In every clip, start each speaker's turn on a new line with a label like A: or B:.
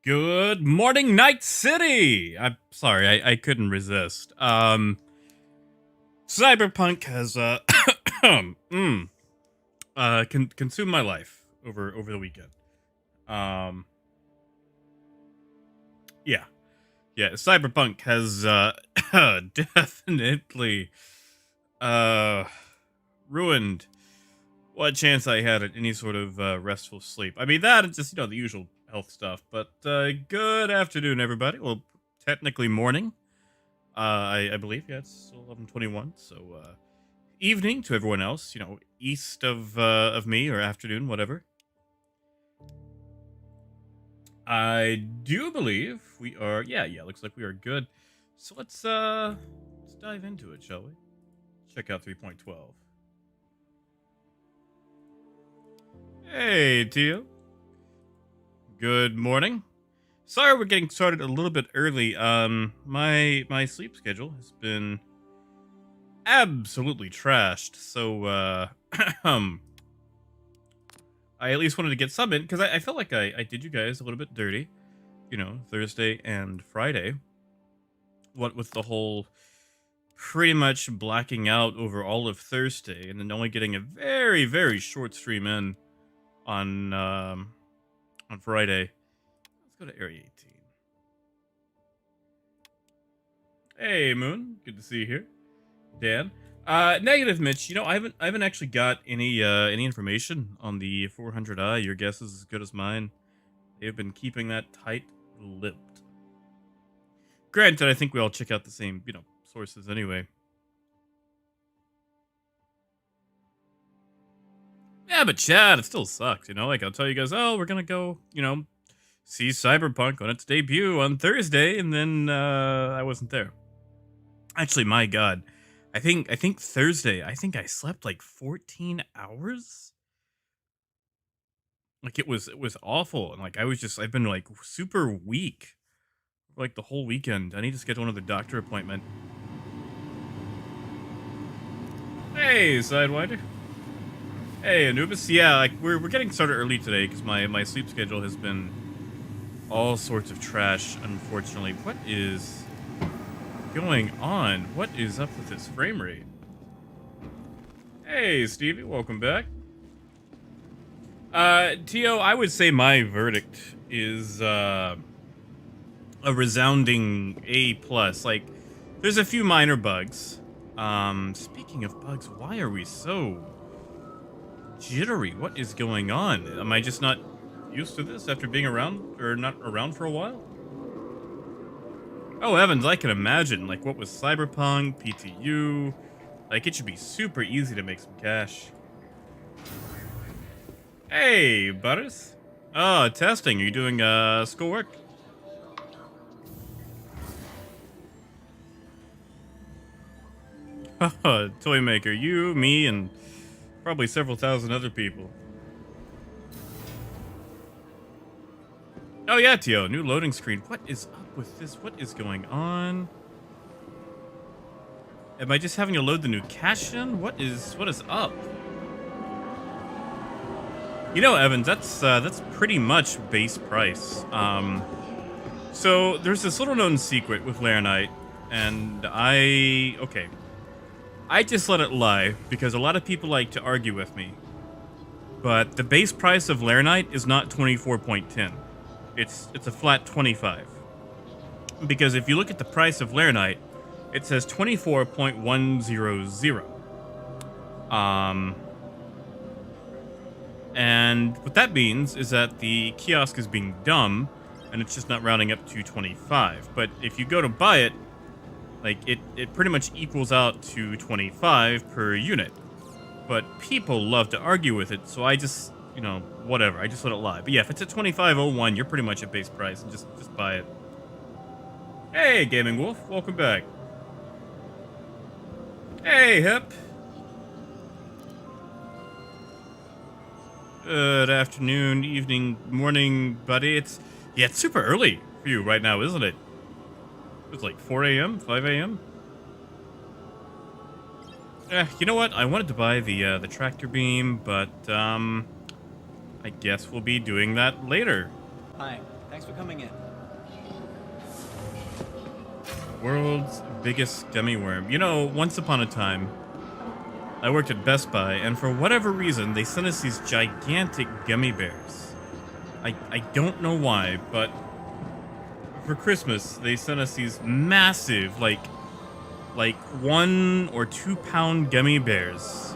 A: Good morning, Night City! I'm sorry, I couldn't resist. Cyberpunk has, consumed my life over the weekend. Um, yeah. Yeah, Cyberpunk has, definitely, uh, ruined what chance I had at any sort of, restful sleep. I mean, that and just, the usual health stuff. But, good afternoon, everybody. Well, technically morning. I believe, yeah, it's 11:21. So, evening to everyone else, east of me or afternoon, whatever. I do believe we are, yeah, looks like we are good. So let's dive into it, shall we? Check out 3.12. Hey, Tio. Good morning. Sorry we're getting started a little bit early. My sleep schedule has been absolutely trashed. So I at least wanted to get some in because I felt like I did you guys a little bit dirty, Thursday and Friday. What with the whole pretty much blacking out over all of Thursday and then only getting a very, very short stream in on Friday. Let's go to Area 18. Hey, Moon. Good to see you here. Dan. Negative, Mitch. I haven't actually got any information on the 400i. Your guess is as good as mine. They've been keeping that tight-lipped. Granted, I think we all check out the same, sources anyway. Yeah, but Chad, it still sucks, Like, I'll tell you guys, oh, we're gonna go, see Cyberpunk on its debut on Thursday, and then I wasn't there. Actually, my God, I think Thursday. I think I slept like 14 hours. Like it was awful, and like I've been like super weak, for, like the whole weekend. I need to schedule another doctor appointment. Hey, Sidewinder. Hey, Anubis. Yeah, like we're getting started early today because my sleep schedule has been all sorts of trash. Unfortunately, what is going on? What is up with this frame rate? Hey, Stevie, welcome back. Tio, I would say my verdict is a resounding A plus. Like, there's a few minor bugs. Speaking of bugs, why are we so jittery? What is going on? Am I just not used to this after being around or not around for a while? Oh, Evans, I can imagine. Like, what was Cyberpunk, PTU? Like, it should be super easy to make some cash. Hey, Butters. Oh, testing. Are you doing schoolwork? Toy maker. You, me, and probably several thousand other people. Oh yeah, Tio. New loading screen. What is up with this? What is going on? Am I just having to load the new cash in? What is up? Evans, that's pretty much base price. So there's this little known secret with Laranite, and I just let it lie because a lot of people like to argue with me. But the base price of Laranite is not 24.10. It's a flat 25. Because if you look at the price of Laranite, it says 24.100. And what that means is that the kiosk is being dumb, and it's just not rounding up to 25. But if you go to buy it, like, it pretty much equals out to 25 per unit. But people love to argue with it, so I just, whatever. I just let it lie. But yeah, if it's at 25.01, you're pretty much at base price, and just buy it. Hey, Gaming Wolf. Welcome back. Hey, Hip. Good afternoon, evening, morning, buddy. It's super early for you right now, isn't it? It's like 4 a.m., 5 a.m. You know what? I wanted to buy the tractor beam, but I guess we'll be doing that later.
B: Hi. Thanks for coming in.
A: World's biggest gummy worm. You know, once upon a time, I worked at Best Buy, and for whatever reason, they sent us these gigantic gummy bears. I don't know why, but for Christmas, they sent us these massive, like 1 or 2 pound gummy bears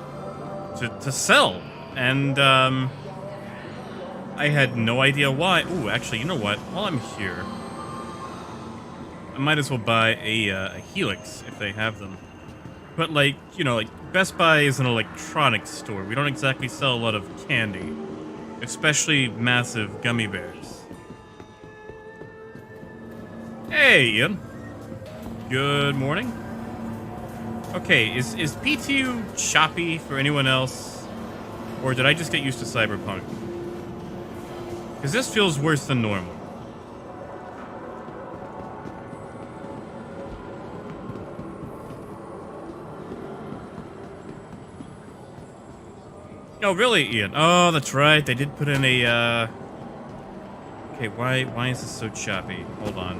A: to sell. And, I had no idea why. Ooh, actually, you know what? While I'm here, I might as well buy a Helix if they have them. But like, you know, like Best Buy is an electronics store. We don't exactly sell a lot of candy, especially massive gummy bears. Hey, Ian. Good morning. Okay, is PTU choppy for anyone else? Or did I just get used to Cyberpunk? Because this feels worse than normal. Oh, really, Ian? Oh, that's right. They did put in a, Okay, why is this so choppy? Hold on.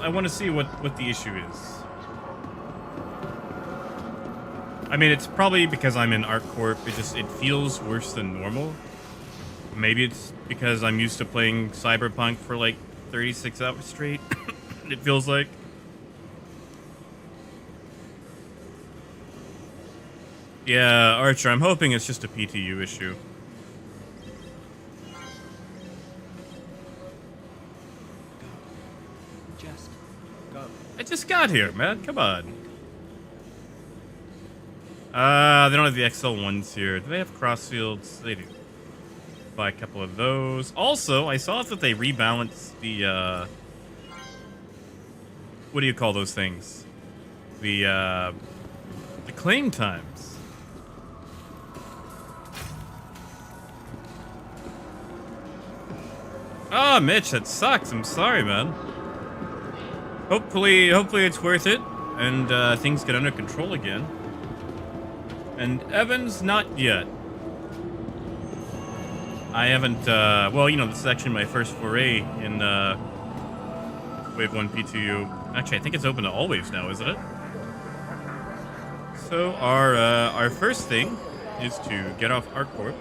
A: I want to see what the issue is. I mean, it's probably because I'm in Arccorp. It feels worse than normal. Maybe it's because I'm used to playing Cyberpunk for like 36 hours straight. It feels like. Yeah, Archer, I'm hoping it's just a PTU issue.
B: Just go.
A: I just got here, man. Come on. They don't have the XL ones here. Do they have crossfields? They do. Buy a couple of those. Also, I saw that they rebalanced the, what do you call those things? The claim times. Oh, Mitch, that sucks. I'm sorry, man. Hopefully it's worth it, and things get under control again. And Evans, not yet. I haven't, well, you know, this is actually my first foray in, Wave 1 PTU. Actually, I think it's open to all waves now, isn't it? So, our first thing is to get off Arccorp.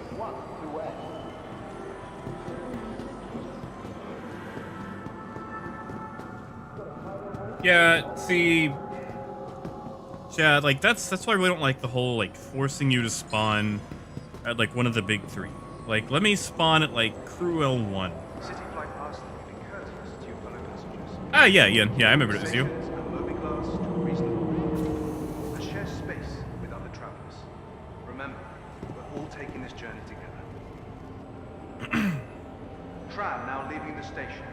A: Yeah, see... Yeah, like, that's why I really don't like the whole, like, forcing you to spawn at, like, one of the big 3. Like, let me spawn at, like, Crew L1. Ah, yeah, I remember it was you.
C: Share space with other travelers. Remember, we're all taking this journey together. Tram now leaving the station.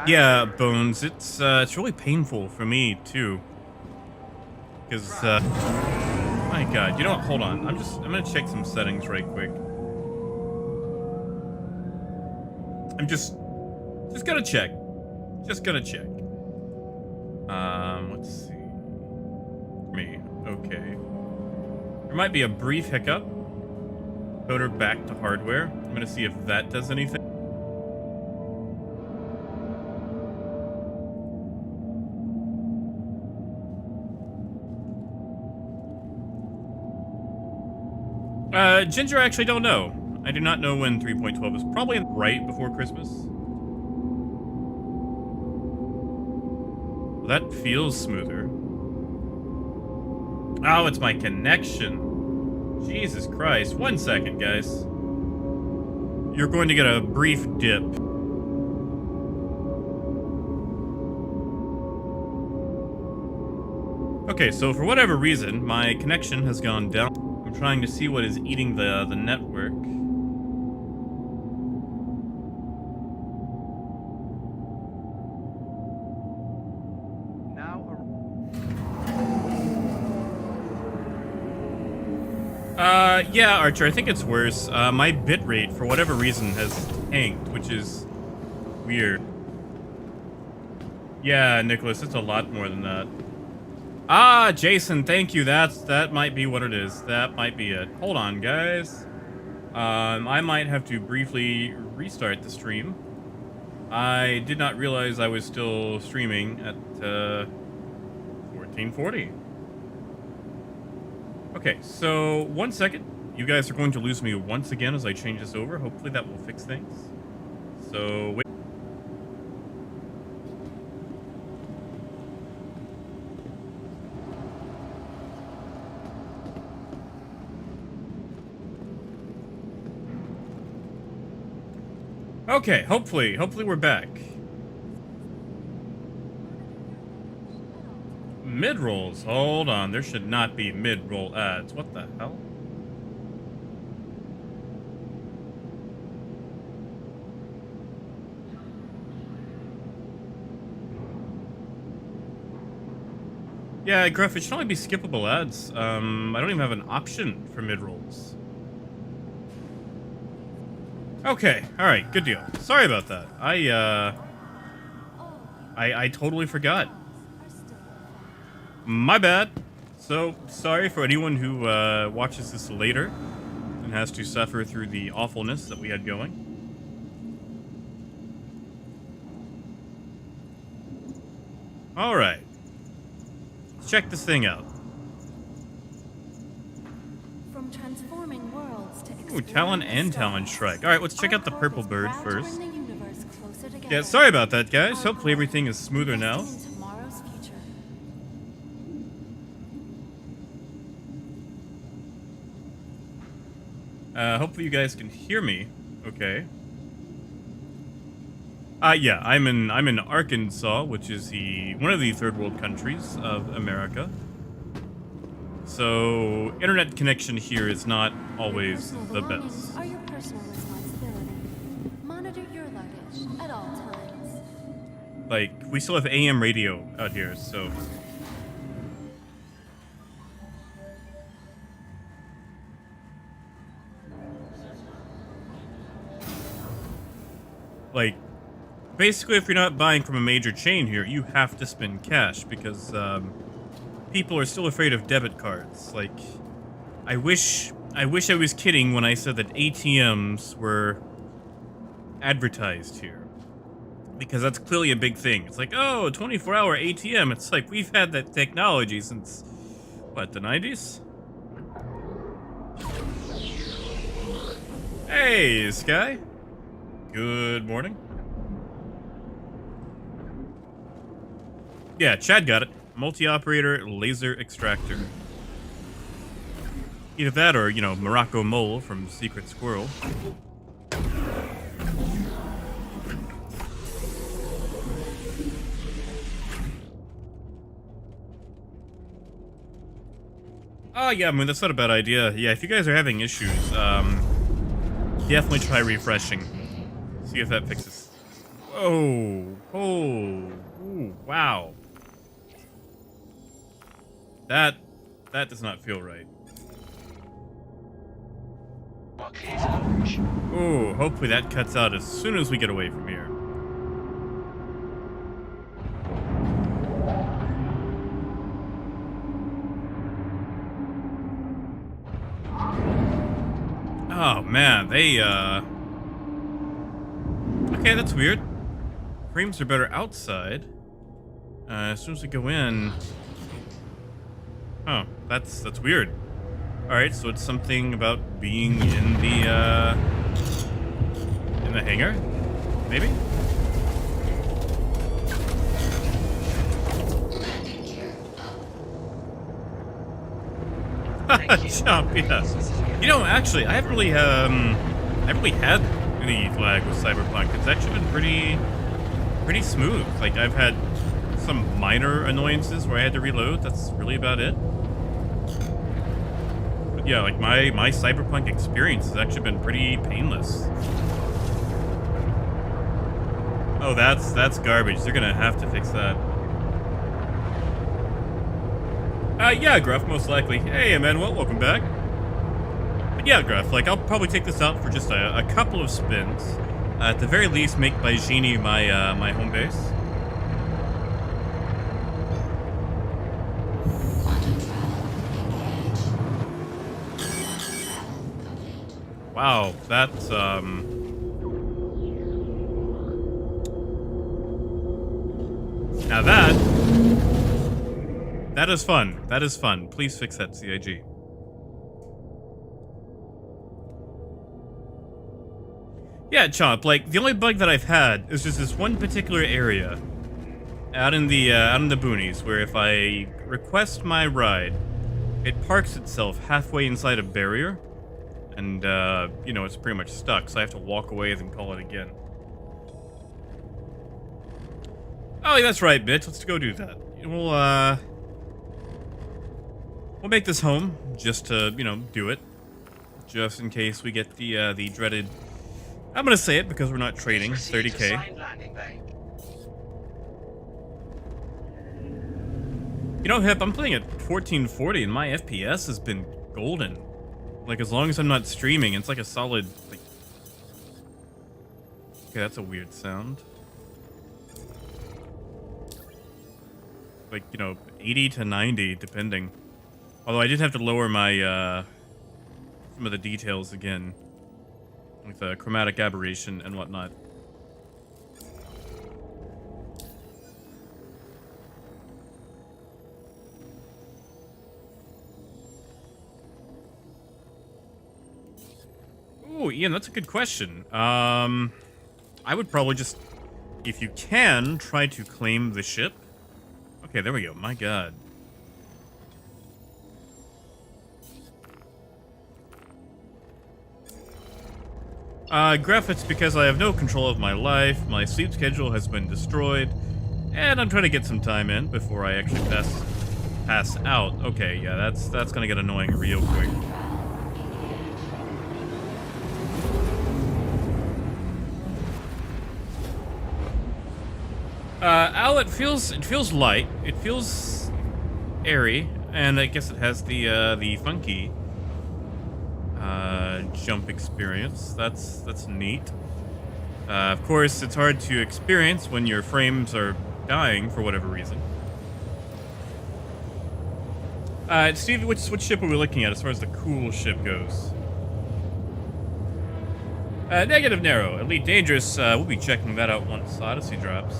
A: Yeah, Bones, it's really painful for me, too. Because, my god, you know what, hold on. I'm gonna check some settings right quick. I'm just gonna check. Just gonna check. Let's see. Me, okay. There might be a brief hiccup. Coder back to hardware. I'm gonna see if that does anything. Ginger, I actually don't know. I do not know when 3.12 is. Probably right before Christmas. That feels smoother. Oh, it's my connection. Jesus Christ. 1 second, guys. You're going to get a brief dip. Okay, so for whatever reason, my connection has gone down. I'm trying to see what is eating the network. Yeah, Archer, I think it's worse. My bitrate, for whatever reason, has tanked, which is weird. Yeah, Nicholas, it's a lot more than that. Ah, Jason, thank you. That might be what it is. That might be it. Hold on, guys. I might have to briefly restart the stream. I did not realize I was still streaming at 1440. Okay, so 1 second. You guys are going to lose me once again as I change this over. Hopefully that will fix things. So wait. Okay, hopefully we're back. Mid-rolls, hold on, there should not be mid-roll ads. What the hell? Yeah, Gruff, it should only be skippable ads. I don't even have an option for mid-rolls. Okay, alright, good deal. Sorry about that. I totally forgot. My bad. So, sorry for anyone who watches this later and has to suffer through the awfulness that we had going. Alright. Let's check this thing out.
D: From transforming worlds to
A: Ooh, Talon and Talon Shrike. Alright, let's check out the purple bird first.
D: Yeah,
A: Yeah, sorry about that, guys. Hopefully everything is smoother now. Hopefully you guys can hear me. Okay. Yeah, I'm in Arkansas, which is one of the third world countries of America. So internet connection here is not always the best.
D: Are your personal responsibility. Monitor your luggage at all times.
A: Like, we still have AM radio out here, so. Like, basically, if you're not buying from a major chain here, you have to spend cash because people are still afraid of debit cards. Like, I wish I was kidding when I said that ATMs were advertised here, because that's clearly a big thing. It's like, oh, 24-hour ATM. It's like we've had that technology since what, the 90s? Hey, Sky. Good morning. Yeah, Chad got it. Multi-operator laser extractor. Either that or, you know, Morocco Mole from Secret Squirrel. Oh, yeah, I mean, that's not a bad idea. Yeah, if you guys are having issues, definitely try refreshing. See if that fixes. Oh, ooh, wow. That does not feel right. Ooh, hopefully that cuts out as soon as we get away from here. Oh man, they okay, that's weird. Frames are better outside. As soon as we go in. Oh, that's weird. Alright, so it's something about being in the hangar? Maybe? Jump, yeah. You know, actually, I haven't really had any lag with Cyberpunk. It's actually been pretty smooth. Like, I've had some minor annoyances where I had to reload. That's really about it. But yeah, like my Cyberpunk experience has actually been pretty painless. Oh, that's garbage. They're gonna have to fix that. Yeah, Gruff, most likely. Hey, Emmanuel, welcome back. But yeah, Gruff, like, I'll probably take this out for just a couple of spins. At the very least, make Baijini my home base. Wow, that's now that is fun. That is fun. Please fix that, CIG. Yeah, Chomp, like, the only bug that I've had is just this one particular area out in the boonies where if I request my ride, it parks itself halfway inside a barrier, and, you know, it's pretty much stuck, so I have to walk away and call it again. Oh, yeah, that's right, bitch. Let's go do that. We'll make this home just to, you know, do it. Just in case we get the dreaded... I'm gonna say it because we're not trading. 30k. You know, Hip, I'm playing at 1440 and my FPS has been golden. Like, as long as I'm not streaming, it's like a solid, like... Okay, that's a weird sound. Like, you know, 80 to 90, depending. Although I did have to lower my, some of the details again. With the chromatic aberration and whatnot. Ooh, Ian, that's a good question. I would probably just, if you can, try to claim the ship. Okay, there we go. My god. Gruff, it's because I have no control of my life, my sleep schedule has been destroyed, and I'm trying to get some time in before I actually pass out. Okay, yeah, that's gonna get annoying real quick. Al, it feels light, it feels airy, and I guess it has the funky jump experience. That's neat. Of course, it's hard to experience when your frames are dying for whatever reason. Steve, which ship are we looking at as far as the cool ship goes? Negative Narrow, Elite Dangerous. We'll be checking that out once Odyssey drops.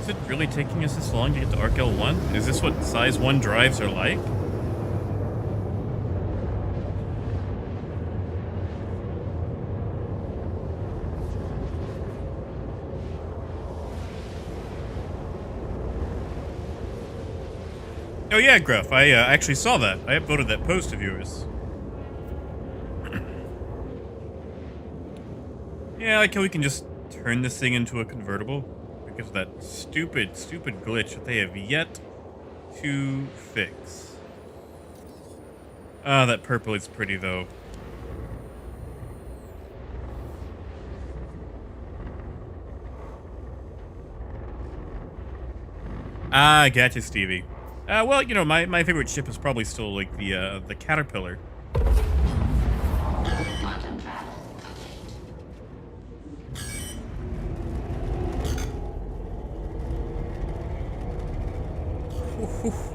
A: Is it really taking us this long to get to Arc L1? Is this what size 1 drives are like? Oh yeah, Gruff, I actually saw that. I upvoted that post of yours. Yeah, I like how we can just turn this thing into a convertible. Because of that stupid glitch that they have yet to fix. Ah, that purple is pretty, though. Ah, gotcha, Stevie. Well, you know, my favorite ship is probably still, like, the Caterpillar.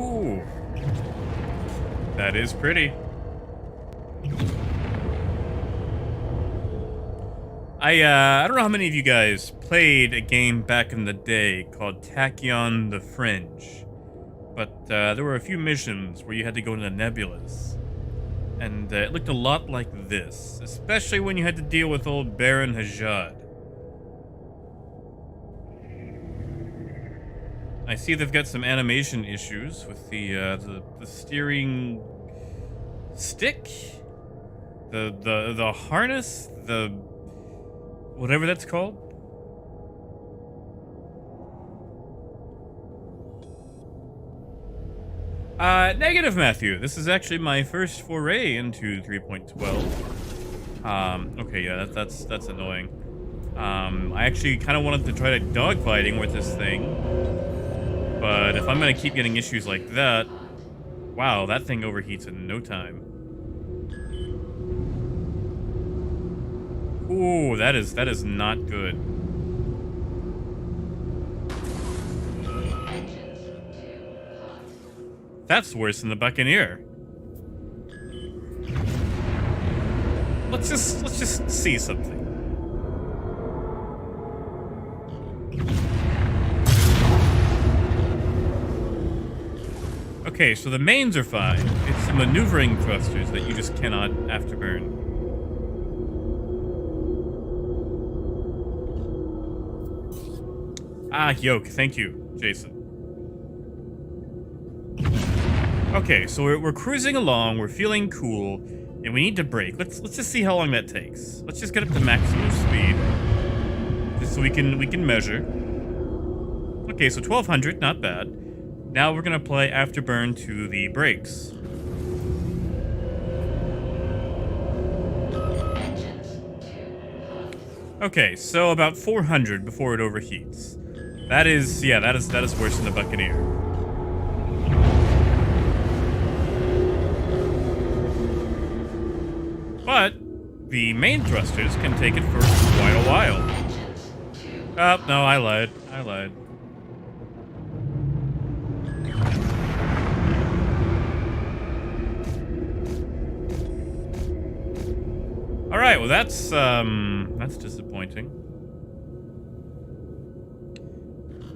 A: Ooh. That is pretty. I don't know how many of you guys played a game back in the day called Tachyon the Fringe, but there were a few missions where you had to go into nebulas, and it looked a lot like this, especially when you had to deal with old Baron Hajad. I see they've got some animation issues with the steering stick, the harness, the whatever that's called. Negative, Matthew. This is actually my first foray into 3.12. Okay, yeah, that's annoying. I actually kind of wanted to try dogfighting with this thing. But if I'm going to keep getting issues like that... Wow, that thing overheats in no time. Ooh, that is not good. That's worse than the Buccaneer. Let's just see something. Okay, so the mains are fine. It's the maneuvering thrusters that you just cannot afterburn. Ah, yoke. Thank you, Jason. Okay, so we're cruising along. We're feeling cool, and we need to brake. Let's just see how long that takes. Let's just get up to maximum speed, just so we can measure. Okay, so 1200, not bad. Now we're gonna apply afterburn to the brakes. Okay, so about 400 before it overheats. That is worse than the Buccaneer. But the main thrusters can take it for quite a while. Oh, no, I lied. All right, well that's disappointing.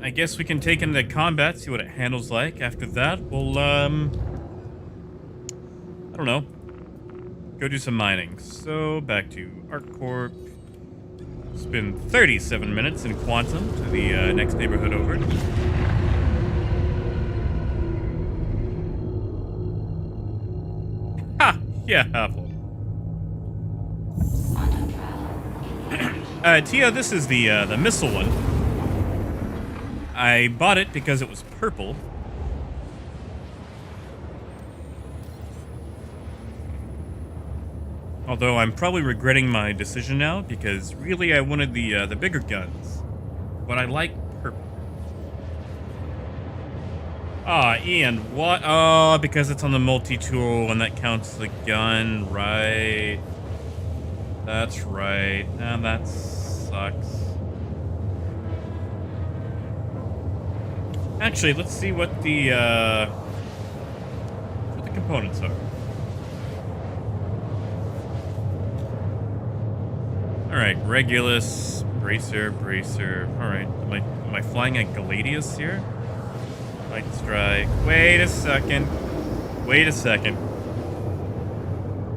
A: I guess we can take into combat, see what it handles like. After that, we'll I don't know. Go do some mining. So back to Arccorp. It's been 37 minutes in Quantum to the next neighborhood over. Ha! Yeah, Apple. Tia, this is the missile one. I bought it because it was purple. Although I'm probably regretting my decision now because really I wanted the bigger guns, but I like purple. Ah, Ian, what? Oh, because it's on the multi-tool and that counts the gun, right? That's right. And that sucks. Actually, let's see what the components are. All right, Regulus, bracer. All right, am I flying a Gladius here? Light strike. Wait a second.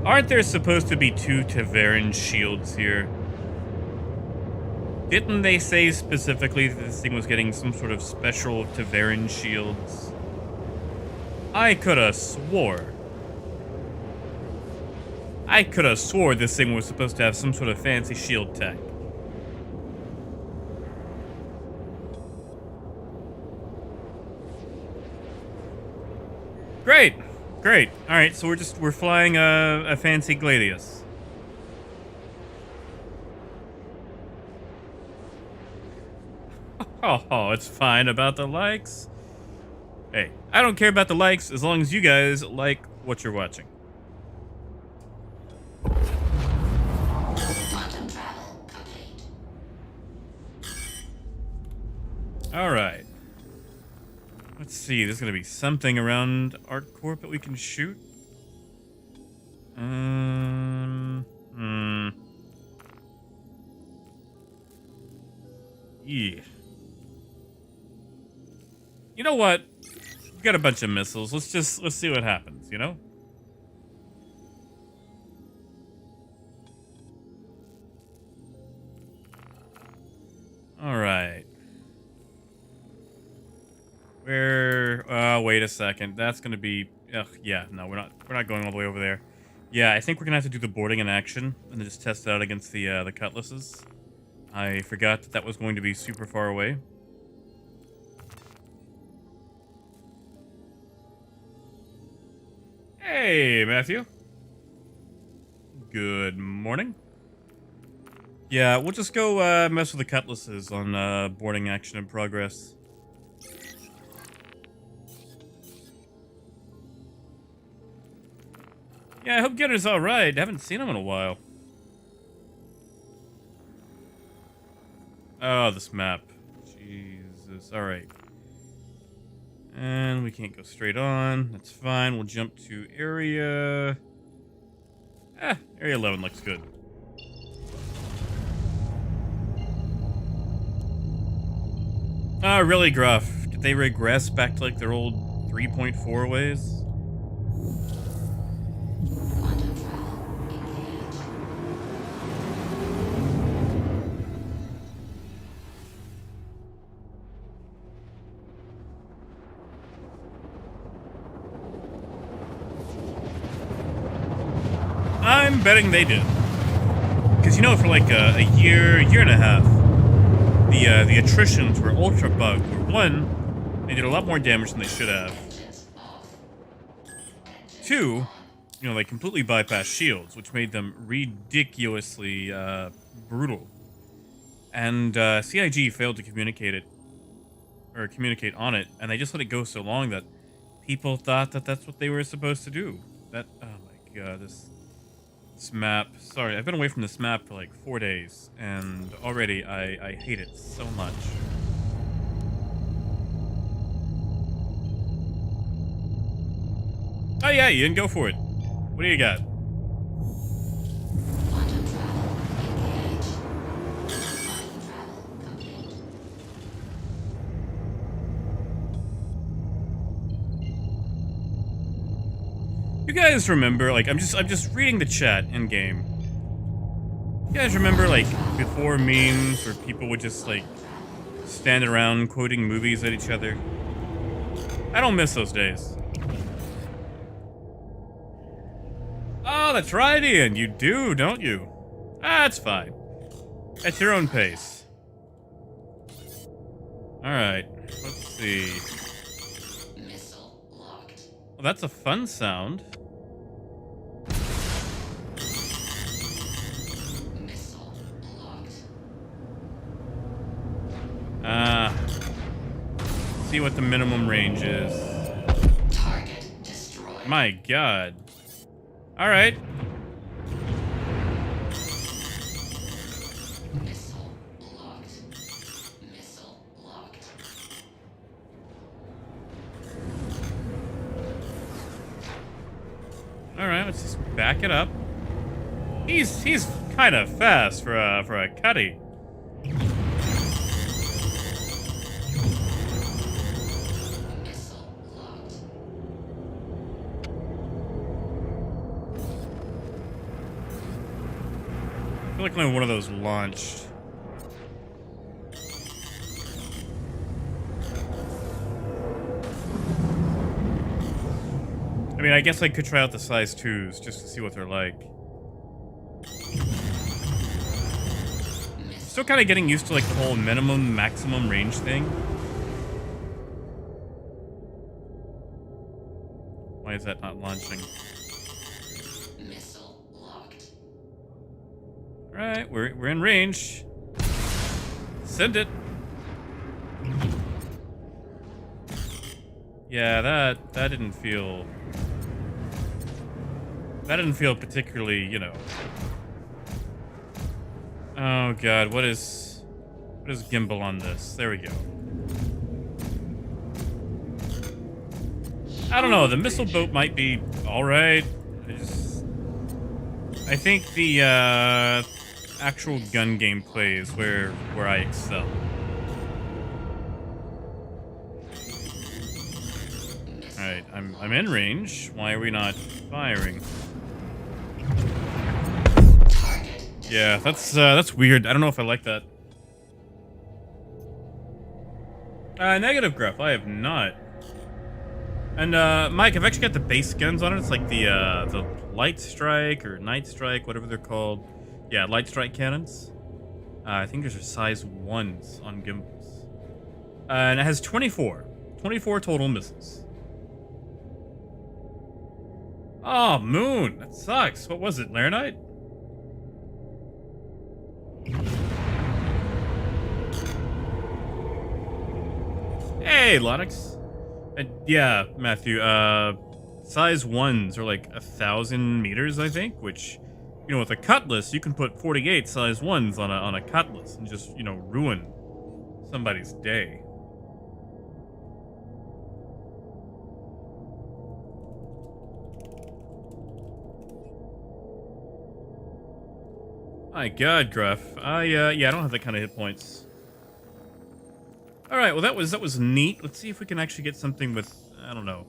A: Aren't there supposed to be 2 Taveran shields here? Didn't they say specifically that this thing was getting some sort of special Taveran shields? I could have swore this thing was supposed to have some sort of fancy shield tech. Great. All right, so we're flying a fancy Gladius. Oh, it's fine about the likes. Hey, I don't care about the likes as long as you guys like what you're watching. All right. Let's see. There's gonna be something around Arccorp that we can shoot. Yeah. You know what? We've got a bunch of missiles. Let's see what happens, you know? All right. Wait a second. That's going to be yeah, no, we're not going all the way over there. Yeah, I think we're going to have to do the boarding in action and then just test it out against the cutlasses. I forgot that was going to be super far away. Hey, Matthew. Good morning. Yeah, we'll just go mess with the cutlasses on boarding action in progress. Yeah, I hope Gunner's alright. I haven't seen him in a while. Oh, this map. Jesus. All right. And we can't go straight on. That's fine. We'll jump to area... Area 11 looks good. Oh, really, Gruff? Did they regress back to, like, their old 3.4 ways? I'm betting they did. Because, you know, for like a year and a half, the attritions were ultra bugged. One, they did a lot more damage than they should have. Two, you know, they completely bypassed shields, which made them ridiculously brutal. And CIG failed to communicate on it, and they just let it go so long that people thought that that's what they were supposed to do. Oh my god, this map. Sorry, I've been away from this map for like 4 days, and already I hate it so much. Oh yeah, Ian, go for it. What do you got? You guys remember, like, I'm just reading the chat in game. You guys remember, like, before memes where people would just, like, stand around quoting movies at each other? I don't miss those days. Oh, that's right, Ian. You do, don't you? That's fine. At your own pace. Alright, let's see. Well, that's a fun sound. See what the minimum range is.
E: Target destroyed.
A: My god. Alright.
E: Missile locked. Missile locked.
A: Alright, let's just back it up. He's kind of fast for a cutty. I feel like only one of those launched. I mean, I guess I could try out the size 2s just to see what they're like. Still kind of getting used to like the whole minimum maximum range thing. Why is that not launching? Alright, we're in range. Send it. Yeah, that didn't feel... That didn't feel particularly, you know... Oh god, what is gimbal on this? There we go. I don't know, the missile boat might be alright. I think the actual gun gameplay is where I excel. Alright, I'm in range. Why are we not firing? Yeah, that's weird. I don't know if I like that. Negative, Gruff. I have not. And Mike, I've actually got the base guns on it. It's like the light strike or night strike, whatever they're called. Yeah, light strike cannons. I think those are size 1s on gimbals. And it has 24 total missiles. Oh, Moon. That sucks. What was it, Laranite? Hey, Lonix. Yeah, Matthew. Size 1s are like 1,000 meters, I think. Which, you know, with a cutlass, you can put 48 size 1s on a cutlass and just, you know, ruin somebody's day. My God, Gruff. Yeah, I don't have that kind of hit points. All right, well that was neat. Let's see if we can actually get something with, I don't know,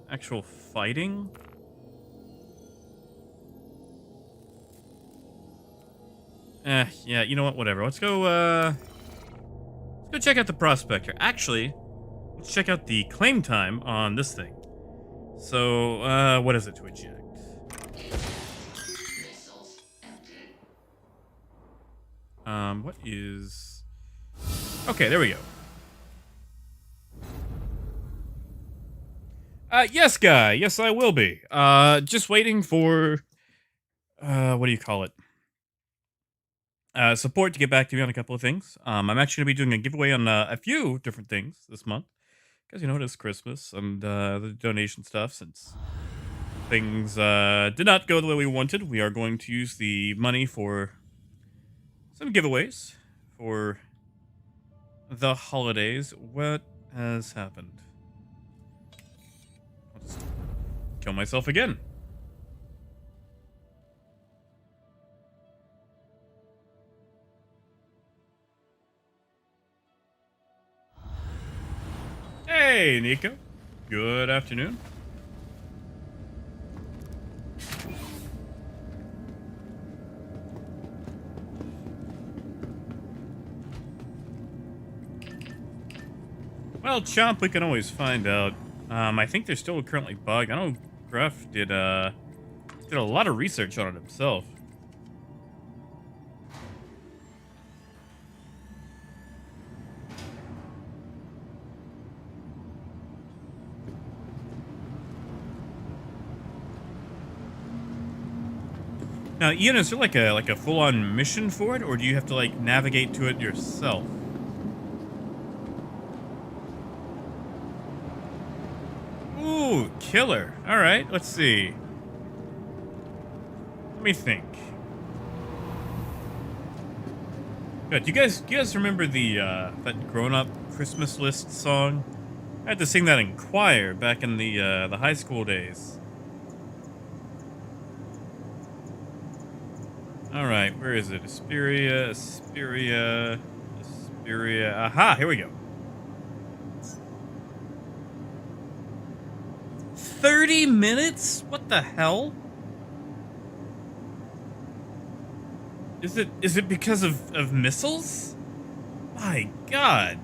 A: actual fighting. Yeah, you know what? Whatever. Let's go check out the prospector. Actually, let's check out the claim time on this thing. So, what is it to eject?
E: Missiles empty.
A: What is... Okay, there we go. Yes, guy. Yes, I will be. Just waiting for... what do you call it? Support to get back to me on a couple of things. I'm actually going to be doing a giveaway on a few different things this month. Because, you know, it is Christmas and the donation stuff, since things did not go the way we wanted. We are going to use the money for some giveaways for the holidays. What has happened? I'll just kill myself again. Hey, Nico. Good afternoon. Well, Chomp, we can always find out. I think they're still currently bugged. I know Gruff did a lot of research on it himself. Now, Ian, is there like a full-on mission for it, or do you have to like navigate to it yourself? Ooh, killer. All right, let's see. Let me think. Good. Do you guys remember the that grown-up Christmas list song? I had to sing that in choir back in the high school days. All right, where is it? Asperia. Aha, here we go. 30 minutes? What the hell? Is it because of missiles? My God.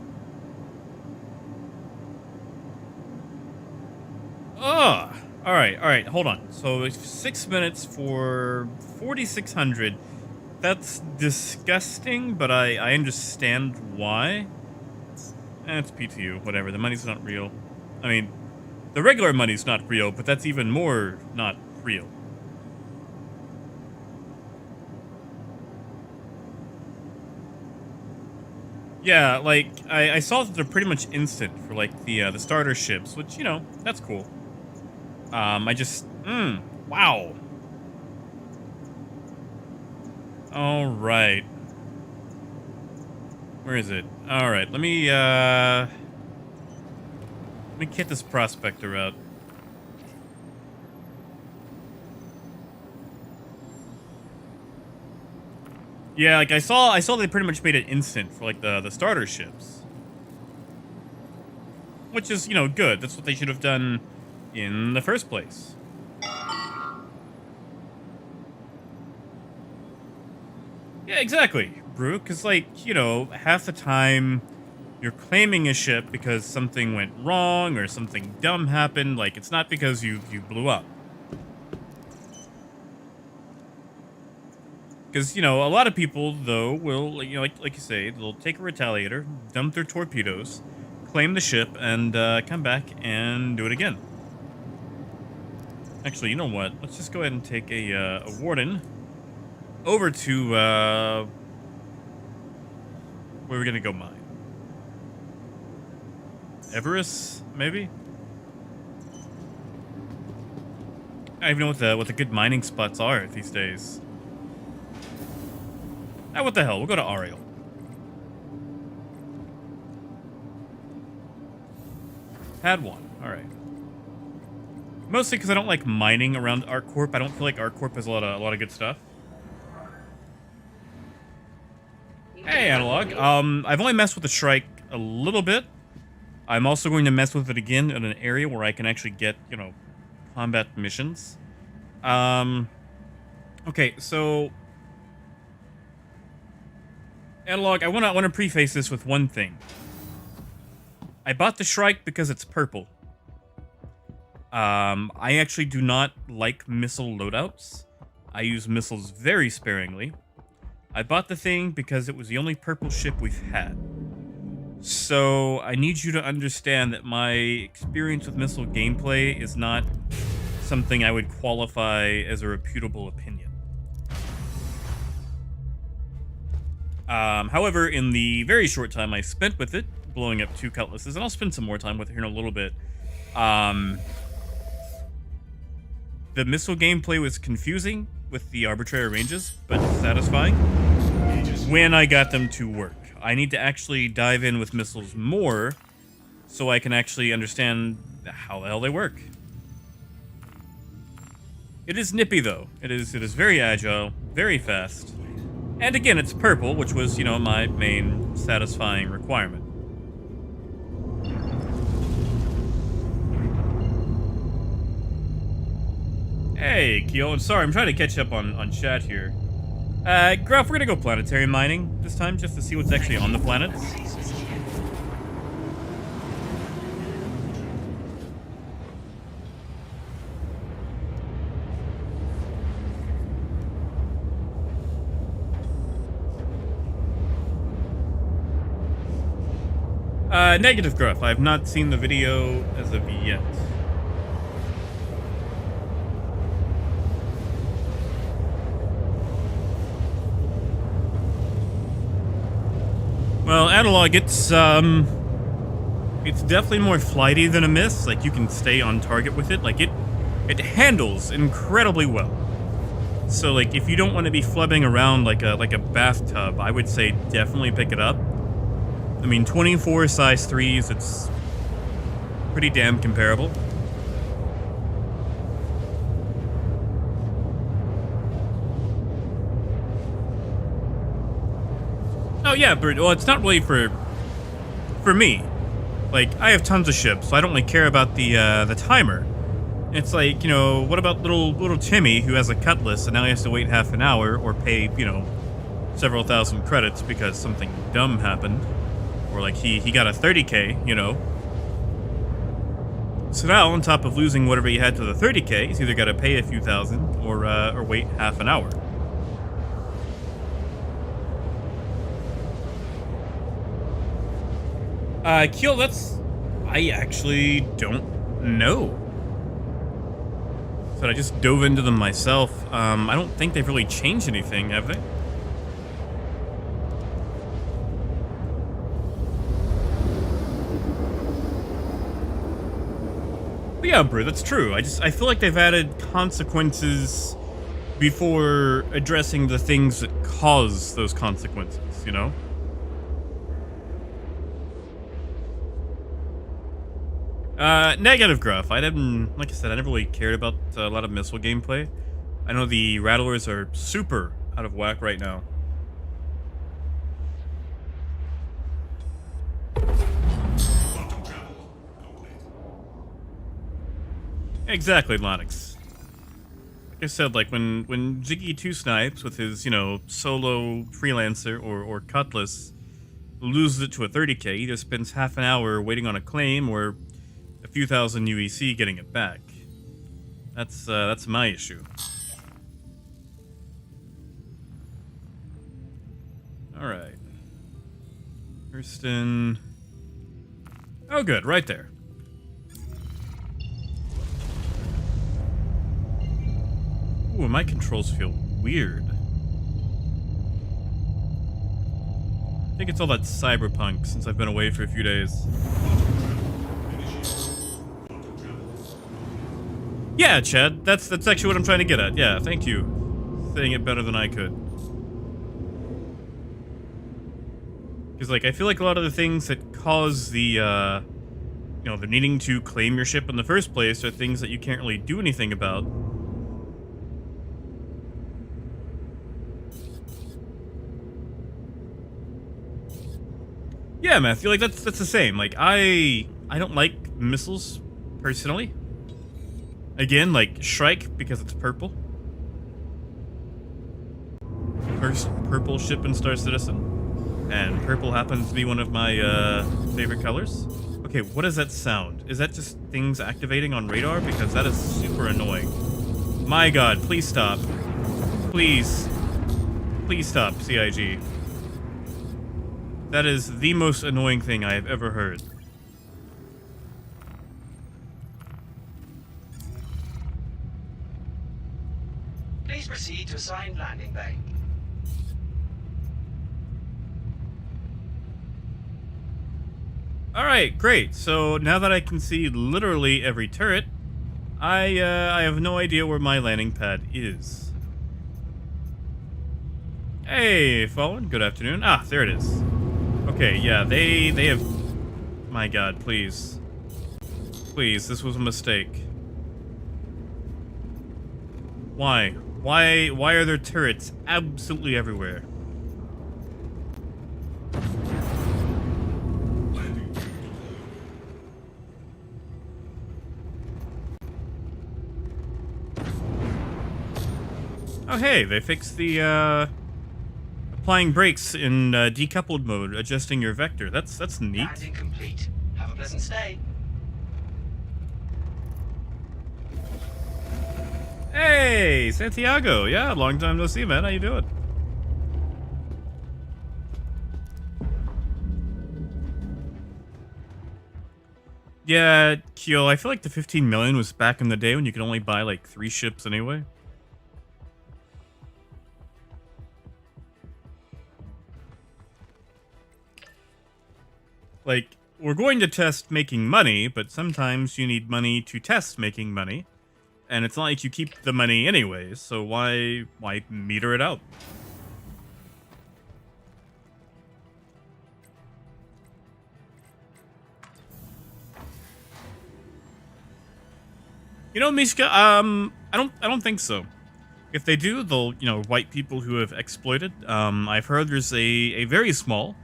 A: Ugh. All right, hold on. So it's 6 minutes for 4,600. That's disgusting, but I understand why. It's PTU, whatever. The money's not real. I mean, the regular money's not real, but that's even more not real. Yeah, like I saw that they're pretty much instant for like the starter ships, which, you know, that's cool. Wow. All right. Where is it? All right, let me get this prospector out. Yeah, like I saw they pretty much made it instant for like the starter ships. Which is, you know, good. That's what they should have done in the first place. Yeah, exactly, Brew, because, like, you know, half the time you're claiming a ship because something went wrong or something dumb happened. Like, it's not because you blew up. Because, you know, a lot of people, though, will, you know, like you say, they'll take a retaliator, dump their torpedoes, claim the ship, and come back and do it again. Actually, you know what? Let's just go ahead and take a warden over to where we're gonna go mine. Everest, maybe? I don't even know what the good mining spots are these days. Ah, what the hell? We'll go to Ariel. Pad 1. All right. Mostly because I don't like mining around Arccorp. I don't feel like Arccorp has a lot of good stuff. Hey, Analog. I've only messed with the Shrike a little bit. I'm also going to mess with it again in an area where I can actually get, you know, combat missions. Okay, so Analog, I want to preface this with one thing. I bought the Shrike because it's purple. I actually do not like missile loadouts. I use missiles very sparingly. I bought the thing because it was the only purple ship we've had. So I need you to understand that my experience with missile gameplay is not something I would qualify as a reputable opinion. However, in the very short time I spent with it, blowing up 2 cutlasses, and I'll spend some more time with it here in a little bit, the missile gameplay was confusing with the arbitrary ranges, but satisfying when I got them to work. I need to actually dive in with missiles more so I can actually understand how the hell they work. It is nippy, though. It is very agile, very fast. And again, it's purple, which was, you know, my main satisfying requirement. Hey, Keel, and sorry, I'm trying to catch up on chat here. Gruff, we're gonna go planetary mining this time, just to see what's actually on the planets. Negative, Gruff. I have not seen the video as of yet. Well, Analog, it's definitely more flighty than a miss. Like, you can stay on target with it. Like, it handles incredibly well. So, like, if you don't want to be flubbing around like a bathtub, I would say definitely pick it up. I mean, 24 size 3s, it's pretty damn comparable. Oh yeah, but well, it's not really for me. Like, I have tons of ships, so I don't really care about the timer. It's like, you know, what about little Timmy who has a cutlass and now he has to wait half an hour or pay, you know, several thousand credits because something dumb happened, or like he got a 30k, you know. So now, on top of losing whatever he had to the 30k, he's either got to pay a few thousand or wait half an hour. Keel, I actually don't know. So I just dove into them myself. I don't think they've really changed anything, have they? But yeah, Brew, that's true. I feel like they've added consequences before addressing the things that cause those consequences, you know? Negative, Gruff. Like I said, I never really cared about a lot of missile gameplay. I know the Rattlers are super out of whack right now. Exactly, Lonix. Like I said, like when Ziggy 2 Snipes with his, you know, solo freelancer or cutlass loses it to a 30k, he just spends half an hour waiting on a claim or a few thousand UEC getting it back. That's my issue. Alright. Hurston. Oh good, right there. Ooh, my controls feel weird. I think it's all that Cyberpunk since I've been away for a few days. Yeah, Chad, that's actually what I'm trying to get at. Yeah, thank you. Saying it better than I could. Because, like, I feel like a lot of the things that cause the they're needing to claim your ship in the first place are things that you can't really do anything about. Yeah, Matthew, like that's the same. Like I don't like missiles personally. Again, like Shrike because it's purple. First purple ship in Star Citizen, and purple happens to be one of my favorite colors. Okay, what does that sound? Is that just things activating on radar? Because that is super annoying. My God, please stop. Please stop, CIG. That is the most annoying thing I have ever heard.
F: Please proceed to assigned landing bay.
A: Alright, great. So now that I can see literally every turret, I have no idea where my landing pad is. Hey, Fallen, good afternoon. Ah, there it is. Okay, yeah, they have... My God, please. Please, this was a mistake. Why? Why are there turrets absolutely everywhere? Oh, hey, they fixed the, applying brakes in decoupled mode, adjusting your vector. That's neat.
F: Landing complete. Have a pleasant stay.
A: Hey, Santiago. Yeah, long time no see, man. How you doing? Yeah, Kyo, I feel like the 15 million was back in the day when you could only buy like 3 ships anyway. Like, we're going to test making money, but sometimes you need money to test making money. And it's not like you keep the money anyways, so why meter it out? You know, Mishka, I don't think so. If they do, they'll, wipe people who have exploited. I've heard there's a very small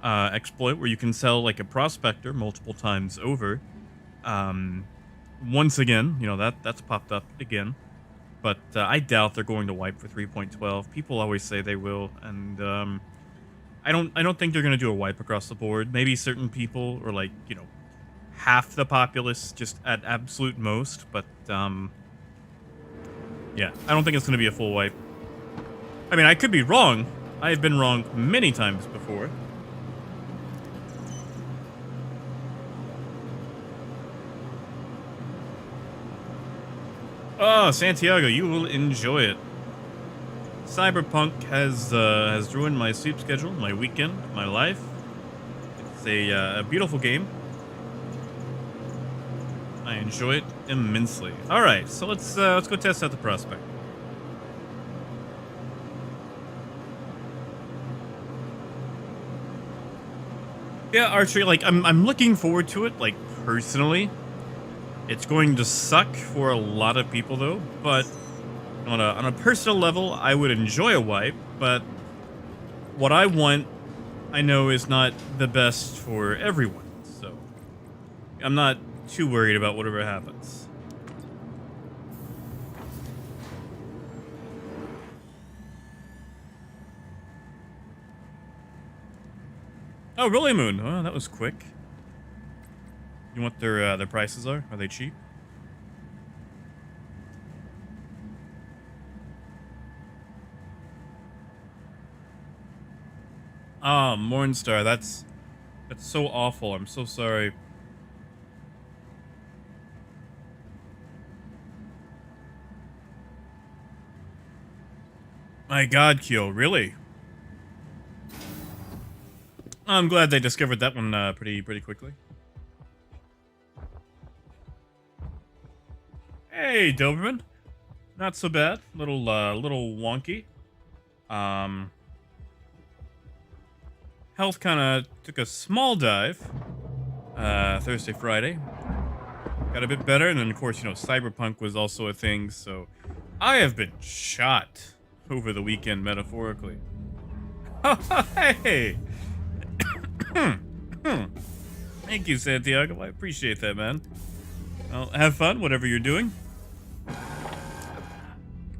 A: exploit where you can sell like a prospector multiple times over. Once again, that's popped up again, but I doubt they're going to wipe for 3.12. People always say they will, and I don't think they're going to do a wipe across the board. Maybe certain people, or like half the populace, just at absolute most. But yeah, I don't think it's going to be a full wipe. I mean, I could be wrong. I have been wrong many times before. Oh, Santiago, you will enjoy it. Cyberpunk has ruined my sleep schedule, my weekend, my life. It's a beautiful game. I enjoy it immensely. All right, so let's go test out the prospect. Yeah, Archery, like I'm looking forward to it, like personally. It's going to suck for a lot of people, though, but on a personal level, I would enjoy a wipe, but what I want, I know, is not the best for everyone, so I'm not too worried about whatever happens. Oh, really, Moon? Oh, that was quick. You know what their prices are? Are they cheap? Ah, Mornstar, that's so awful. I'm so sorry. My God, Kyo, really? I'm glad they discovered that one pretty quickly. Hey, Doberman. Not so bad. Little wonky. Health kind of took a small dive. Thursday, Friday. Got a bit better, and then of course, Cyberpunk was also a thing, so I have been shot over the weekend, metaphorically. Hey! Thank you, Santiago. I appreciate that, man. Well, have fun, whatever you're doing.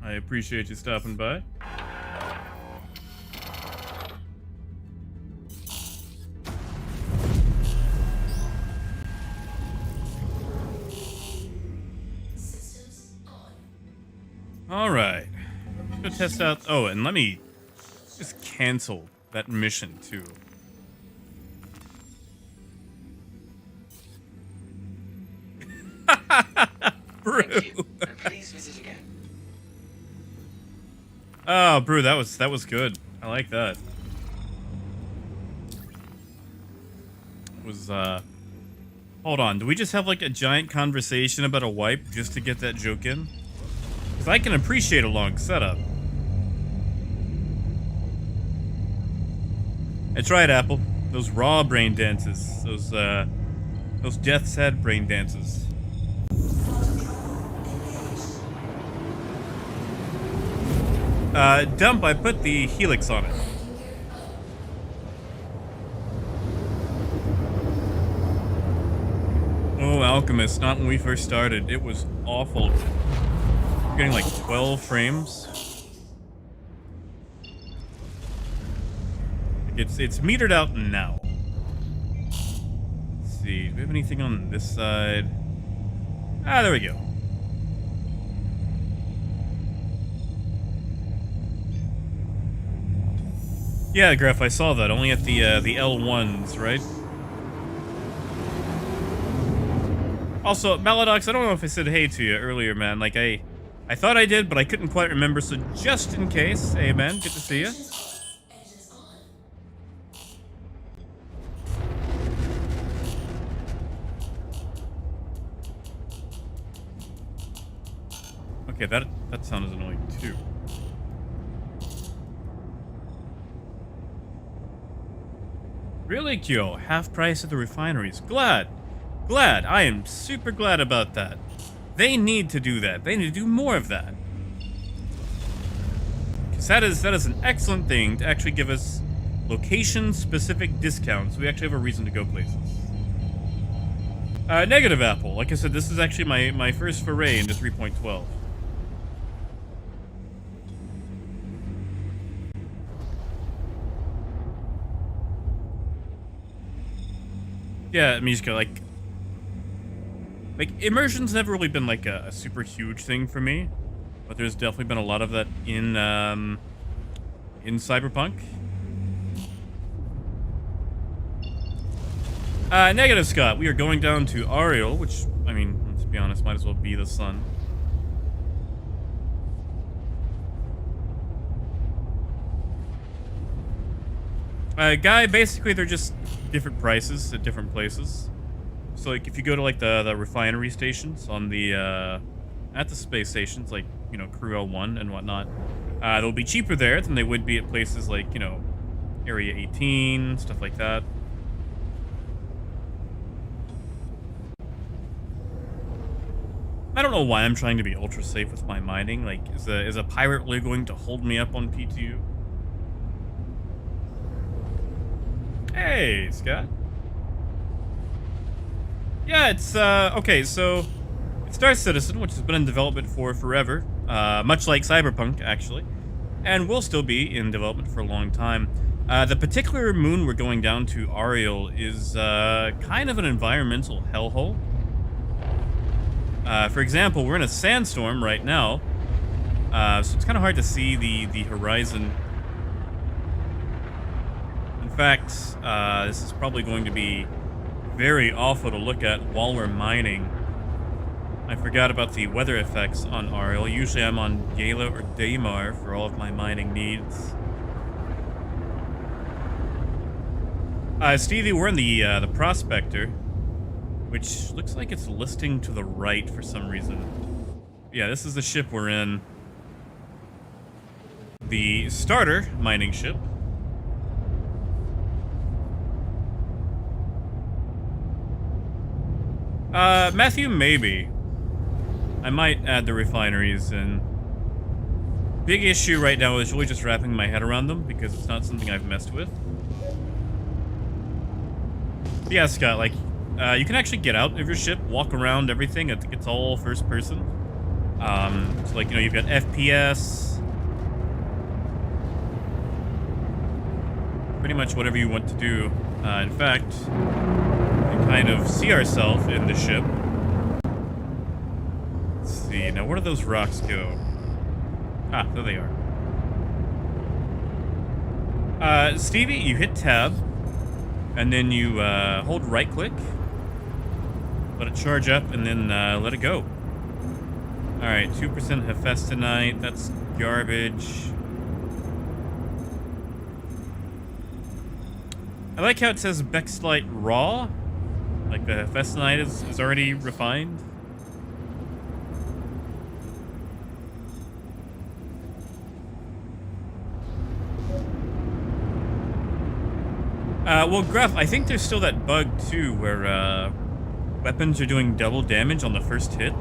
A: I appreciate you stopping by. All right. Let's go test out. Oh, and let me just cancel that mission too. Brew.
F: Thank you. And please visit again.
A: Oh, Brew, that was good. I like that. Hold on. Do we just have like a giant conversation about a wipe just to get that joke in? Because I can appreciate a long setup. That's right, Apple. Those raw brain dances. Those death's head brain dances. Dump, I put the helix on it. Oh, Alchemist, not when we first started. It was awful. We're getting like 12 frames. It's metered out now. Let's see, do we have anything on this side? Ah, there we go. Yeah, Graf, I saw that. Only at the L1s, right? Also, Maladox, I don't know if I said hey to you earlier, man. Like, I thought I did, but I couldn't quite remember, so just in case. Hey, man, good to see you. Okay, that sound is annoying, too. Really, Kyo? Half price at the refineries. Glad. I am super glad about that. They need to do that. They need to do more of that. Because that is an excellent thing to actually give us location-specific discounts. We actually have a reason to go places. Negative Apple. Like I said, this is actually my first foray into 3.12. Yeah, Mishka, like immersion's never really been like a super huge thing for me, but there's definitely been a lot of that in Cyberpunk. Negative Scott, we are going down to Ariel, which, I mean, let's be honest, might as well be the sun. Guy, basically they're just different prices at different places. So like if you go to like the refinery stations on the at the space stations, like, Crew L1 and whatnot, they'll be cheaper there than they would be at places like, Area 18, stuff like that. I don't know why I'm trying to be ultra safe with my mining. Like, is a pirate really going to hold me up on PTU? Hey, Scott. Yeah, it's, okay, so it's Star Citizen, which has been in development for forever, much like Cyberpunk, actually, and will still be in development for a long time. The particular moon we're going down to, Ariel, is, kind of an environmental hellhole. For example, we're in a sandstorm right now, so it's kind of hard to see the horizon. In fact, this is probably going to be very awful to look at while we're mining. I forgot about the weather effects on Ariel. Usually I'm on Gala or Daymar for all of my mining needs. Stevie, we're in the Prospector, which looks like it's listing to the right for some reason. Yeah, this is the ship we're in. The starter mining ship. Matthew, maybe. I might add the refineries in. Big issue right now is really just wrapping my head around them because it's not something I've messed with. But yeah, Scott, like, you can actually get out of your ship, walk around everything. It's all first person. So like, you know, you've got FPS. Pretty much whatever you want to do. In fact, we kind of see ourselves in the ship. Let's see, now where do those rocks go? Ah, there they are. Stevie, you hit tab, and then you hold right click, let it charge up, and then let it go. Alright, 2% Hephaestonite, that's garbage. I like how it says Bexlite raw, like the Hephaestonite is already refined. Well, Gruff, I think there's still that bug, too, where, weapons are doing double damage on the first hit.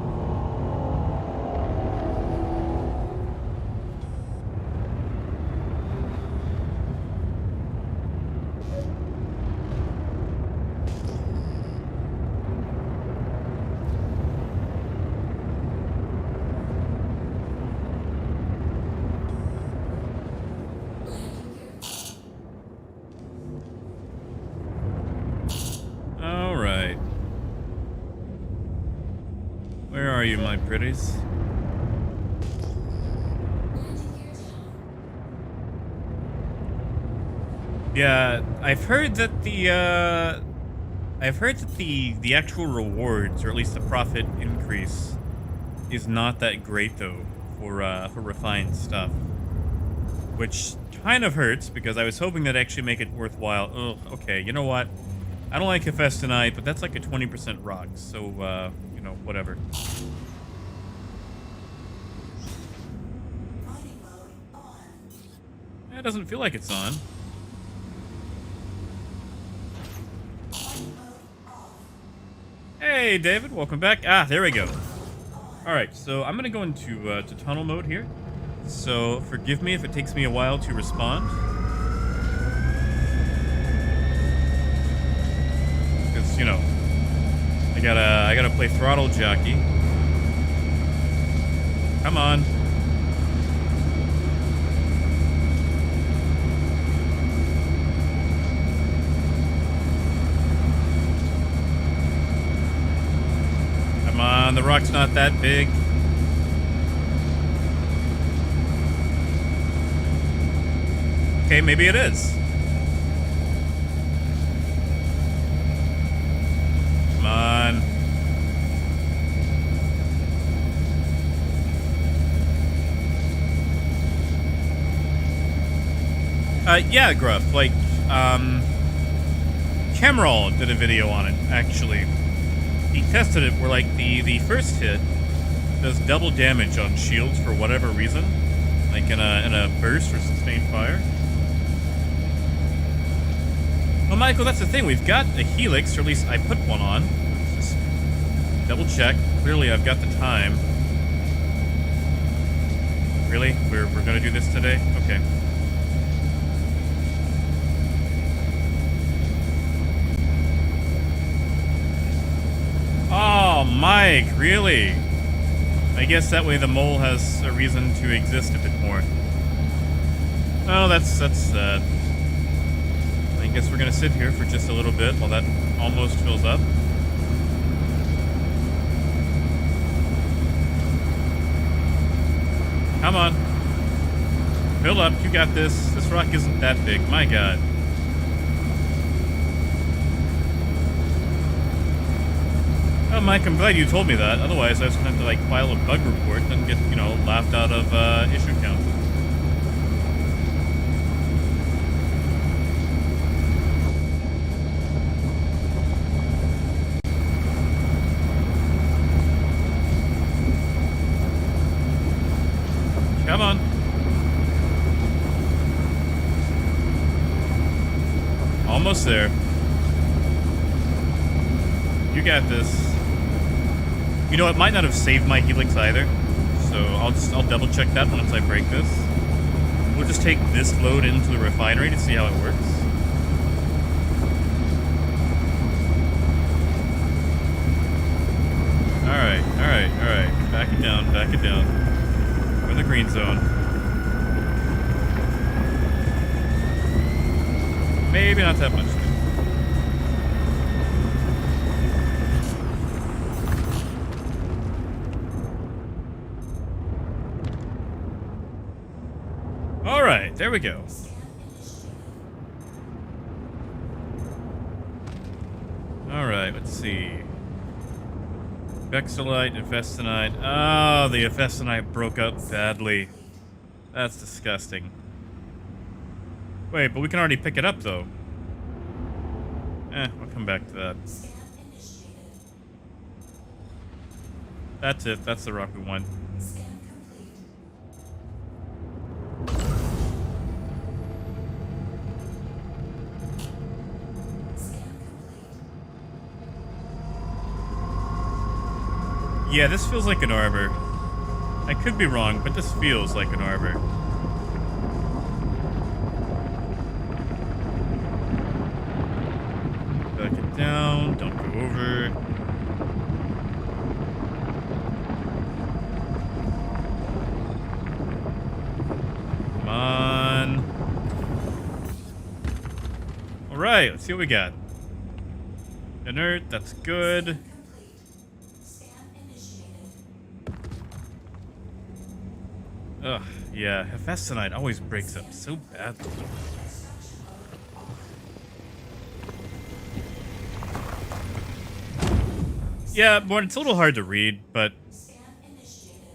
A: Where are you, my pretties? Yeah, I've heard that the actual rewards, or at least the profit increase, is not that great though for refined stuff, which kind of hurts because I was hoping that'd actually make it worthwhile. Ugh, okay, you know what? I don't like Hephaestonite, but that's like a 20% rock, so you know, whatever. It doesn't feel like it's on. Hey, David, welcome back. Ah, there we go. All right, so I'm gonna go into to tunnel mode here. So forgive me if it takes me a while to respond, because you know, I gotta play throttle jockey. Come on. Come on, the rock's not that big. Okay, maybe it is. Come on. Yeah, Gruff, like, Cameral did a video on it, actually. He tested it where, like, the first hit does double damage on shields for whatever reason. Like in a burst or sustained fire. Well, Michael, that's the thing. We've got a helix, or at least I put one on. Let's just double check. Clearly, I've got the time. Really? We're gonna do this today? Okay. Oh, Mike, really? I guess that way the mole has a reason to exist a bit more. Oh, that's sad. I guess we're gonna sit here for just a little bit while that almost fills up. Come on. Fill up, you got this. This rock isn't that big, my god. Oh, Mike, I'm glad you told me that. Otherwise, I was gonna have to, like, file a bug report and get, you know, laughed out of, issue count. Come on. Almost there. You got this. You know, it might not have saved my helix either. So I'll double check that once I break this. We'll just take this load into the refinery to see how it works. Alright. Back it down. We're in the green zone. Maybe not that much. Alright, there we go. Alright, let's see. Vexilite, Infestinite. Oh, the Infestinite broke up badly. That's disgusting. Wait, but we can already pick it up, though. I'll come back to that. That's it. That's the rock we want. Yeah, this feels like an arbor. I could be wrong, but this feels like an arbor. Back it down, don't go over. Come on. Alright, let's see what we got. Inert, that's good. Ugh, yeah, Hephaestionite always breaks up so badly. Yeah, well, it's a little hard to read, but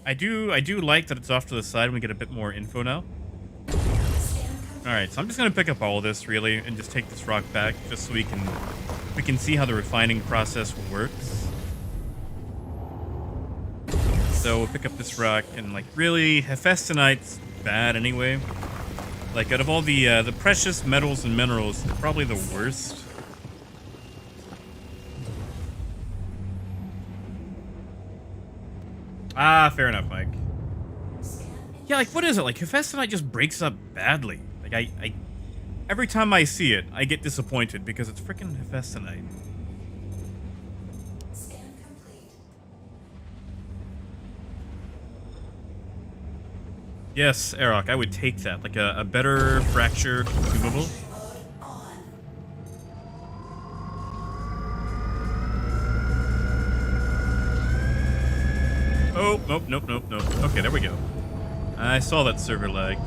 A: I do like that it's off to the side and we get a bit more info now. Alright, so I'm just gonna pick up all of this really and just take this rock back just so we can see how the refining process works. So we'll pick up this rock, and like really, Hephaestionite's bad anyway. Like out of all the precious metals and minerals, it's probably the worst. Ah, fair enough, Mike. Yeah, like what is it? Like Hephaestionite just breaks up badly. Like I every time I see it, I get disappointed because it's freaking Hephaestionite. Yes, Arok, I would take that. Like a better fracture consumable. Oh, nope. Okay, there we go. I saw that server lag.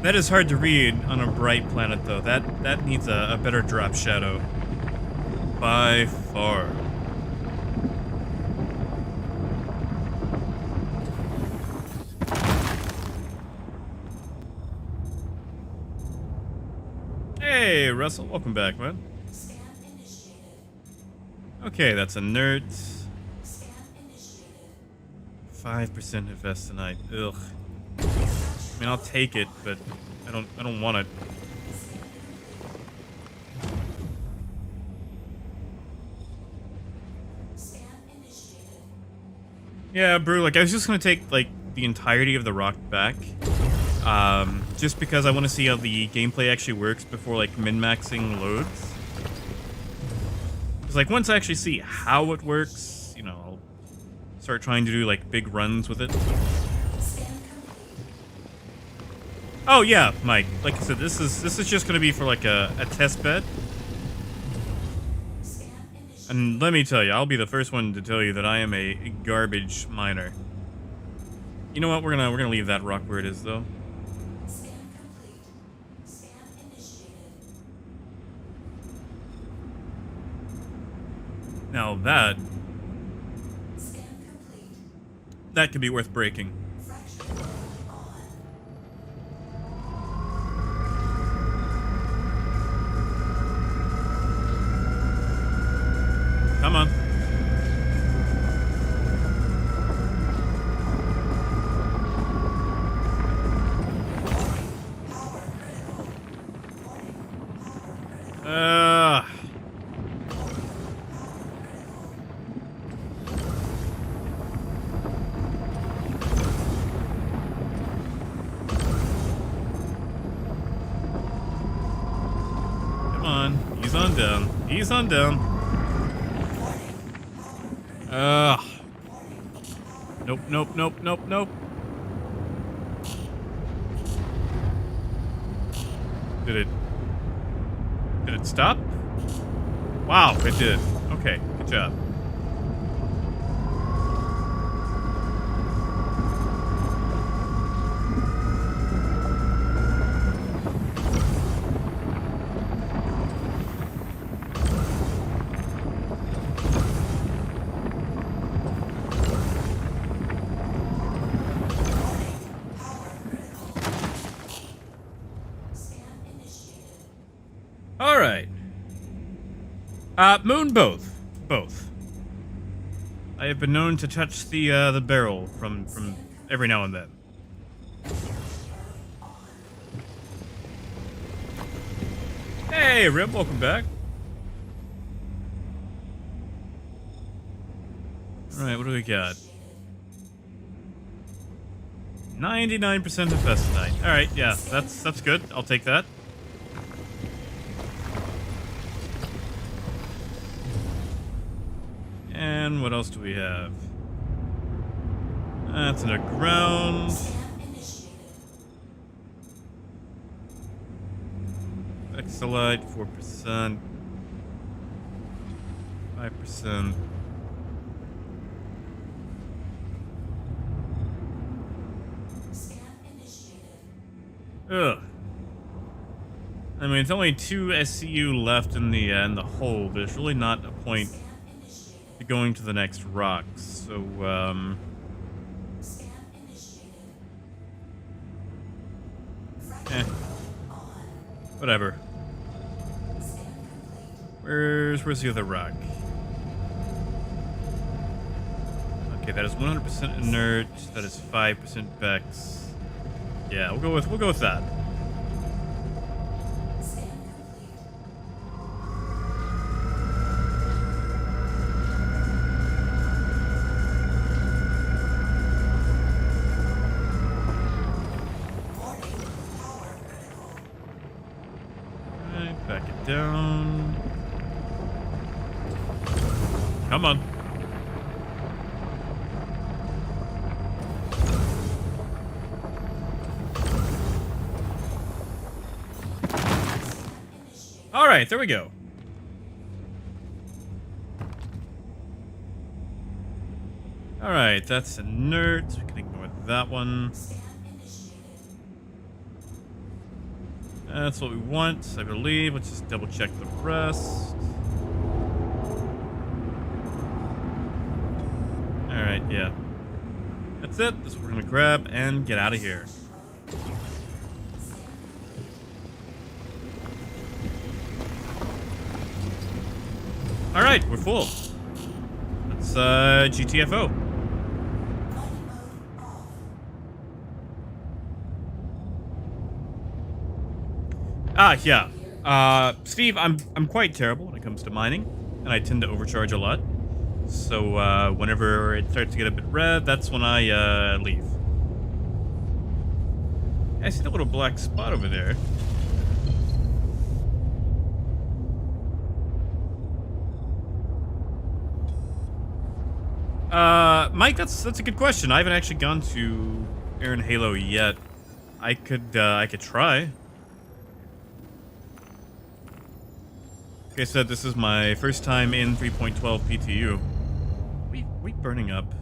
A: That is hard to read on a bright planet, though. That needs a better drop shadow. By far. Hey, Russell. Welcome back, man. Okay, that's inert. 5% Hephaestionite. Ugh. I mean, I'll take it, but I don't want it. Yeah, Brew, like I was just gonna take like the entirety of the rock back. Just because I want to see how the gameplay actually works before like min-maxing loads. Because like once I actually see how it works, you know, I'll start trying to do like big runs with it. Oh yeah, Mike. Like I said, this is just gonna be for like a test bed. And let me tell you, I'll be the first one to tell you that I am a garbage miner. You know what? We're gonna leave that rock where it is, though. Now that could be worth breaking. Come on. Ease on down. Ease on down. Ugh. Nope, nope, nope, nope, nope. Did it stop? Wow, it did. Okay, good job. All right. Moon, both. I have been known to touch the barrel from every now and then. Hey, Rip, welcome back. All right, what do we got? 99% infestinite. All right, yeah, that's good. I'll take that. And what else do we have? That's underground. Exolite, 4%. 5%. Ugh. I mean, it's only 2 SCU left in the hole. There's really not a point to going to the next rocks. So, whatever. Where's the other rock? Okay, that is 100% inert. That is 5% Vex. Yeah, we'll go with that. Alright, back it down. Come on. All right, there we go. All right, that's inert. We can ignore that one. That's what we want, I believe. Let's just double check the rest. All right, yeah. That's it. That's what we're gonna grab and get out of here. All right, we're full. Let's GTFO. Yeah. Steve, I'm quite terrible when it comes to mining, and I tend to overcharge a lot. So whenever it starts to get a bit red, that's when I leave. I see the little black spot over there. Mike, that's a good question. I haven't actually gone to Aaron Halo yet. I could try. Like I said, this is my first time in 3.12 PTU. We burning up.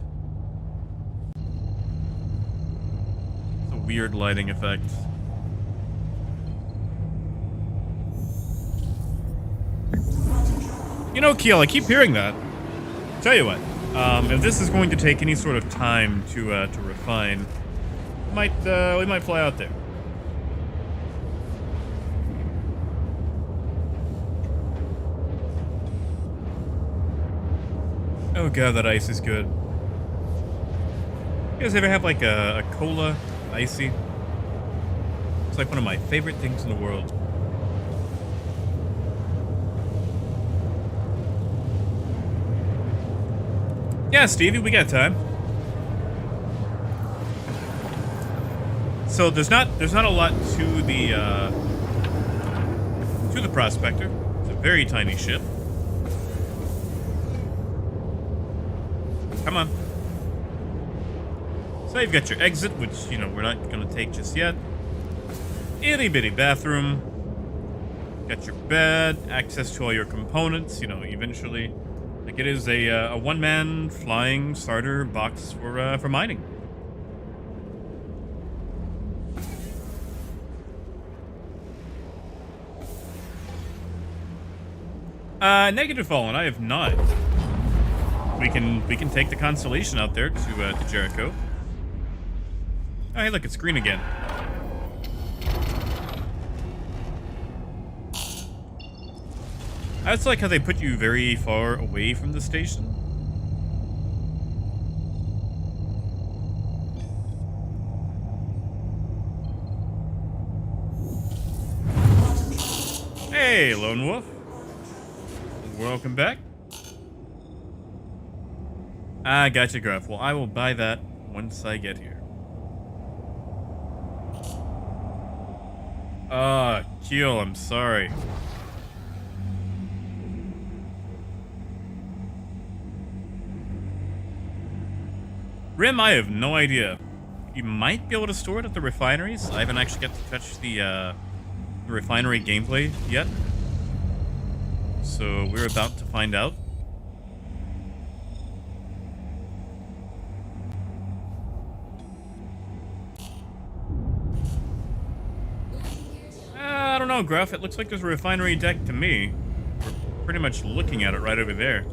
A: It's a weird lighting effect. You know, Keel, I keep hearing that. Tell you what. If this is going to take any sort of time to refine, we might fly out there. Oh god, that ice is good. You guys ever have like a cola icy? It's like one of my favorite things in the world. Yeah, Stevie, we got time. So there's not a lot to the prospector. So very tiny ship. Come on. So you've got your exit, which, you know, we're not going to take just yet. Itty bitty bathroom. Got your bed, access to all your components, you know, eventually. Like, it is a one-man flying starter box for mining. Negative Fallen, I have not. We can take the Constellation out there to Jericho. Oh, hey, look, it's green again. I just like how they put you very far away from the station. Hey, Lone Wolf. Welcome back. I gotcha, Gruff. Well, I will buy that once I get here. Keel, I'm sorry. Rim, I have no idea. You might be able to store it at the refineries. I haven't actually got to touch the refinery gameplay yet. So we're about to find out. I don't know, Gruff. It looks like there's a refinery deck to me. We're pretty much looking at it right over there.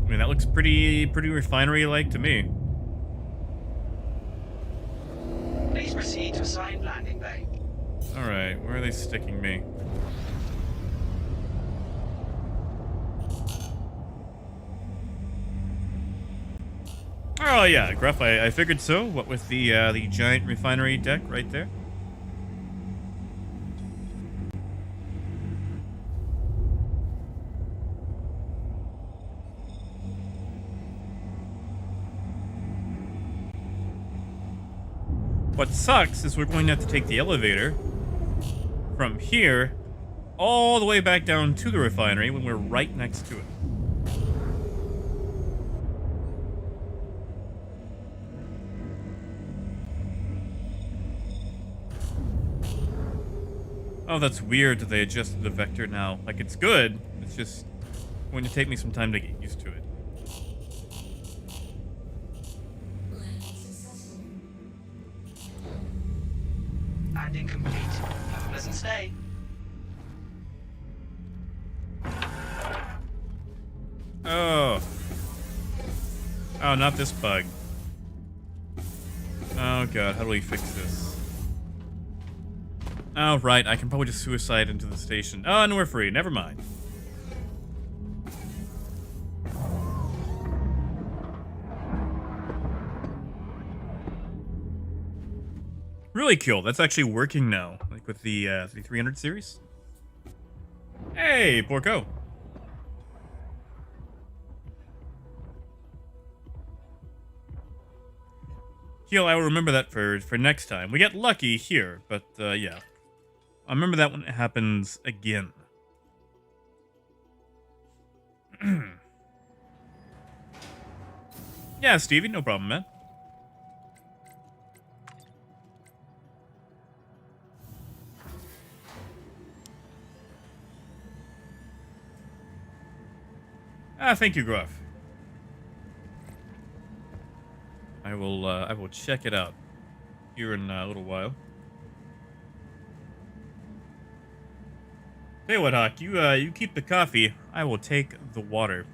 A: I mean, that looks pretty refinery-like to me.
F: Please proceed to assigned landing bay.
A: All right, where are they sticking me? Oh yeah, Gruff. I figured so. What with the giant refinery deck right there. What sucks is we're going to have to take the elevator from here all the way back down to the refinery when we're right next to it. Oh, that's weird that they adjusted the vector now. Like, it's good. It's just going to take me some time to get used to it.
F: Landing complete. Have a pleasant stay.
A: Oh. Oh, not this bug. Oh god, how do we fix this? Oh, right, I can probably just suicide into the station. Oh, and we're free. Never mind. Really cool. That's actually working now, like with the 300 series. Hey, Porco. Heal, I will remember that for next time. We get lucky here, but yeah. I remember that when it happens again. Yeah, Stevie, no problem, man. Thank you, Gruff. I will check it out here in a little while. Tell you what, Hawk, you keep the coffee. I will take the water.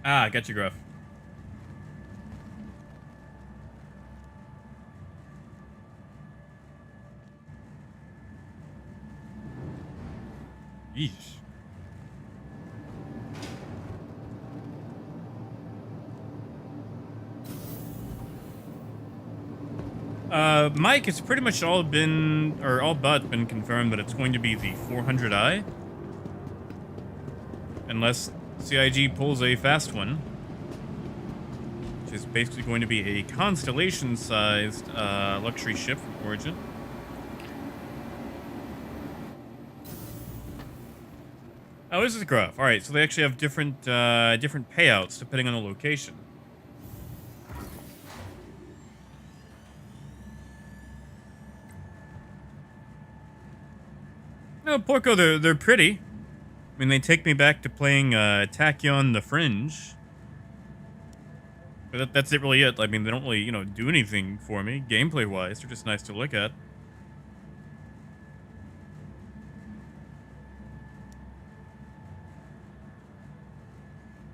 A: Ah, got you, Gruff. Yeesh. Mike, it's pretty much all been, or all but been confirmed that it's going to be the 400i. Unless CIG pulls a fast one. Which is basically going to be a Constellation-sized luxury ship from Origin. Oh, this is Gruff. All right, so they actually have different different payouts depending on the location. No, Porco, they're pretty. I mean, they take me back to playing Tachyon the Fringe. But that's it really it. I mean, they don't really, do anything for me, gameplay-wise. They're just nice to look at.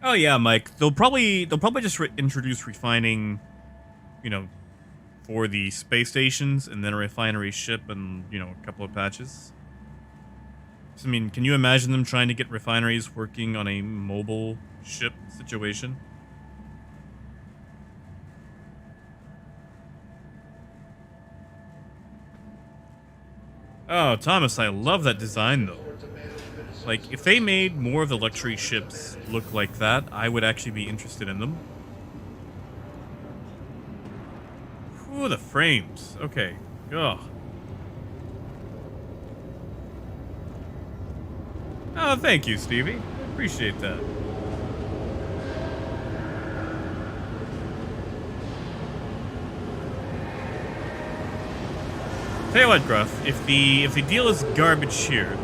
A: Oh yeah, Mike. They'll probably just introduce refining, for the space stations, and then a refinery ship, and a couple of patches. I mean, can you imagine them trying to get refineries working on a mobile ship situation? Oh, Thomas, I love that design, though. Like, if they made more of the luxury ships look like that, I would actually be interested in them. Ooh, the frames. Okay. Ugh. Oh, thank you, Stevie. I appreciate that. Tell you what, Gruff. If the deal is garbage here,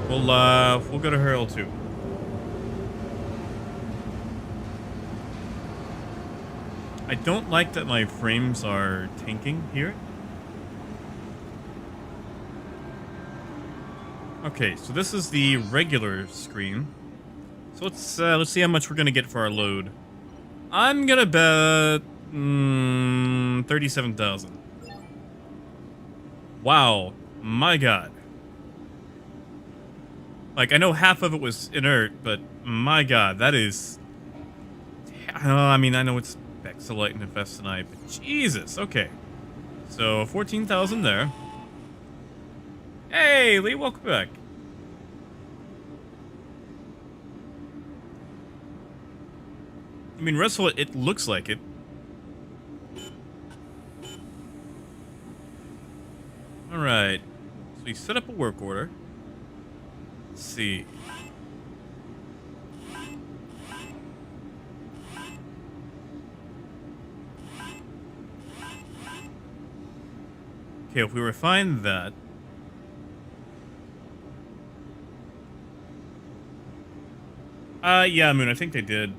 A: we'll go to Hurl too. I don't like that my frames are tanking here. Okay, so this is the regular screen. So let's see how much we're gonna get for our load. I'm gonna bet 37,000. Wow, my God. Like, I know half of it was inert, but my God, that is. I mean, I know it's Bexalite and Infestinite, but Jesus. Okay, so 14,000 there. Hey, Lee, welcome back. I mean, Russell, it looks like it. Alright. So we set up a work order. Let's see. Okay, if we refine that. Yeah, Moon, I think they did.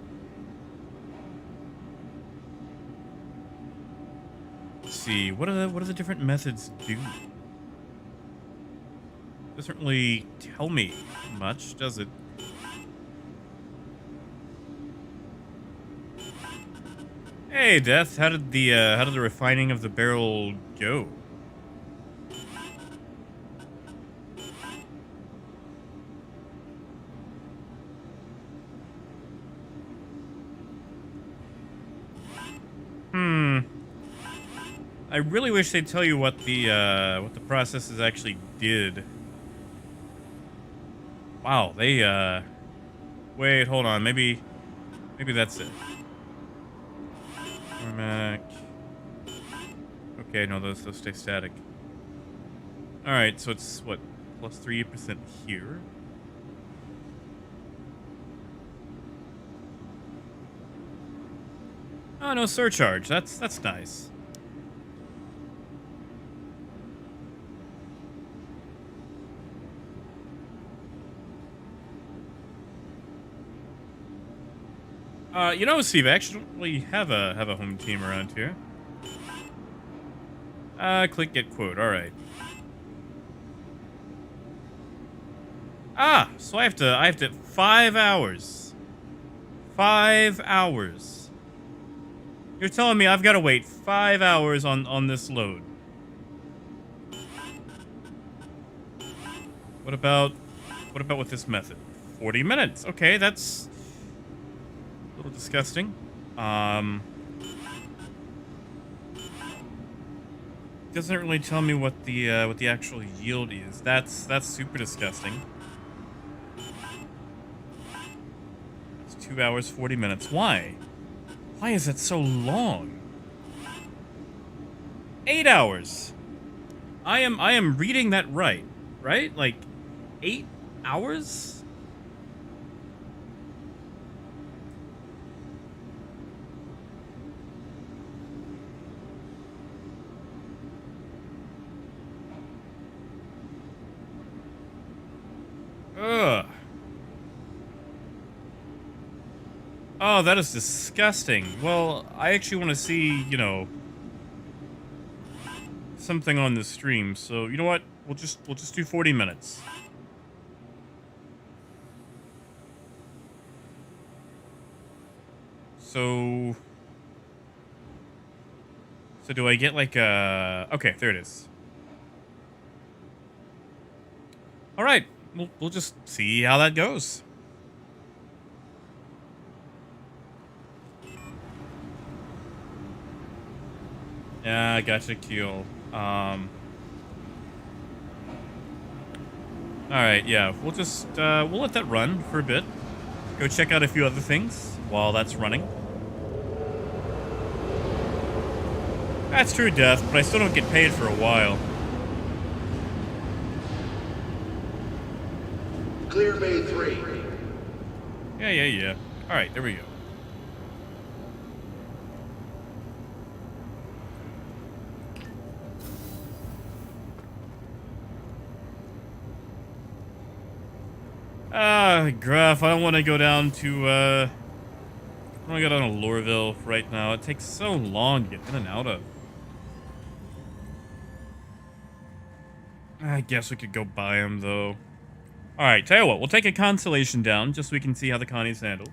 A: Let's see, what do the different methods do? Doesn't really tell me much, does it? Hey, Death, how did the refining of the barrel go? I really wish they'd tell you what the processes actually did. Wow, they wait, hold on, maybe that's it. Cormac. Okay, no, those stay static. All right, so it's what, plus 3% here. Oh, no surcharge. That's nice. Steve, I actually have a home team around here. Click get quote. All right. Ah, so I have to 5 hours. 5 hours. You're telling me I've got to wait 5 hours on this load. What about with this method? 40 minutes. Okay, that's a little disgusting. doesn't really tell me what the actual yield is. That's super disgusting. It's 2 hours 40 minutes. Why? Why is it so long? 8 hours. I am reading that right? Like 8 hours? Ugh. Oh, that is disgusting. Well, I actually want to see, you know, something on the stream. So, you know what? We'll just do 40 minutes. So do I get like a... Okay, there it is. All right. We'll just see how that goes. Yeah, I gotcha, Keel. All right, yeah, we'll just we'll let that run for a bit. Go check out a few other things while that's running. That's true, Death, but I still don't get paid for a while.
G: Clear Bay 3.
A: Yeah. All right, there we go. Gruff, I don't want to go down to, I want to go down to Lorville right now. It takes so long to get in and out of. I guess we could go buy him, though. Alright, tell you what, we'll take a constellation down, just so we can see how the Connie's handle.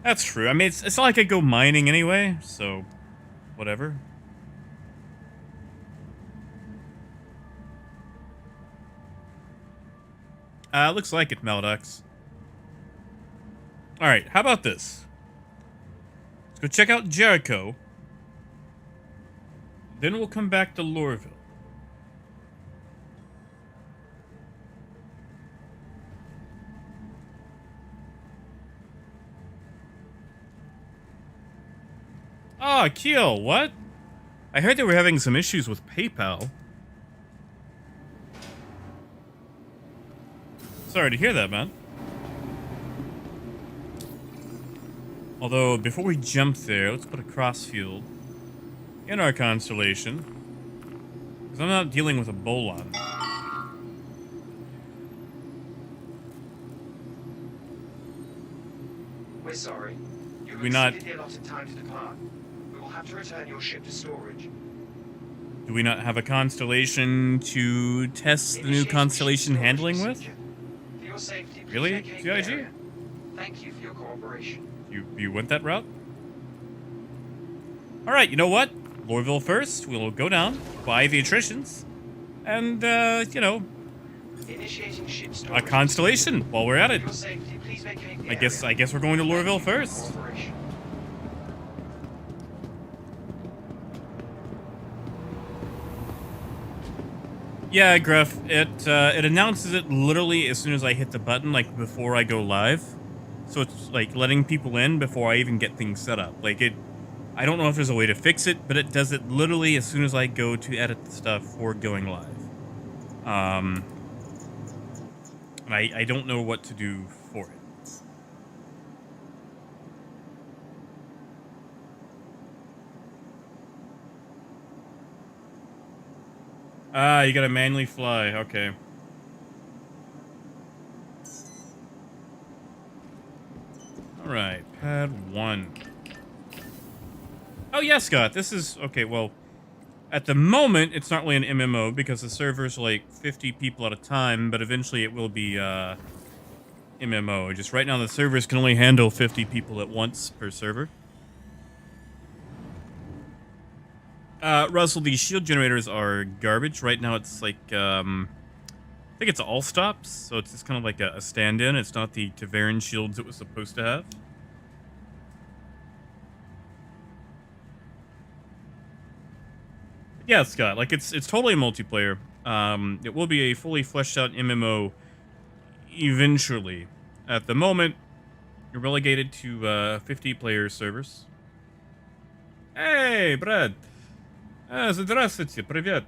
A: That's true. I mean, it's not like I go mining anyway, so... whatever. Looks like it, Maldox. Alright, how about this? Let's go check out Jericho. Then we'll come back to Lorville. Ah, Keel, what? I heard they were having some issues with PayPal. Sorry to hear that, man. Although, before we jump there, let's put a cross field in our constellation. Because I'm not dealing with a bolon.
F: We're sorry. You've
A: We not-
F: exceeded the allotted time to depart. We will have to return your ship to storage.
A: Do we not have a constellation to test the new
F: Initiating
A: constellation
F: ship
A: handling
F: storage
A: with?
F: procedure. For your safety, please
A: Really,
F: vacate the
A: CIG?
F: area. Thank you for your cooperation.
A: You went that route? Alright, you know what? Lorville first. We'll go down, buy the attritions, and, you know,
F: Initiating ship
A: a
F: storage.
A: constellation while we're at
F: For
A: it.
F: your safety, please vacate the
A: I guess
F: area.
A: we're going to
F: Thank
A: Lorville
F: you for your
A: first.
F: cooperation.
A: Yeah, Gruff. It announces it literally as soon as I hit the button, like before I go live. So it's like letting people in before I even get things set up. Like it, I don't know if there's a way to fix it, but it does it literally as soon as I go to edit the stuff for going live. And I don't know what to do for it. Ah, you gotta manually fly. Okay. Alright, pad 1. Oh, yeah, Scott, this is... Okay, well, at the moment, it's not really an MMO because the server's like 50 people at a time, but eventually it will be, MMO. Just right now, the servers can only handle 50 people at once per server. Russell, these shield generators are garbage. Right now, it's like, I think it's all stops, so it's just kind of like a stand-in. It's not the Taveran shields it was supposed to have. Yeah, Scott. Like it's totally multiplayer. It will be a fully fleshed out MMO eventually. At the moment, you're relegated to 50 player servers. Hey, Brad. Здравствуйте, привет.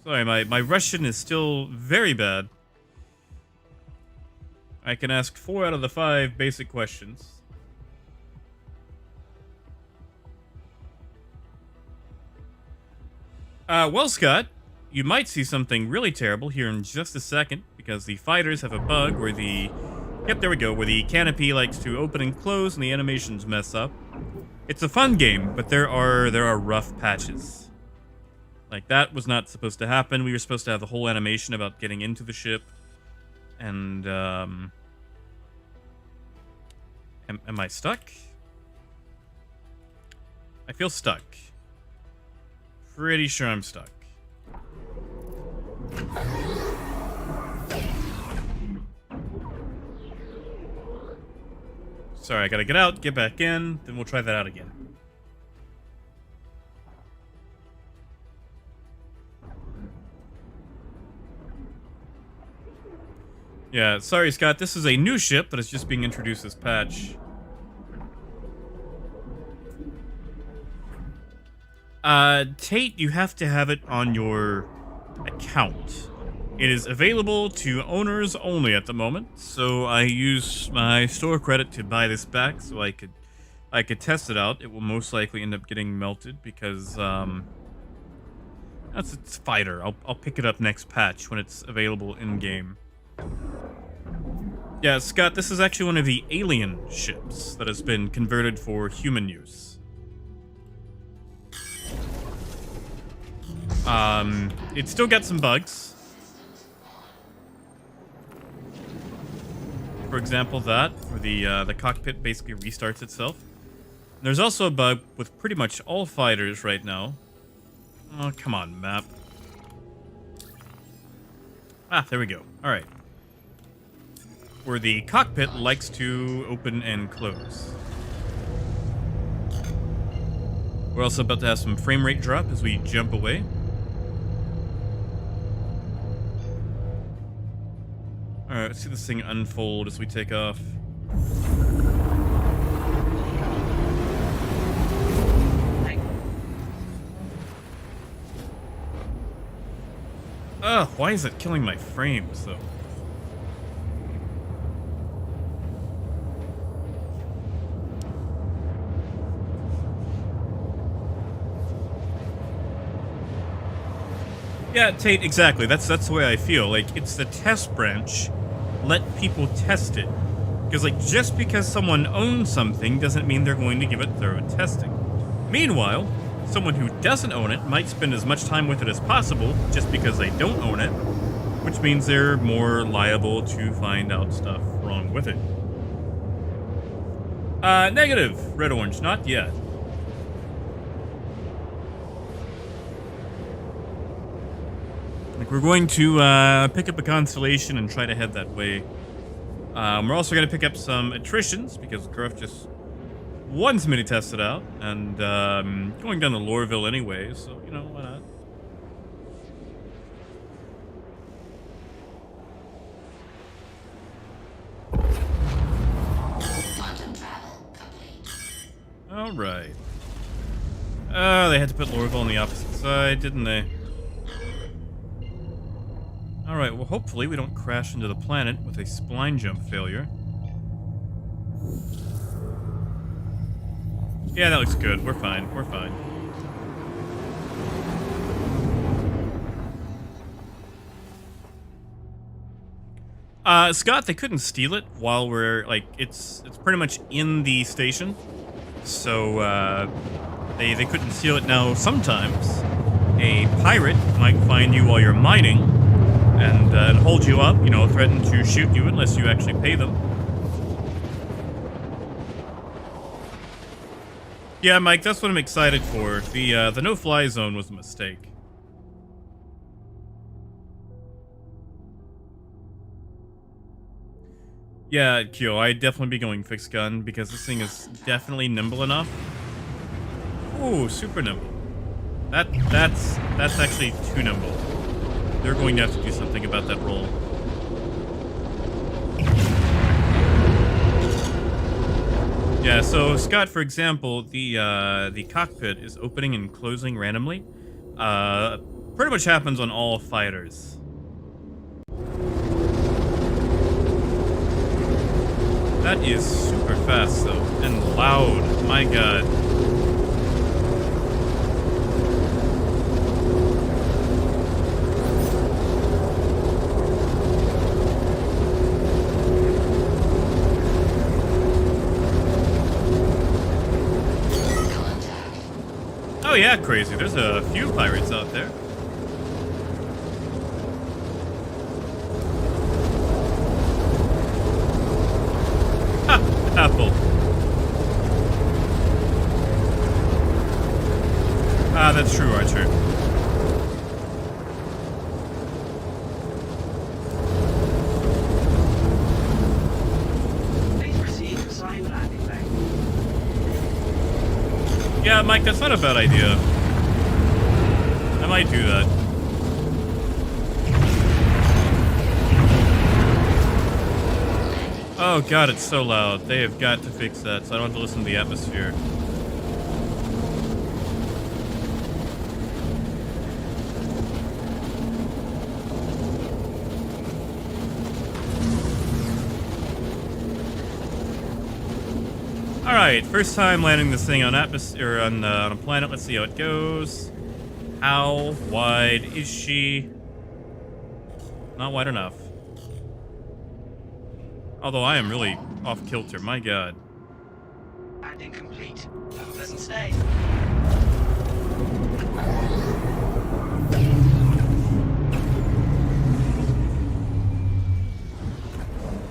A: Sorry, my Russian is still very bad. I can ask 4 out of the 5 basic questions. Well, Scott, you might see something really terrible here in just a second, because the fighters have a bug where the... Yep, there we go, where the canopy likes to open and close and the animations mess up. It's a fun game, but there are rough patches. Like, that was not supposed to happen. We were supposed to have the whole animation about getting into the ship. And, Am I stuck? I feel stuck. Pretty sure I'm stuck. Sorry, I gotta get out, get back in, then we'll try that out again. Yeah, sorry, Scott, this is a new ship that is just being introduced this patch. Tate, you have to have it on your account. It is available to owners only at the moment, so I use my store credit to buy this back so I could test it out. It will most likely end up getting melted because it's fighter. I'll pick it up next patch when it's available in game. Yeah, Scott, this is actually one of the alien ships that has been converted for human use. It's still got some bugs. For example, that, where the cockpit basically restarts itself. And there's also a bug with pretty much all fighters right now. Oh, come on, map. Ah, there we go. Alright. Where the cockpit likes to open and close. We're also about to have some frame rate drop as we jump away. Alright, let's see this thing unfold as we take off. Ugh, why is it killing my frames, though? Yeah, Tate, exactly. That's the way I feel. Like, it's the test branch. Let people test it. Because, like, just because someone owns something doesn't mean they're going to give it thorough testing. Meanwhile, someone who doesn't own it might spend as much time with it as possible just because they don't own it, which means they're more liable to find out stuff wrong with it. Negative. Red orange, not yet. Like, we're going to pick up a constellation and try to head that way. We're also going to pick up some attritions because Gruff just wants me to test it out, and going down to Lorville anyway, so, you know, why not?
E: Quantum travel complete.
A: Alright. They had to put Lorville on the opposite side, didn't they? Alright, well, hopefully we don't crash into the planet with a spline jump failure. Yeah, that looks good. We're fine. We're fine. Scott, they couldn't steal it while we're, like, it's pretty much in the station. So, they couldn't steal it. Now, sometimes a pirate might find you while you're mining and hold you up, you know, threaten to shoot you unless you actually pay them. Yeah, Mike, that's what I'm excited for. The no-fly zone was a mistake. Yeah, Kyo, I'd definitely be going fixed gun because this thing is definitely nimble enough Ooh, super nimble. That's actually too nimble. They're going to have to do something about that roll. Yeah, so Scott, for example, the cockpit is opening and closing randomly. Pretty much happens on all fighters. That is super fast though, and loud. My god. Oh yeah, crazy. There's a few pirates out there. Ha! Apple. Ah, that's true, Archer.
F: Please proceed to assigned landing bay.
A: Yeah, Mike, that's not a bad idea. I might do that. Oh god, it's so loud. They have got to fix that so I don't have to listen to the atmosphere. Alright, first time landing this thing on atmosphere on a planet. Let's see how it goes. How wide is she? Not wide enough. Although I am really off kilter, my god.
F: Landing complete. Have a pleasant stay.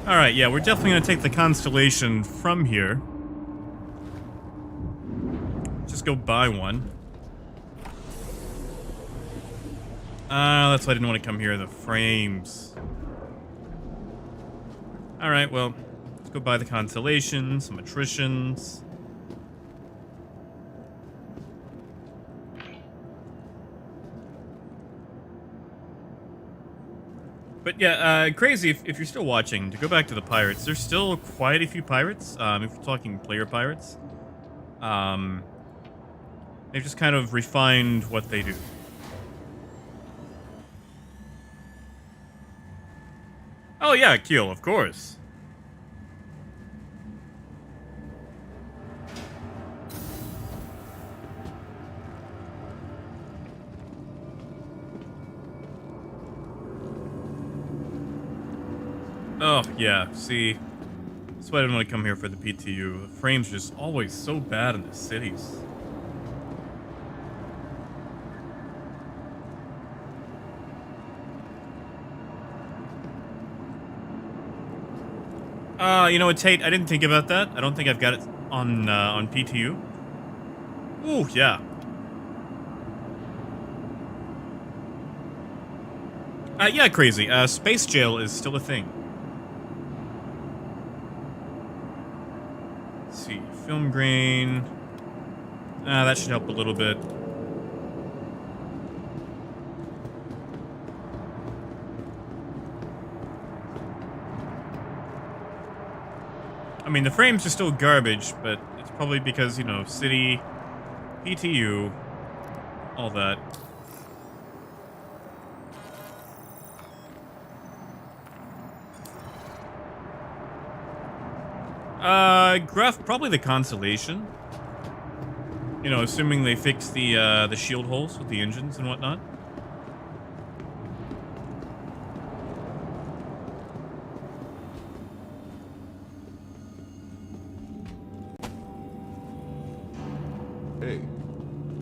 A: Alright, yeah, we're definitely gonna take the Constellation from here. Just go buy one. That's why I didn't want to come here. The frames. Alright, well, let's go buy the Constellation, some attritions. But yeah, crazy, if you're still watching, to go back to the pirates, there's still quite a few pirates, if you're talking player pirates. They've just kind of refined what they do. Oh yeah, Keel, of course. Oh, yeah, see. That's why I didn't want to come here for the PTU. The frames are just always so bad in the cities. You know what, Tate? I didn't think about that. I don't think I've got it on PTU. Ooh, yeah. Yeah, crazy. Space jail is still a thing. Let's see. Film grain. That should help a little bit. I mean, the frames are still garbage, but it's probably because, you know, city, PTU, all that. Gruff, probably the Constellation. You know, assuming they fix the shield holes with the engines and whatnot.
G: Hey,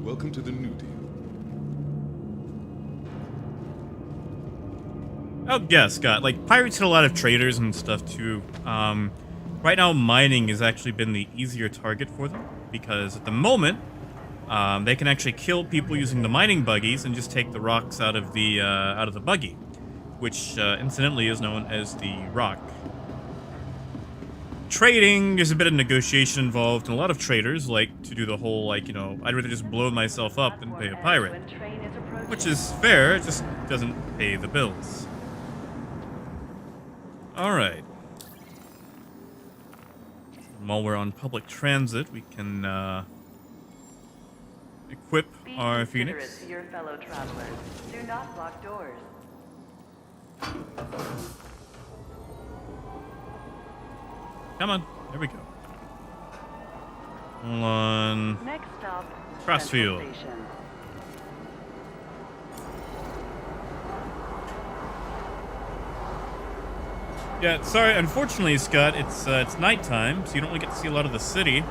G: welcome to the new deal.
A: Oh, yeah, Scott. Like, pirates hit a lot of traders and stuff, too. Right now, mining has actually been the easier target for them, because at the moment, they can actually kill people using the mining buggies and just take the rocks out of the buggy, which, incidentally, is known as the rock. trading, there's a bit of negotiation involved, and a lot of traders like to do the whole, like, you know, I'd rather just blow myself up than pay a pirate. Which is fair, it just doesn't pay the bills. Alright. While we're on public transit, we can equip our Phoenix.
H: To your fellow travelers. Do not lock doors.
A: Come on, there we go. Hold on.
H: Next stop,
A: Crossfield.
H: Central Station.
A: Yeah, sorry, unfortunately, Scott, it's nighttime, so you don't really get to see a lot of the city.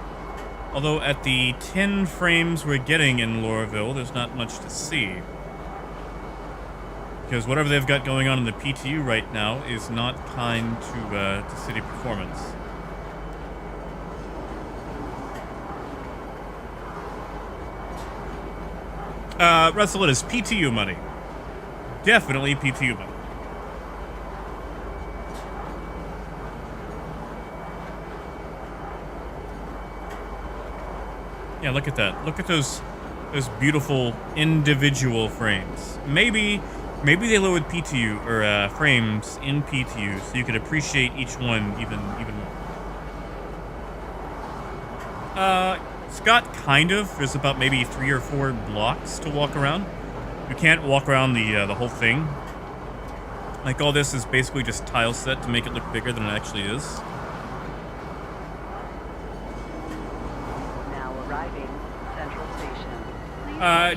A: Although at the 10 frames we're getting in Lorville, there's not much to see. Because whatever they've got going on in the PTU right now is not kind to city performance. Russell, it is PTU money. Definitely PTU money. Yeah, look at that. Look at those beautiful individual frames. Maybe they lowered PTU or frames in PTU so you could appreciate each one even more. Scott, kind of. There's about maybe 3 or 4 blocks to walk around. You can't walk around the whole thing. Like, all this is basically just tile set to make it look bigger than it actually is.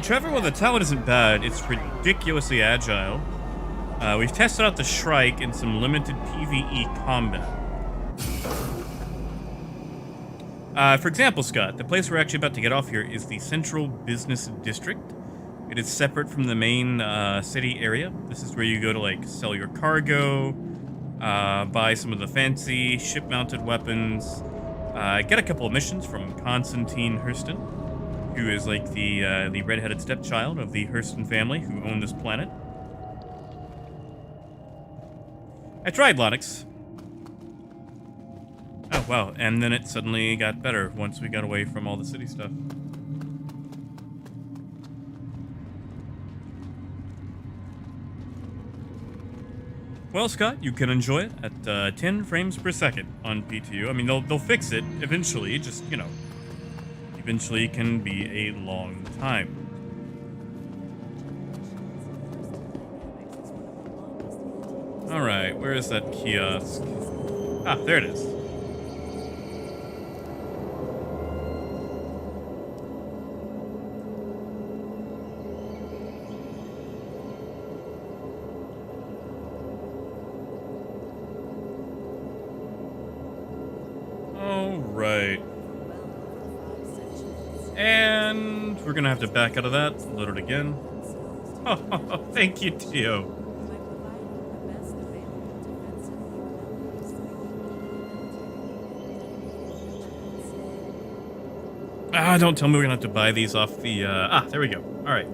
A: Trevor, well, the Talon isn't bad. It's ridiculously agile. We've tested out the Shrike in some limited PvE combat. For example, Scott, the place we're actually about to get off here is the Central Business District. It is separate from the main city area. This is where you go to, like, sell your cargo, buy some of the fancy ship-mounted weapons, get a couple of missions from Constantine Hurston, who is like the red-headed stepchild of the Hurston family who own this planet. I tried Lonix. Oh, wow. And then it suddenly got better once we got away from all the city stuff. Well, Scott, you can enjoy it at 10 frames per second on PTU. I mean, they'll fix it eventually, just, you know. Eventually can be a long time. Alright, where is that kiosk? Ah, there it is. Alright. And we're gonna have to back out of that, load it again. Oh, thank you, Tio. Ah, don't tell me we're gonna have to buy these off the, there we go. Alright.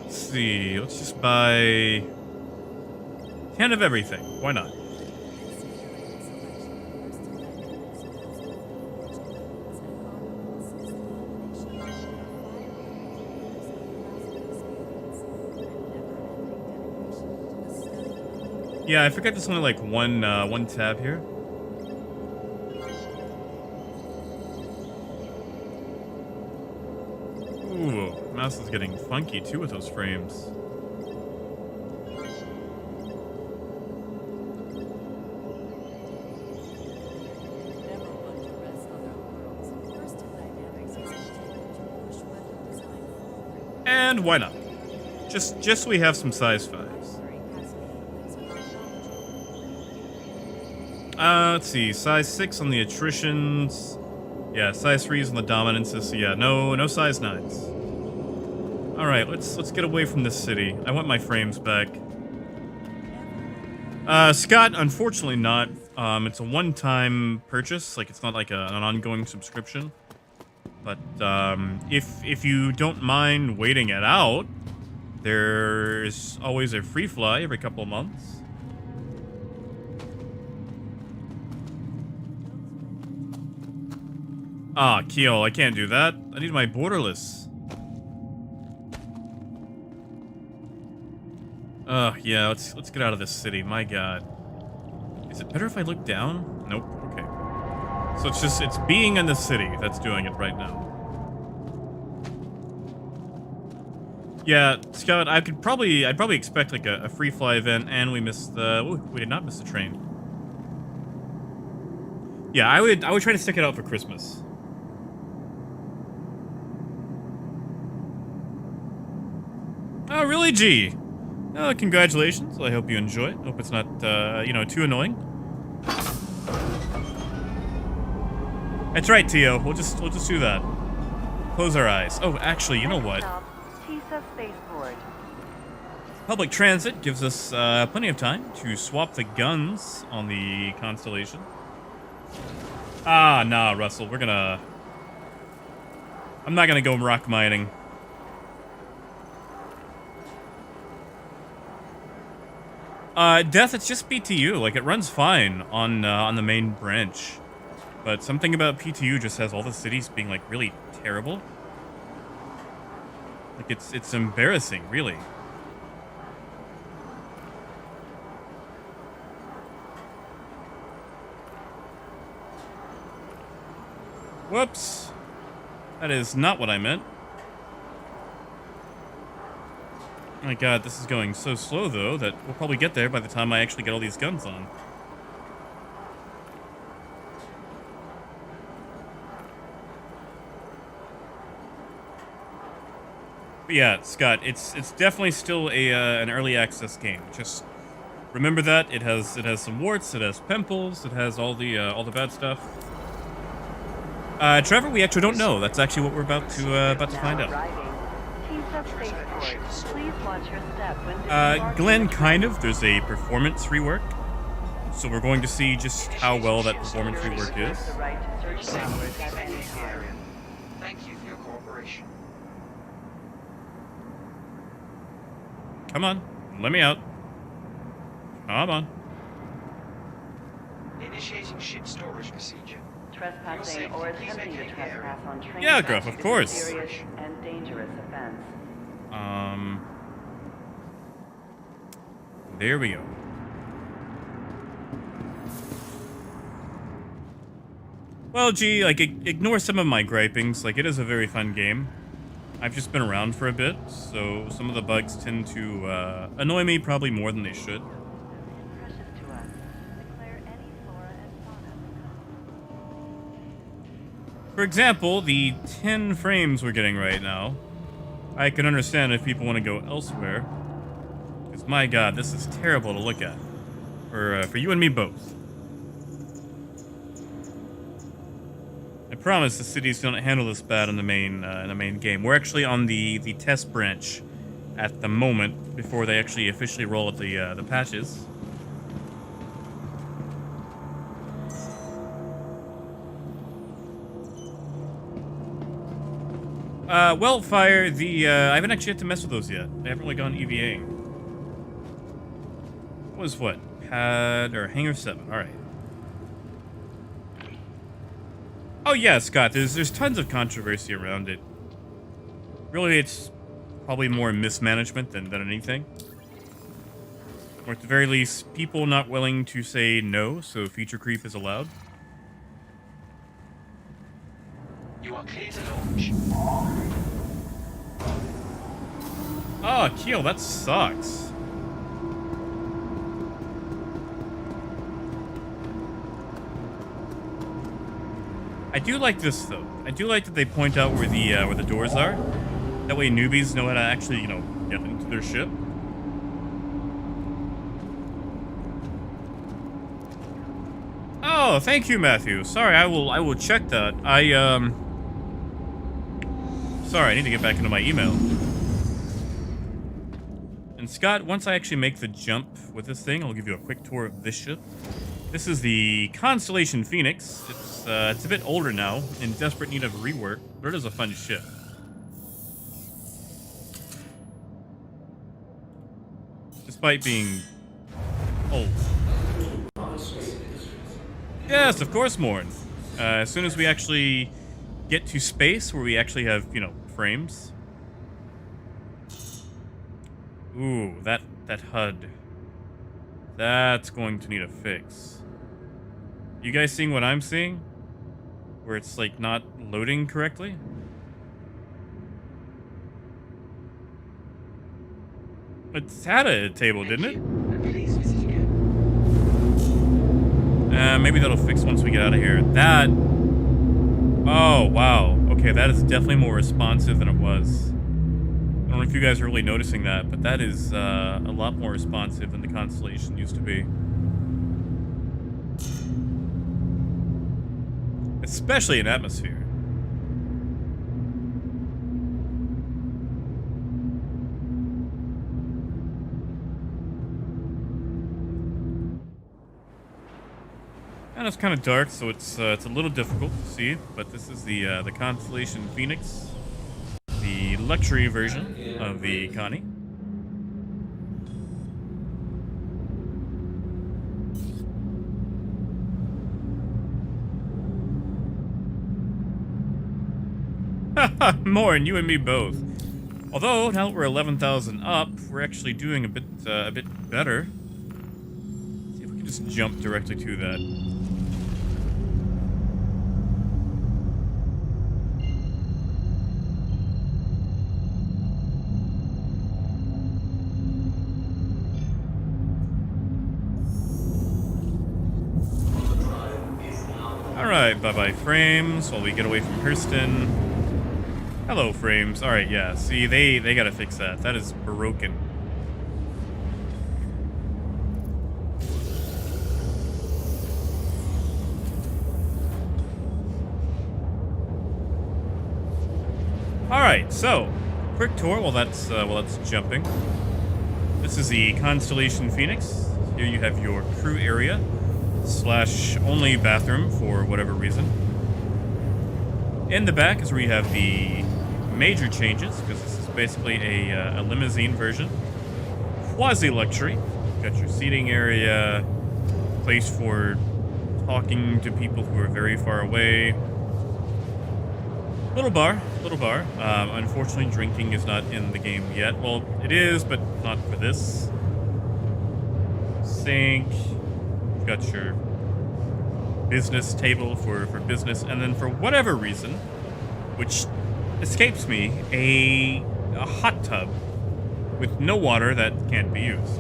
A: Let's see, let's just buy 10 of everything. Why not? Yeah, I forget there's only like one tab here. Ooh, mouse is getting funky too with those frames. And why not? Just so we have some size 5s. Let's see, size 6 on the attritions. Yeah, size 3s on the dominances. So yeah, no size 9s. All right, let's get away from this city. I want my frames back. Scott, unfortunately not. It's a one-time purchase. Like, it's not like an ongoing subscription. But if you don't mind waiting it out, there's always a free fly every couple of months. Ah, Keel, I can't do that. I need my borderless. Yeah, let's get out of this city. My god. Is it better if I look down? Nope. Okay. So it's being in the city that's doing it right now. Yeah, Scott, I'd probably expect like a free fly event, and we missed the. Ooh, we did not miss the train. Yeah, I would try to stick it out for Christmas. Oh, really, G? Oh, congratulations. I hope you enjoy it. Hope it's not, too annoying. That's right, Tio. We'll just do that. Close our eyes. Oh, actually, you know what?
H: TISA Spaceport.
A: Public transit gives us plenty of time to swap the guns on the Constellation. Ah, nah, Russell. I'm not gonna go rock mining. Death, it's just PTU. Like, it runs fine on the main branch. But something about PTU just has all the cities being, like, really terrible. Like, it's embarrassing, really. Whoops. That is not what I meant. Oh my god, this is going so slow, though, that we'll probably get there by the time I actually get all these guns on. But yeah, Scott, it's definitely still an early access game. Just remember that it has some warts, it has pimples, it has all the bad stuff. Trevor, we actually don't know. That's actually what we're about to find out.
H: Please watch your step when
A: Glenn, kind of. There's a performance rework, so we're going to see just how well that performance rework is.
H: the right to search travelers at any time.
F: Thank you for your cooperation.
A: Come on, let me out. Come on.
F: Initiating ship storage procedure.
H: Trespassing or attempting to trespass on trains
A: Yeah, Gruff, of
H: is a
A: course.
H: serious and dangerous offense.
A: There we go. Well, gee, like, ignore some of my gripings. Like, it is a very fun game. I've just been around for a bit, so some of the bugs tend to annoy me probably more than they should.
H: Precious to us. Declare any flora and fauna.
A: For example, the 10 frames we're getting right now. I can understand if people want to go elsewhere. Because, my god, this is terrible to look at. For you and me both. I promise the cities don't handle this bad in the main game. We're actually on the test branch at the moment before they actually officially roll out the patches. Well, Fire, I haven't actually had to mess with those yet. I haven't really gone EVAing. What was what? Hangar 7, alright. Oh yeah, Scott, there's tons of controversy around it. Really, it's probably more mismanagement than anything. Or at the very least, people not willing to say no, so feature creep is allowed.
F: You are clear to launch.
A: Oh, Keel, that sucks. I do like this though. I do like that they point out where the doors are. That way newbies know how to actually, get into their ship. Oh, thank you, Matthew. Sorry, I will check that. Sorry, I need to get back into my email. And Scott, once I actually make the jump with this thing, I'll give you a quick tour of this ship. This is the Constellation Phoenix. It's a bit older now, in desperate need of rework, but it is a fun ship. Despite being old. Yes, of course, Morn. As soon as we actually get to space where we actually have, you know, frames. Ooh, that HUD. That's going to need a fix. You guys seeing what I'm seeing? Where it's like not loading correctly? It's had a table, didn't it?
F: Please visit again.
A: Maybe that'll fix once we get out of here. That... Oh, wow. Okay, that is definitely more responsive than it was. I don't know if you guys are really noticing that, but that is a lot more responsive than the Constellation used to be. Especially in atmosphere. And it's kind of dark, so it's a little difficult to see. But this is the Constellation Phoenix, the luxury version of the Connie. Haha, Morn, you and me both. Although now that we're 11,000 up, we're actually doing a bit better. Let's see if we can just jump directly to that. Alright, bye-bye frames while we get away from Hurston. Hello, frames. Alright, yeah. See, they gotta fix that. That is broken. Alright, so quick tour while that's jumping. This is the Constellation Phoenix. Here you have your crew area / only bathroom for whatever reason. In the back is where you have the major changes, because this is basically a limousine version. Quasi-luxury. Got your seating area, place for talking to people who are very far away. Little bar. Unfortunately, drinking is not in the game yet. Well, it is, but not for this. Sink. You've got your business table for business, and then for whatever reason, which escapes me, a hot tub with no water that can't be used.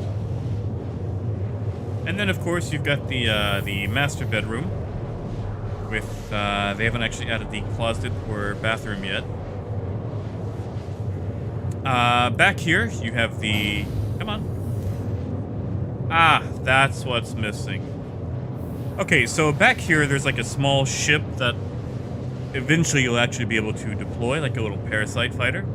A: And then, of course, you've got the master bedroom with they haven't actually added the closet or bathroom yet. Back here you have the... Come on. Ah, that's what's missing. Okay, so back here there's like a small ship that eventually you'll actually be able to deploy, like a little parasite fighter.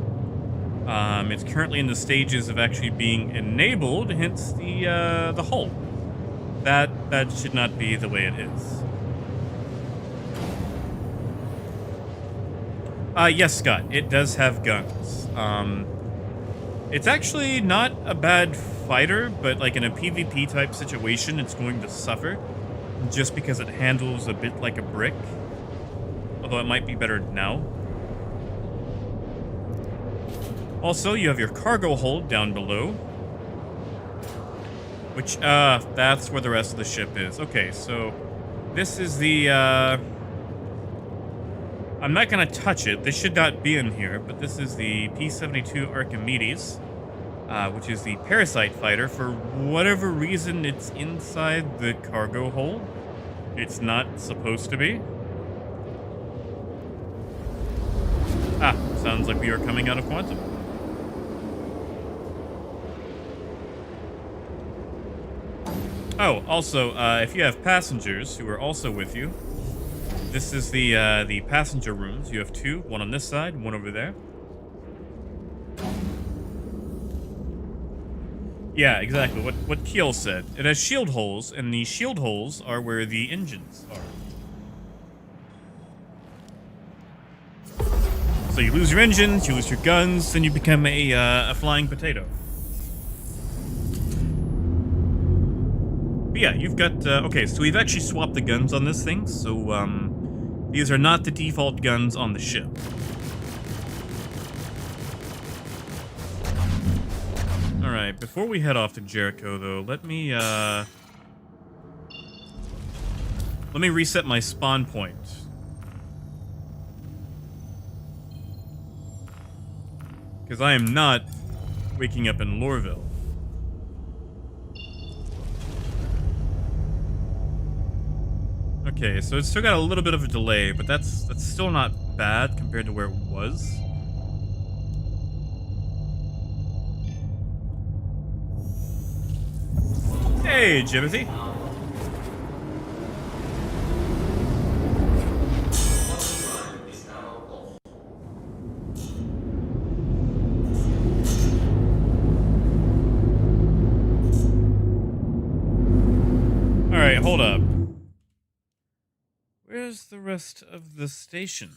A: It's currently in the stages of actually being enabled, hence the hull. That should not be the way it is. Yes, Scott, it does have guns. It's actually not a bad fighter, but like in a PvP type situation, it's going to suffer just because it handles a bit like a brick. Although it might be better now. Also, you have your cargo hold down below. Which, that's where the rest of the ship is. Okay, so this is the, I'm not gonna touch it. This should not be in here, but this is the P-72 Archimedes, which is the parasite fighter. For whatever reason, it's inside the cargo hold. It's not supposed to be. Ah, sounds like we are coming out of quantum. Oh, also, if you have passengers who are also with you, this is the passenger rooms. You have two, one on this side, one over there. Yeah, exactly. What Kiel said. It has shield holes, and the shield holes are where the engines are. So you lose your engines, you lose your guns, then you become a flying potato. But yeah, you've got... okay, so we've actually swapped the guns on this thing. So, These are not the default guns on the ship. Alright, before we head off to Jericho, though, let me reset my spawn point. Because I am not waking up in Lorville. Okay, so it's still got a little bit of a delay, but that's still not bad compared to where it was. Hey, Jimothy. Alright, hold up. Where's the rest of the station?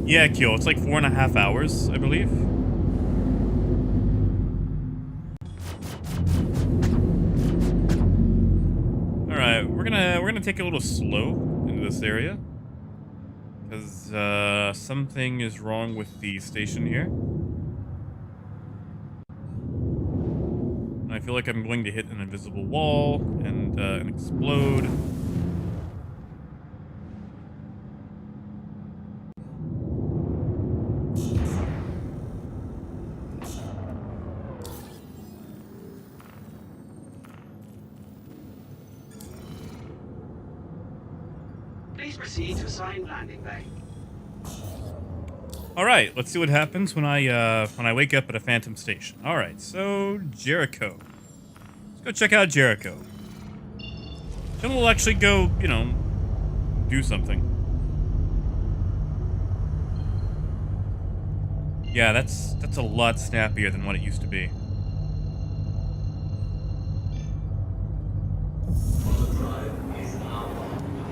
A: Yeah, Kyo, it's like 4.5 hours, I believe. Alright, we're gonna take it a little slow into this area. Because something is wrong with the station here. I feel like I'm going to hit an invisible wall and explode.
F: Please proceed to assigned landing bay.
A: All right, let's see what happens when I wake up at a phantom station. All right, so Jericho. Let's go check out Jericho. Then we'll actually go, you know, do something. Yeah, that's a lot snappier than what it used to be.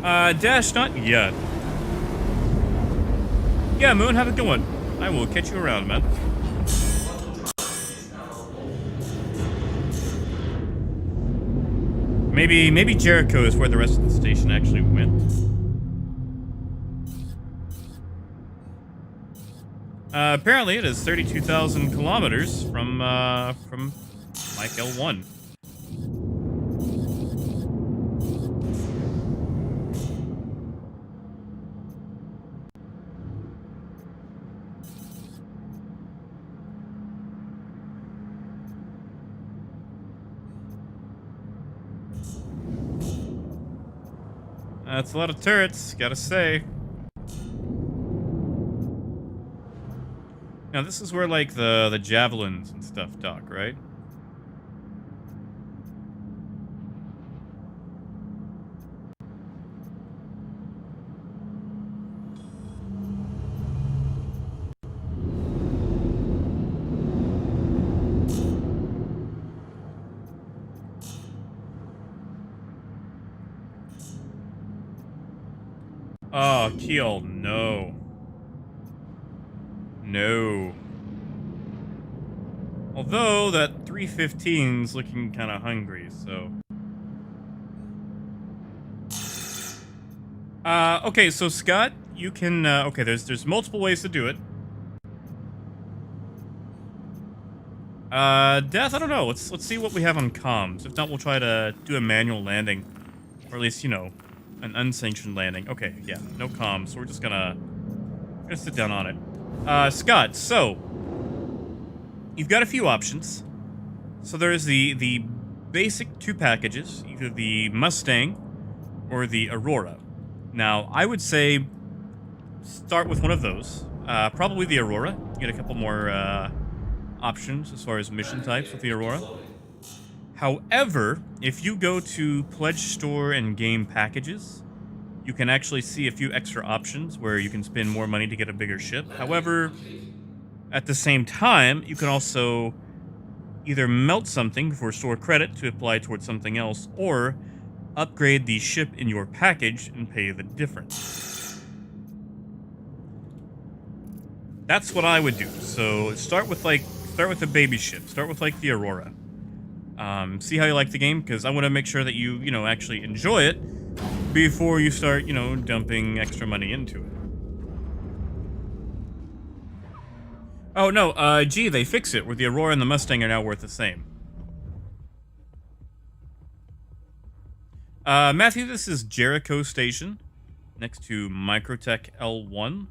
A: Dash, not yet. Yeah, Moon, have a good one. I will catch you around, man. Maybe Jericho is where the rest of the station actually went. Apparently it is 32,000 kilometers from Mike L1. That's a lot of turrets, gotta say. Now this is where like the javelins and stuff dock, right? Oh, Keel, no. No. Although, that 315's looking kind of hungry, so... okay, so Scott, you can, okay, there's multiple ways to do it. Death, I don't know, let's see what we have on comms. If not, we'll try to do a manual landing. Or at least, you know, an unsanctioned landing. Okay, yeah, no comms, so we're just gonna sit down on it. Scott, so you've got a few options. So there's the basic two packages, either the Mustang or the Aurora. Now, I would say start with one of those. Probably the Aurora. You get a couple more options as far as mission types with the Aurora. However, if you go to Pledge Store and Game Packages, you can actually see a few extra options where you can spend more money to get a bigger ship. However, at the same time, you can also either melt something for store credit to apply towards something else, or upgrade the ship in your package and pay the difference. That's what I would do. So start with the baby ship. Start with like the Aurora. See how you like the game, because I want to make sure that you actually enjoy it before you start, dumping extra money into it. Oh, no, gee, they fix it, where the Aurora and the Mustang are now worth the same. Matthew, this is Jericho Station, next to Microtech L1.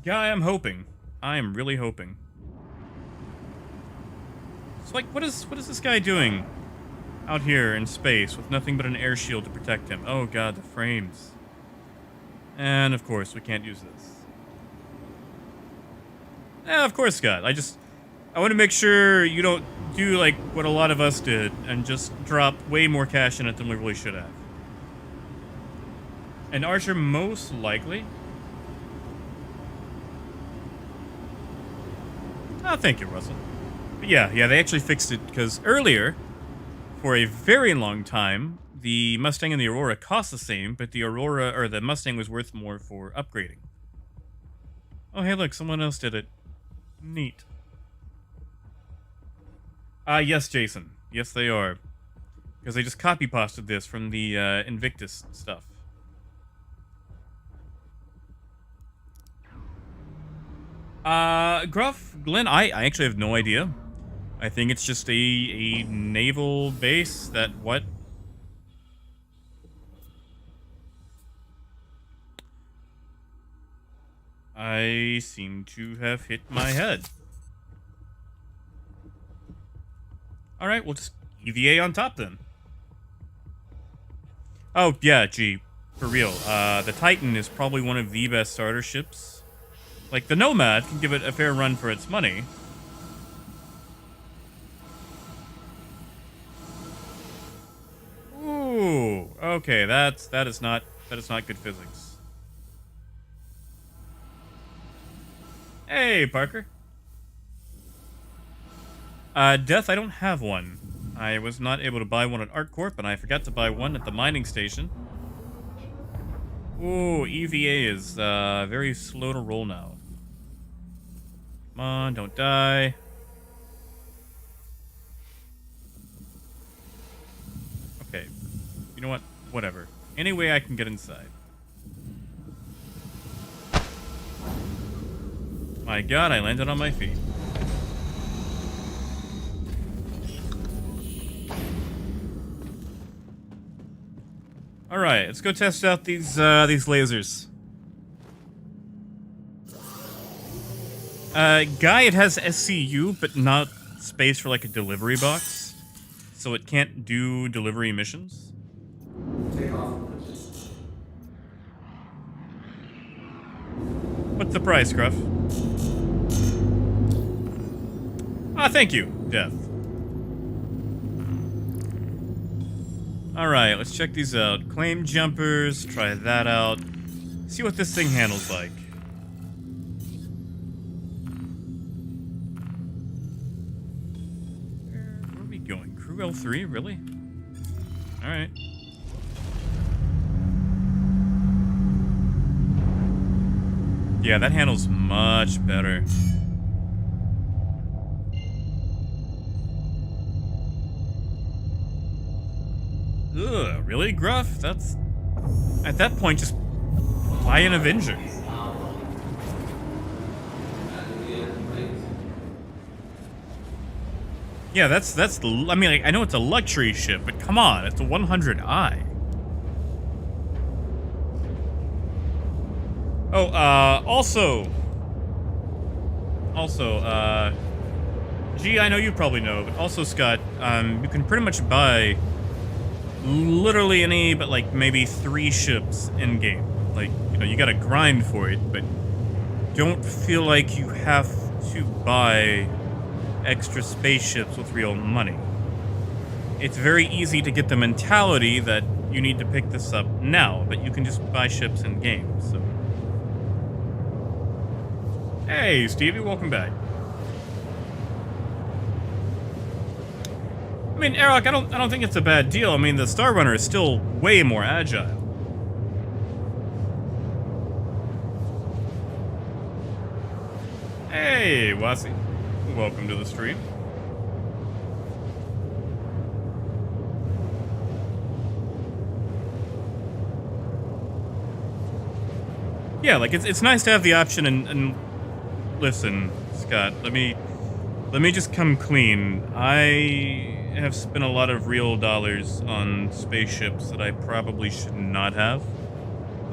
A: Yeah, I am hoping. I am really hoping. So, like, what is this guy doing out here in space with nothing but an air shield to protect him? Oh god, the frames. And, of course, we can't use this. Of course, Scott. I want to make sure you don't do, like, what a lot of us did and just drop way more cash in it than we really should have. And Archer, most likely. Oh, thank you, Russell. But yeah, they actually fixed it, because earlier, for a very long time, the Mustang and the Aurora cost the same, but the the Mustang was worth more for upgrading. Oh, hey, look, someone else did it. Neat. Yes, Jason. Yes, they are. Because they just copy-pasted this from the Invictus stuff. Gruff, Glenn, I actually have no idea. I think it's just a naval base that, what? I seem to have hit my head. Alright, we'll just EVA on top then. Oh, yeah, gee. For real. The Titan is probably one of the best starter ships. Like, the Nomad can give it a fair run for its money. Ooh, okay, that is not good physics. Hey, Parker. Death, I don't have one. I was not able to buy one at Arccorp, and I forgot to buy one at the mining station. Ooh, EVA is very slow to roll now. Come on, don't die. Okay. You know what? Whatever. Any way I can get inside. My god, I landed on my feet. Alright, let's go test out these lasers. Guy, it has SCU, but not space for like a delivery box. So it can't do delivery missions. What's the price, Gruff? Ah, thank you, Death. Alright, let's check these out. Claim jumpers, try that out. See what this thing handles like. Where are we going? Crew L3, really? Alright. Yeah, that handles much better. Ugh, really, Gruff? That's... At that point, just buy an Avenger. Yeah, that's the... I mean, I know it's a luxury ship, but come on, it's a 100i. Oh, also, gee, I know you probably know, but also, Scott, you can pretty much buy literally any but like maybe 3 ships in game. Like, you gotta grind for it, but don't feel like you have to buy extra spaceships with real money. It's very easy to get the mentality that you need to pick this up now, but you can just buy ships in game, so. Hey, Stevie, welcome back. I mean, Eric, I don't think it's a bad deal. I mean, the Star Runner is still way more agile. Hey, Wasi. welcome to the stream. Yeah, like it's nice to have the option and listen, Scott, let me just come clean. I have spent a lot of real dollars on spaceships that I probably should not have.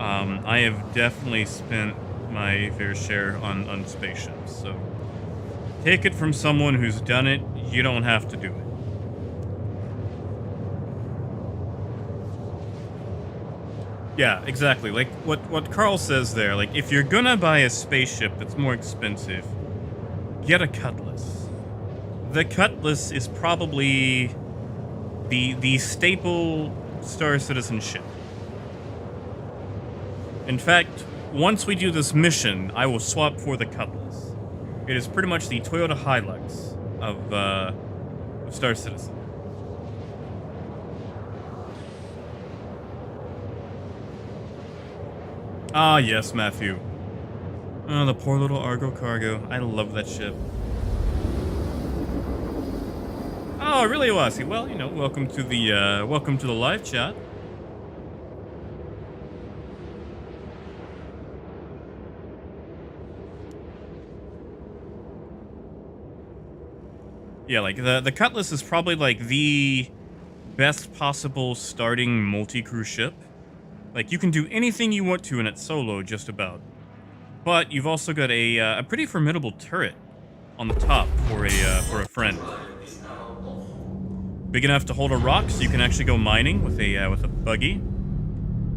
A: I have definitely spent my fair share on spaceships, so take it from someone who's done it. You don't have to do it. Yeah, exactly. Like what Carl says there. Like, if you're gonna buy a spaceship that's more expensive, get a Cutlass. The Cutlass is probably the staple Star Citizen ship. In fact, once we do this mission, I will swap for the Cutlass. It is pretty much the Toyota Hilux of Star Citizen. Ah, yes, Matthew. Oh, the poor little Argo cargo. I love that ship. Oh, really, Wasi? Well, you know, welcome to the live chat. Yeah, like the Cutlass is probably like the best possible starting multi-crew ship. Like, you can do anything you want to in it solo, just about. But you've also got a pretty formidable turret on the top for a friend. Big enough to hold a rock, so you can actually go mining with a buggy.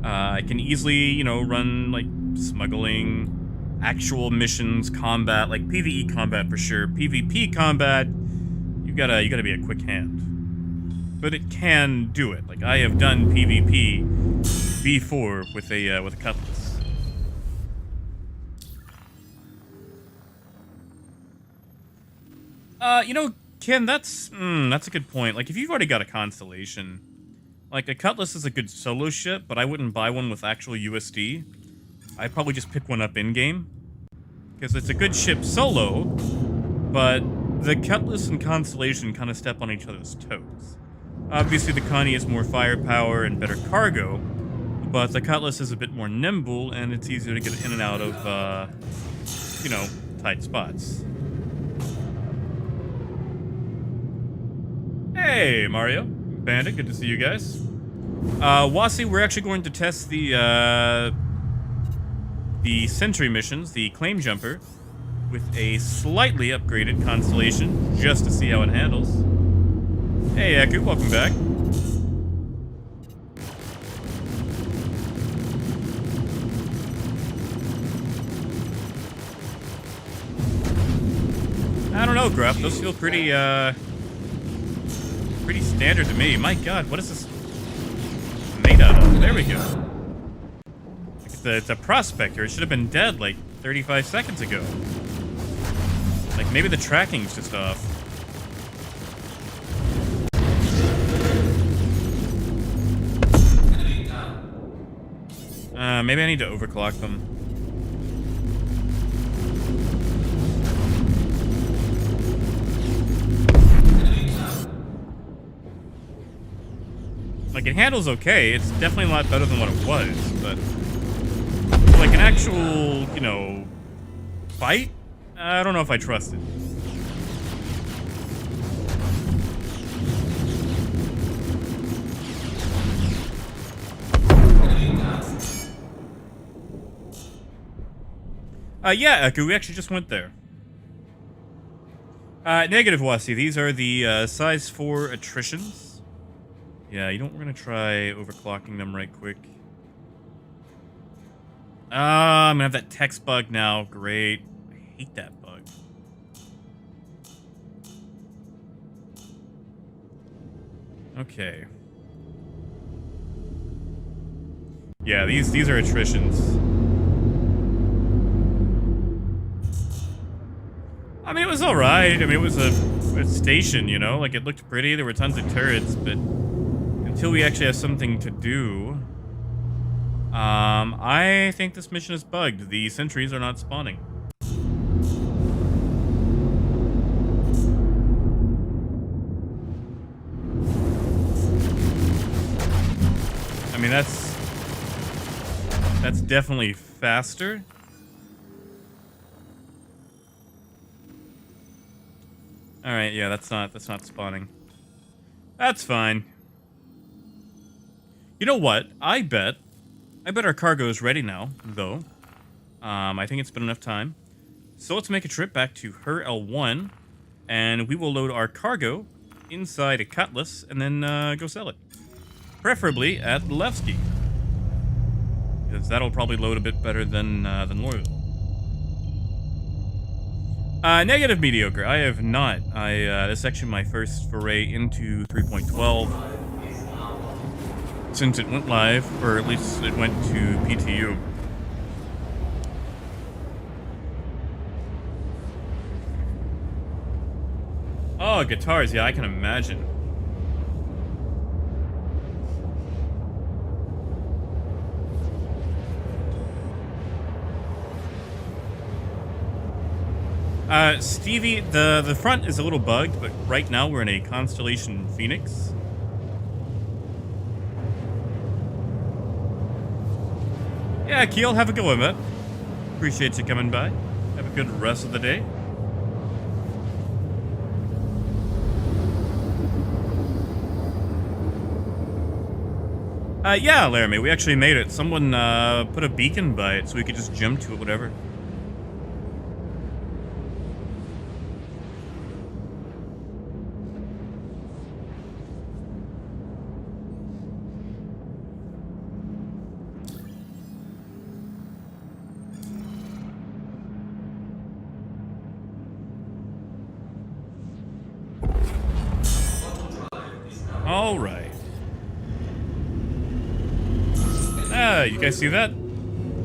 A: I can easily, you know, run like smuggling, actual missions, combat, like PvE combat for sure. PvP combat, you gotta be a quick hand. But it can do it. Like, I have done PvP before with a Cutlass. You know, Ken, that's a good point. Like, if you've already got a Constellation, like, a Cutlass is a good solo ship, but I wouldn't buy one with actual USD. I'd probably just pick one up in-game. Because it's a good ship solo, but the Cutlass and Constellation kind of step on each other's toes. Obviously, the Connie has more firepower and better cargo, but the Cutlass is a bit more nimble, and it's easier to get in and out of, you know, tight spots. Hey, Mario. Bandit, good to see you guys. Wasi, we're actually going to test the Sentry missions, the Claim Jumper, with a slightly upgraded Constellation, just to see how it handles. Hey, Eku, welcome back. I don't know, Gruff. Those feel pretty standard to me. My God, what is this made out of? There we go. It's a prospector. It should have been dead like 35 seconds ago. Like, maybe the tracking's just off. Maybe I need to overclock them. Like, it handles okay. It's definitely a lot better than what it was, but like an actual, you know, fight? I don't know if I trust it. Yeah, Eku, we actually just went there. Negative, Wasi. These are the size 4 attritions. Yeah, you know what? We're gonna try overclocking them right quick. I'm gonna have that text bug now. Great. I hate that bug. Okay. Yeah, these are attritions. I mean, it was alright. I mean, it was a station, you know? Like, it looked pretty. There were tons of turrets, but until we actually have something to do, I think this mission is bugged. The sentries are not spawning. mean, that's definitely faster. All right, yeah, that's not spawning. That's fine. You know what? I bet our cargo is ready now, though. I think it's been enough time. So let's make a trip back to her L1, and we will load our cargo inside a Cutlass and then go sell it. Preferably at Levski, because that'll probably load a bit better than Lorville. Negative mediocre. I have not. This is actually my first foray into 3.12 since it went live, or at least it went to PTU. Oh, guitars. Yeah, I can imagine. Stevie, the front is a little bugged, but right now we're in a Constellation Phoenix. Yeah, Keel, have a good one, man. Appreciate you coming by. Have a good rest of the day. Yeah, Laramie, we actually made it. Someone, put a beacon by it so we could just jump to it, whatever. All right. You guys see that?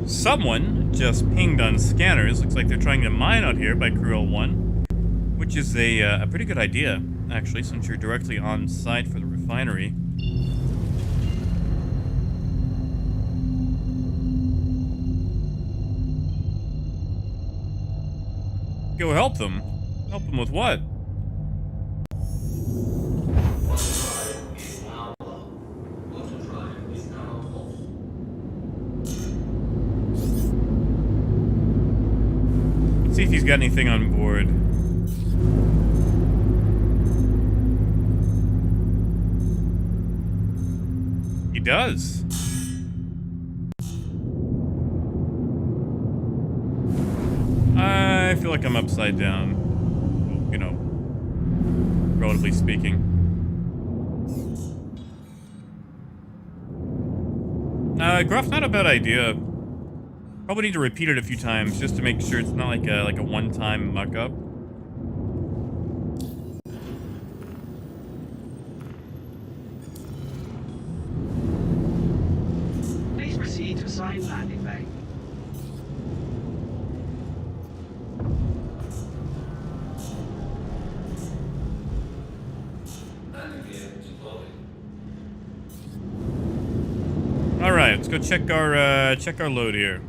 A: Someone just pinged on scanners. Looks like they're trying to mine out here by Crew L1, which is a pretty good idea, actually, since you're directly on site for the refinery. Go help them. Help them with what? See if he's got anything on board. He does. I feel like I'm upside down. You know, relatively speaking. Gruff, not a bad idea. Probably need to repeat it a few times just to make sure it's not like a one-time muck-up.
F: Please proceed to assigned landing bay.
A: All right, let's go check our load here.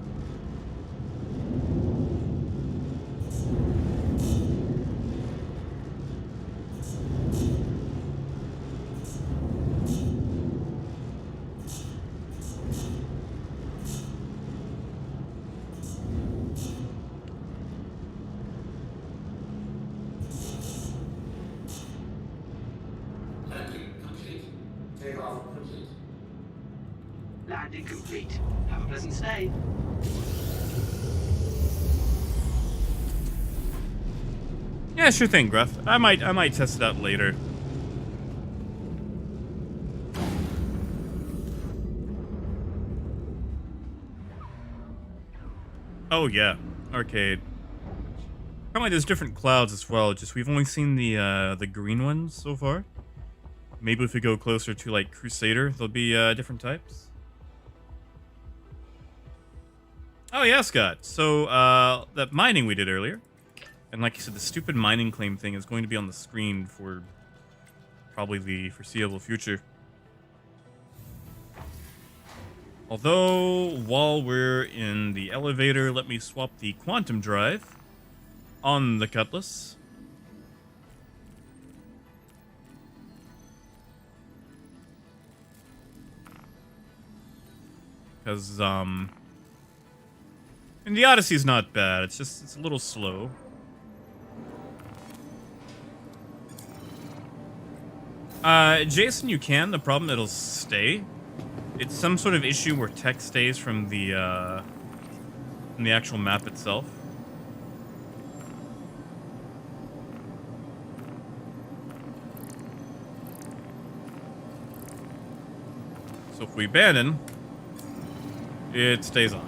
F: Landing complete. Have a pleasant stay.
A: Yeah, sure thing, Gruff. I might test it out later. Oh yeah, arcade. Probably there's different clouds as well. Just we've only seen the green ones so far. Maybe if we go closer to like Crusader, there'll be different types. Oh yeah, Scott. So that mining we did earlier, and like you said, the stupid mining claim thing is going to be on the screen for probably the foreseeable future. Although, while we're in the elevator, let me swap the quantum drive on the Cutlass. Because, and the Odyssey's not bad. It's a little slow. Jason, you can. The problem, it'll stay. It's some sort of issue where text stays from the actual map itself. So if we abandon, it stays on.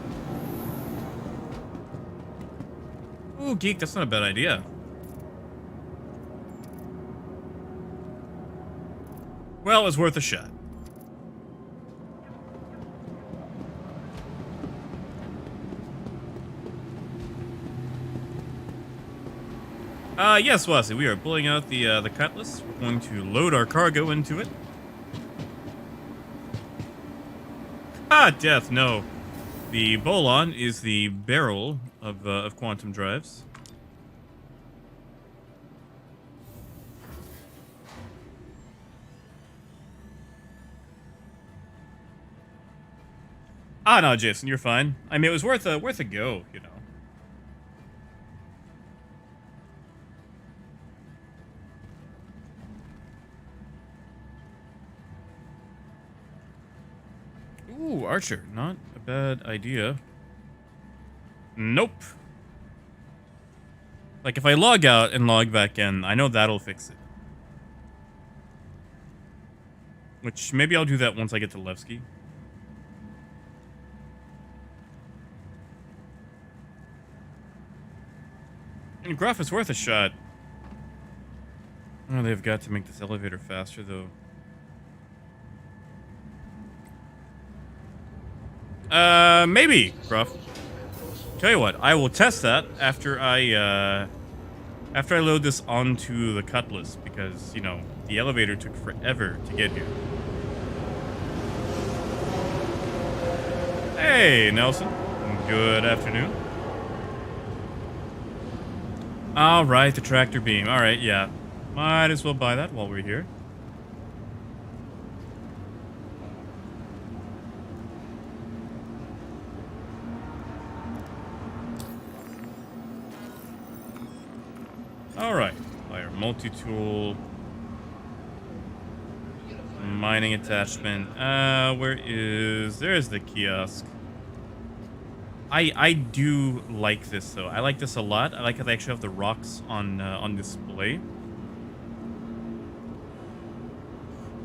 A: Ooh, geek, that's not a bad idea. Well, it's worth a shot. Yes, Wasi, we are pulling out the cutlass. We're going to load our cargo into it. Ah, death, no. The Bolon is the barrel of quantum drives. Ah, no, Jason, you're fine. I mean, it was worth a go, you know. Ooh, Archer, not a bad idea. Nope. Like, if I log out and log back in, I know that'll fix it. Which, maybe I'll do that once I get to Levski. And Gruff is worth a shot. Oh, they've got to make this elevator faster, though. Maybe, Gruff. Tell you what, I will test that after I load this onto the cutlass, because, you know, the elevator took forever to get here. Hey, Nelson. Good afternoon. Alright, the tractor beam. Alright, yeah. Might as well buy that while we're here. Alright. Fire multi-tool. Mining attachment. There's the kiosk. I do like this, though. I like this a lot. I like how they actually have the rocks on display.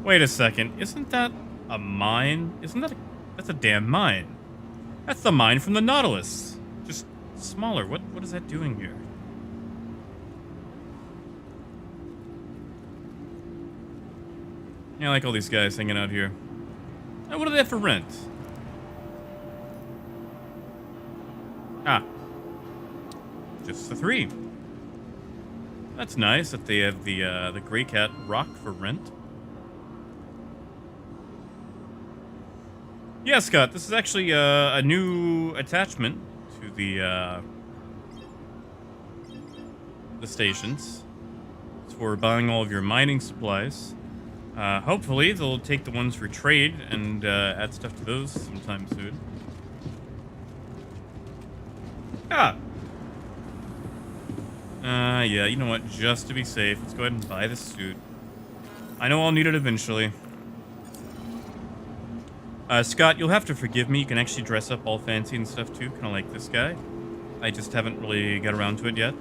A: Wait a second. Isn't that a mine? That's a damn mine. That's the mine from the Nautilus. Just smaller. What is that doing here? Yeah, I like all these guys hanging out here. Oh, what do they have for rent? Ah. Just the 3. That's nice that they have the Grey Cat rock for rent. Yeah, Scott, this is actually a new attachment to the stations. It's for buying all of your mining supplies. Hopefully they'll take the ones for trade and add stuff to those sometime soon. Ah. Yeah, you know what? Just to be safe, let's go ahead and buy the suit. I know I'll need it eventually. Scott, you'll have to forgive me. You can actually dress up all fancy and stuff too, kind of like this guy. I just haven't really got around to it yet.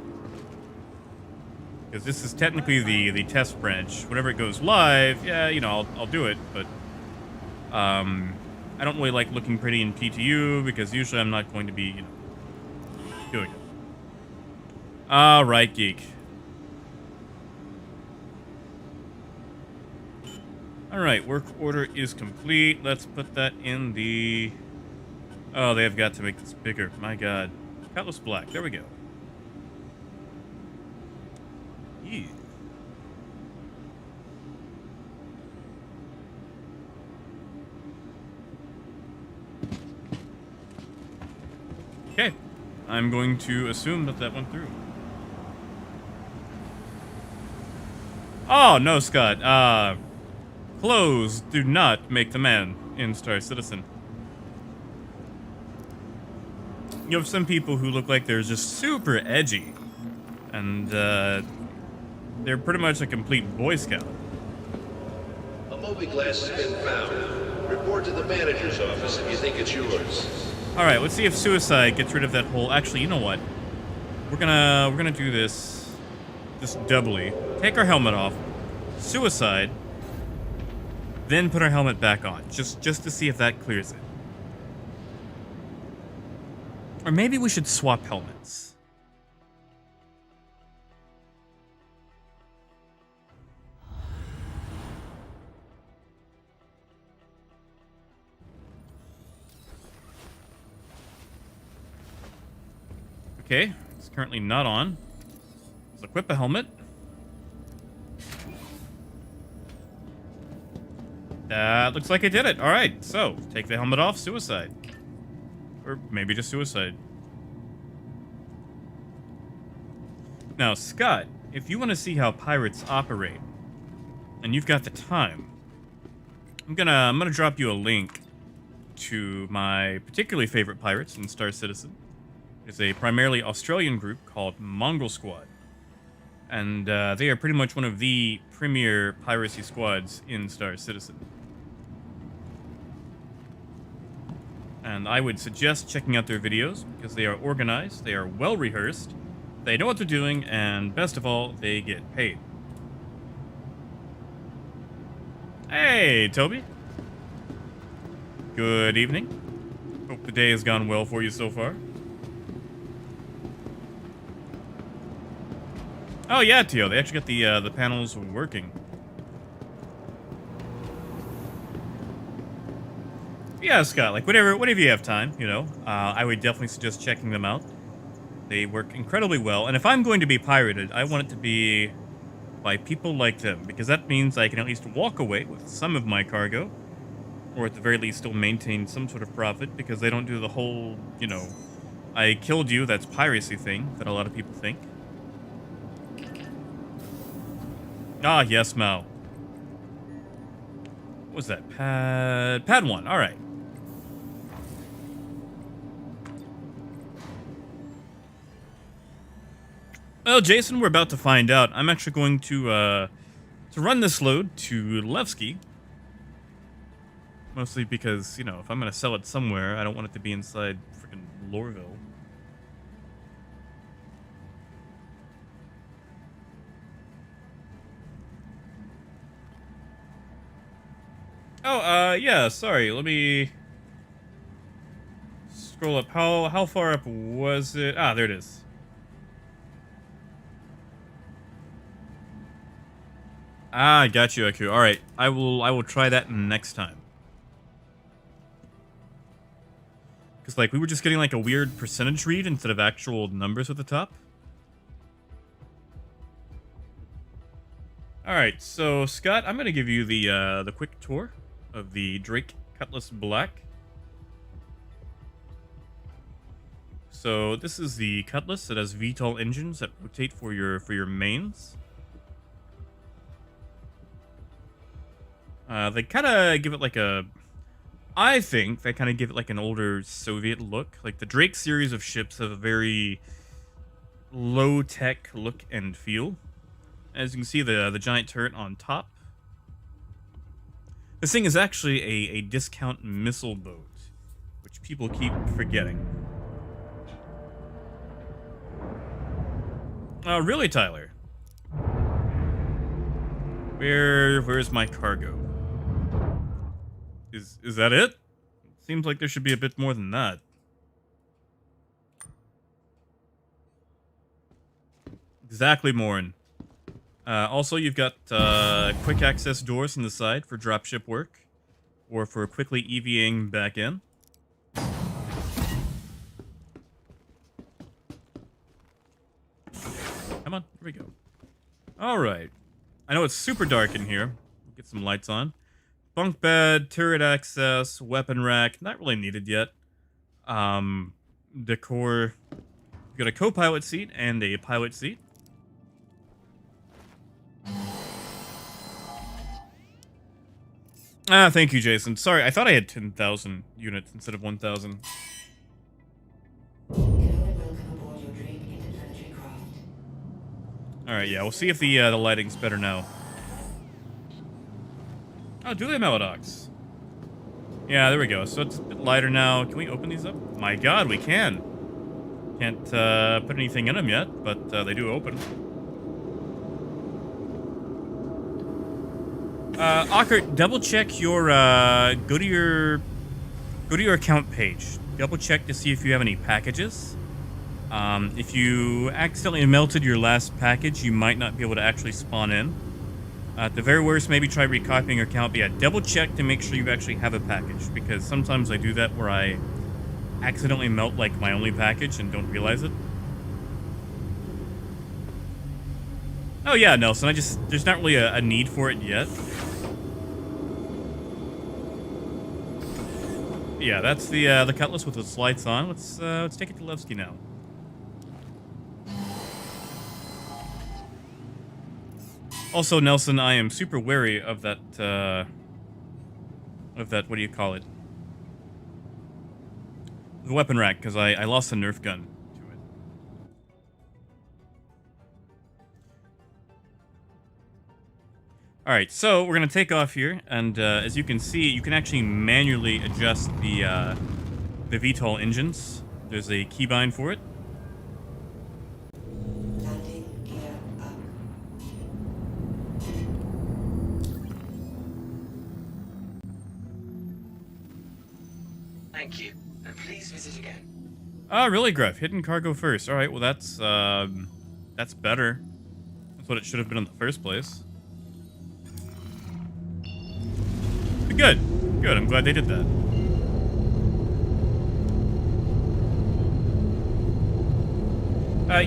A: Because this is technically the test branch. Whenever it goes live, yeah, you know, I'll do it, but I don't really like looking pretty in PTU because usually I'm not going to be, you know, doing it. All right, geek. All right, work order is complete. Let's put that in the... Oh, they have got to make this bigger. My God. Cutlass black. There we go. Yeah. Okay. I'm going to assume that went through. Oh, no, Scott. Clothes do not make the man in Star Citizen. You have some people who look like they're just super edgy, and they're pretty much a complete Boy Scout.
I: A Moby glass has been found. Report to the manager's office if you think it's yours.
A: All right, let's see if suicide gets rid of that whole. Actually, you know what? We're gonna do this doubly. Take our helmet off, suicide, then put our helmet back on, just to see if that clears it. Or maybe we should swap helmets. Okay, it's currently not on. Let's equip a helmet. That looks like it did it. All right, so take the helmet off, suicide. Or maybe just suicide. Now, Scott, if you want to see how pirates operate, and you've got the time, I'm gonna drop you a link to my particularly favorite pirates in Star Citizen. It's a primarily Australian group called Mongol Squad. And they are pretty much one of the premier piracy squads in Star Citizen. And I would suggest checking out their videos because they are organized, they are well rehearsed, they know what they're doing, and best of all, they get paid. Hey, Toby. Good evening. Hope the day has gone well for you so far. Oh yeah, Tio, they actually got the panels working. Yeah, Scott, like whenever you have time, you know, I would definitely suggest checking them out. They work incredibly well, and if I'm going to be pirated, I want it to be by people like them, because that means I can at least walk away with some of my cargo, or at the very least still maintain some sort of profit, because they don't do the whole, you know, I killed you, that's piracy thing that a lot of people think. Ah, yes, Mao. What was that? Pad 1, alright. Well, Jason, we're about to find out. I'm actually going to run this load to Levski. Mostly because, you know, if I'm going to sell it somewhere, I don't want it to be inside freaking Lorville. Oh, yeah, sorry. Let me scroll up. How far up was it? Ah, there it is. Ah, got you, Aku. All right, I will try that next time. Because, like, we were just getting, like, a weird percentage read instead of actual numbers at the top. All right, so, Scott, I'm going to give you the quick tour of the Drake Cutlass Black. So, this is the Cutlass. It has VTOL engines that rotate for your mains. They kind of give it like a... I think they kind of give it like an older Soviet look. Like the Drake series of ships have a very low-tech look and feel. As you can see, the giant turret on top. This thing is actually a discount missile boat, which people keep forgetting. Really, Tyler? Where's my cargo? Is that it? Seems like there should be a bit more than that. Exactly, Morin. Also, you've got quick access doors on the side for dropship work, or for quickly EVing back in. Come on, here we go. All right. I know it's super dark in here. Get some lights on. Bunk bed, turret access, weapon rack. Not really needed yet. Decor. We've got a co-pilot seat and a pilot seat. Ah, thank you, Jason. Sorry, I thought I had 10,000 units instead of 1,000. Alright, yeah, we'll see if the lighting's better now. Oh, do they have Melodocks? Yeah, there we go. So it's a bit lighter now. Can we open these up? My god, we can. Can't put anything in them yet, but they do open. Arccorp, double check your go to your account page. Double check to see if you have any packages. If you accidentally melted your last package, you might not be able to actually spawn in. At the very worst, maybe try recopying your account. But yeah, double check to make sure you actually have a package, because sometimes I do that where I accidentally melt like my only package and don't realize it. Oh yeah, Nelson, there's not really a need for it yet. Yeah, that's the Cutlass with its lights on. Let's take it to Levski now. Also, Nelson, I am super wary of that, what do you call it? The weapon rack, because I lost a Nerf gun to it. Alright, so we're going to take off here, and as you can see, you can actually manually adjust the VTOL engines. There's a keybind for it.
F: Thank you, and please visit again.
A: Ah, really, Gruff? Hidden cargo first. All right, well that's better. That's what it should have been in the first place. But good. I'm glad they did that.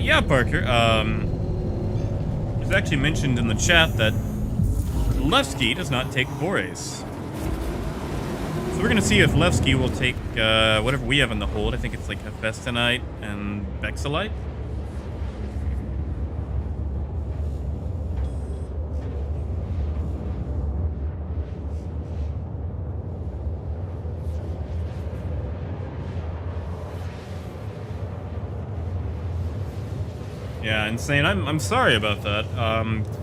A: Yeah, Parker. It was actually mentioned in the chat that Levski does not take Bores. So we're going to see if Levski will take whatever we have in the hold. I think it's like Hephaestonite and Vexilite. Yeah, insane. I'm sorry about that.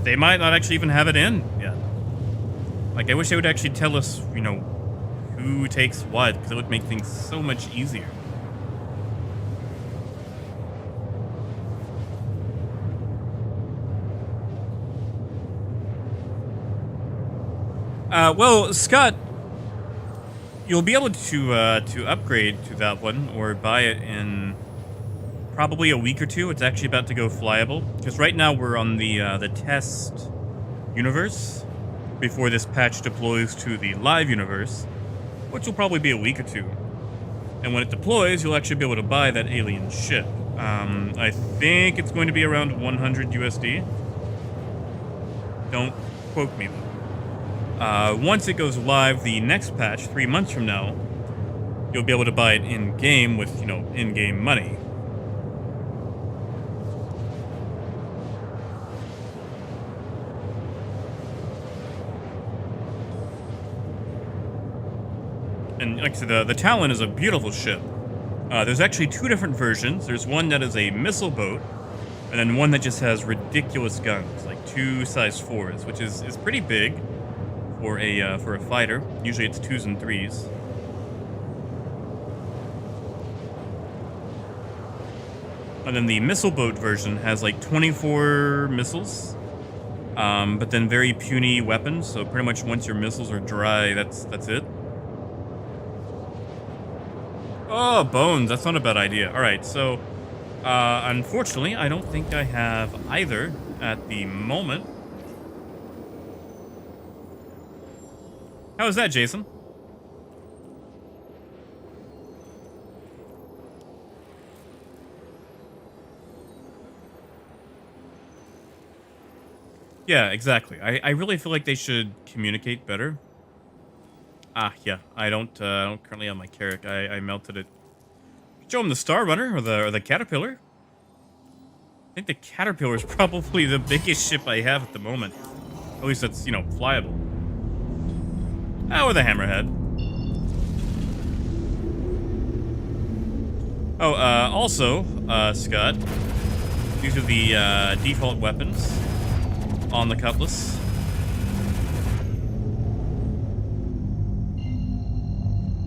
A: They might not actually even have it in yet. Like, I wish they would actually tell us, you know, who takes what, because it would make things so much easier. Well, Scott, you'll be able to upgrade to that one or buy it in probably a week or two. It's actually about to go flyable, because right now we're on the test universe before this patch deploys to the live universe, which will probably be a week or two. And when it deploys, you'll actually be able to buy that alien ship. I think it's going to be around 100 USD. Don't quote me though. Once it goes live, the next patch, 3 months from now, you'll be able to buy it in-game with, you know, in-game money. And like I said, the Talon is a beautiful ship. There's actually two different versions. There's one that is a missile boat, and then one that just has ridiculous guns, like 2 size 4s, which is pretty big for a fighter. Usually it's 2s and 3s. And then the missile boat version has like 24 missiles, but then very puny weapons. So pretty much once your missiles are dry, that's it. Oh, bones. That's not a bad idea. All right, so unfortunately, I don't think I have either at the moment. How is that, Jason? Yeah, exactly. I really feel like they should communicate better. Ah, yeah. I don't currently have my Carrack. I melted it. Show him the Star Runner or the Caterpillar. I think the Caterpillar is probably the biggest ship I have at the moment. At least that's, you know, flyable. Ah, or the Hammerhead. Oh, also, Scott, These are the default weapons on the Cutlass.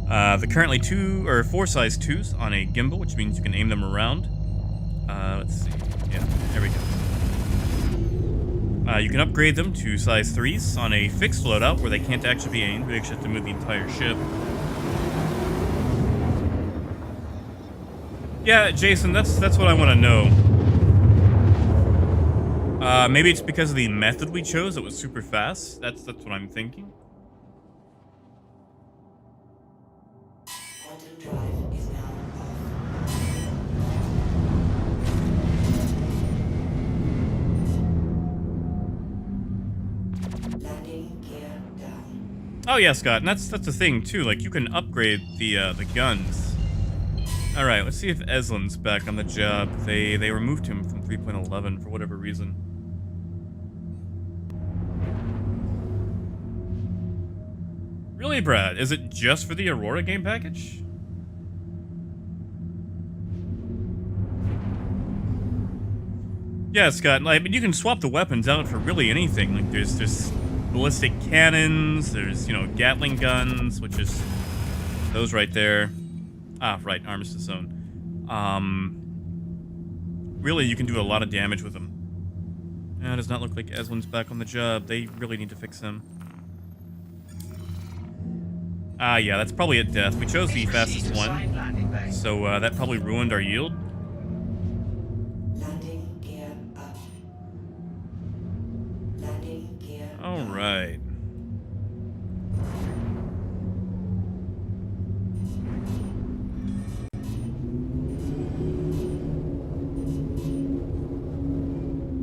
A: The currently 2 or 4 size 2s on a gimbal, which means you can aim them around. Let's see. Yeah, there we go. You can upgrade them to size 3s on a fixed loadout where they can't actually be aimed. We actually have to move the entire ship. Yeah, Jason, that's what I want to know. Maybe it's because of the method we chose that was super fast. That's what I'm thinking.
E: Quantum drive is now off. Landing gear down.
A: Oh yeah, Scott, and that's the thing too. Like you can upgrade the guns. All right, let's see if Eslin's back on the job. They removed him from 3.11 for whatever reason. Really, Brad? Is it just for the Aurora game package? Yeah, Scott. Like, I mean, you can swap the weapons out for really anything. Like, there's ballistic cannons. There's Gatling guns, which is those right there. Ah, right, Armistice Zone. Really, you can do a lot of damage with them. It does not look like Eslin's back on the job. They really need to fix him. Ah, yeah, that's probably a death. We chose the fastest one, so that probably ruined our yield.
E: Landing gear up. Landing gear.
A: All right.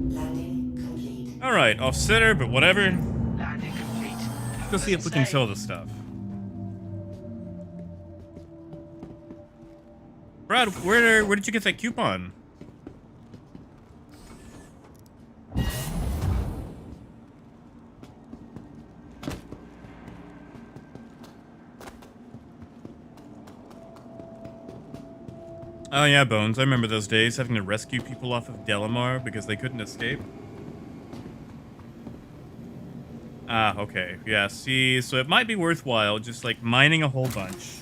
E: Landing complete.
A: All right, off center, but whatever.
F: Landing complete.
A: Let's go see if we can sell this stuff. Brad, where did you get that coupon? Oh yeah, Bones. I remember those days, having to rescue people off of Delamar because they couldn't escape. Ah, okay. Yeah, see, so it might be worthwhile just, like, mining a whole bunch,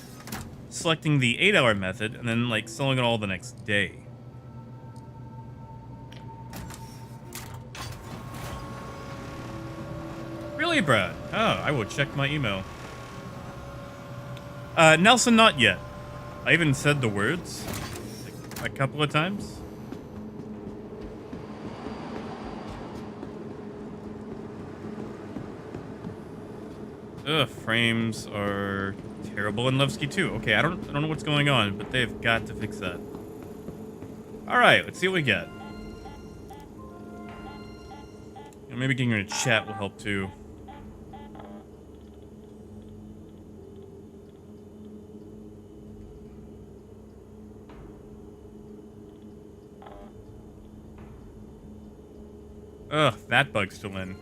A: selecting the 8-hour method, and then, like, selling it all the next day. Really, Brad? Oh, I will check my email. Nelson, not yet. I even said the words, like, a couple of times. Ugh, frames are terrible in Levski too. Okay, I don't know what's going on, but they've got to fix that. All right, let's see what we get. And maybe getting her to chat will help too. Ugh, that bug's still in.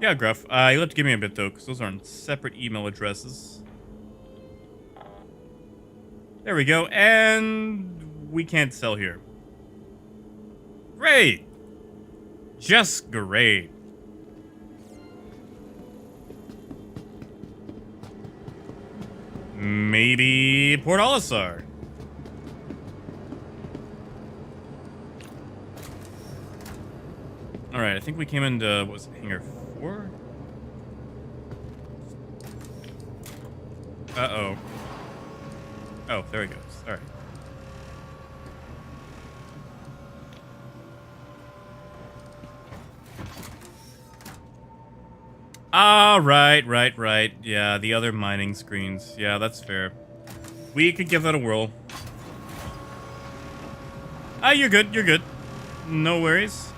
A: Yeah, Gruff. You'll have to give me a bit, though, because those are on separate email addresses. There we go, and we can't sell here. Great! Just great. Maybe Port Olisar. Alright, I think we came into, what was it, Hangar 4? Uh-oh. Oh, there he goes. Alright. Ah, right. Yeah, the other mining screens. Yeah, that's fair. We could give that a whirl. Ah, you're good. No worries.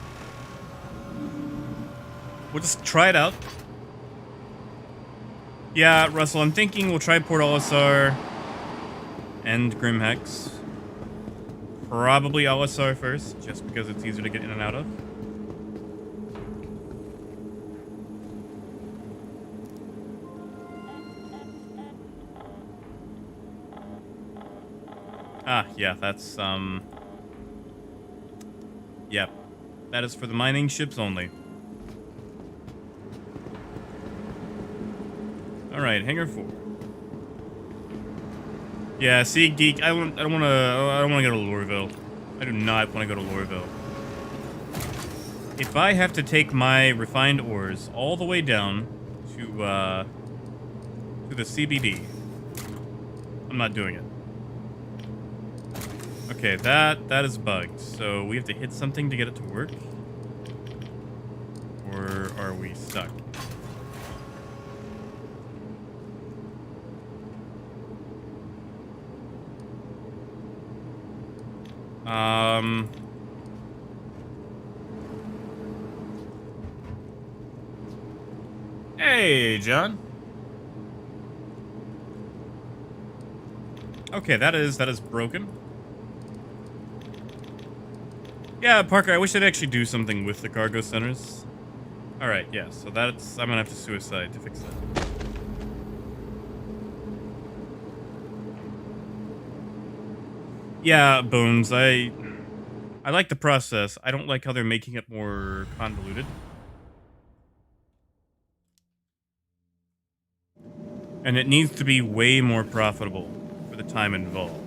A: We'll just try it out. Yeah, Russell, I'm thinking we'll try Port Olisar and Grimhex. Probably Olisar first, just because it's easier to get in and out of. Ah, yeah, that's, Yep. That is for the mining ships only. Alright, hangar 4. Yeah, see, Geek, I don't wanna go to Lorville. I do not want to go to Lorville. If I have to take my refined ores all the way down to the CBD, I'm not doing it. Okay, that is bugged. So we have to hit something to get it to work? Or are we stuck? Hey, John. Okay, that is broken. Yeah, Parker, I wish I'd actually do something with the cargo centers. Alright, yeah, so that's... I'm gonna have to suicide to fix that. Yeah, Bones, I like the process. I don't like how they're making it more convoluted. And it needs to be way more profitable for the time involved.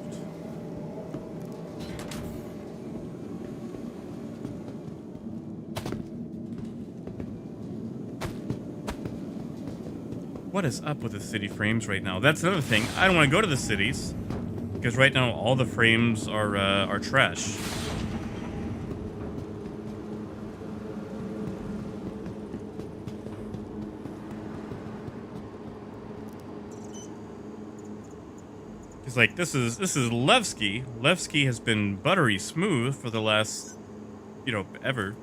A: What is up with the city frames right now? That's another thing. I don't want to go to the cities because right now all the frames are trash. It's like this is Levski. Levski has been buttery smooth for the last, ever.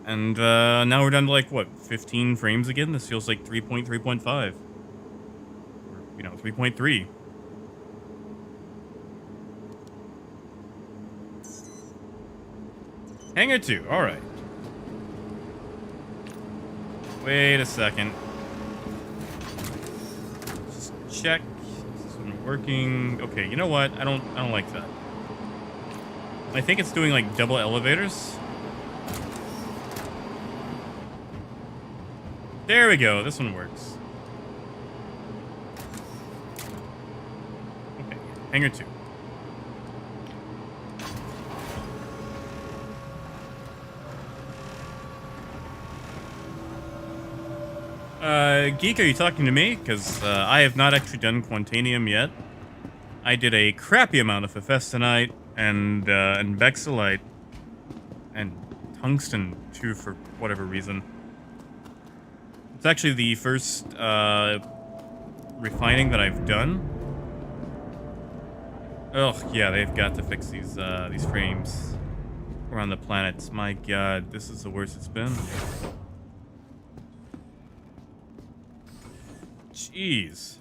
A: And now we're down to like, what, 15 frames again? This feels like 3.3.5. Or, 3.3. Hangar 2, alright. Wait a second. Just check. Is this one working? Okay, you know what? I don't like that. I think it's doing like double elevators. There we go. This one works. Okay. Hangar 2. Geek, are you talking to me? Because I have not actually done Quantanium yet. I did a crappy amount of Hephaestonite and Vexillite and Tungsten too for whatever reason. It's actually the first refining that I've done. Ugh, yeah, they've got to fix these frames around the planets. My God, this is the worst it's been. Jeez.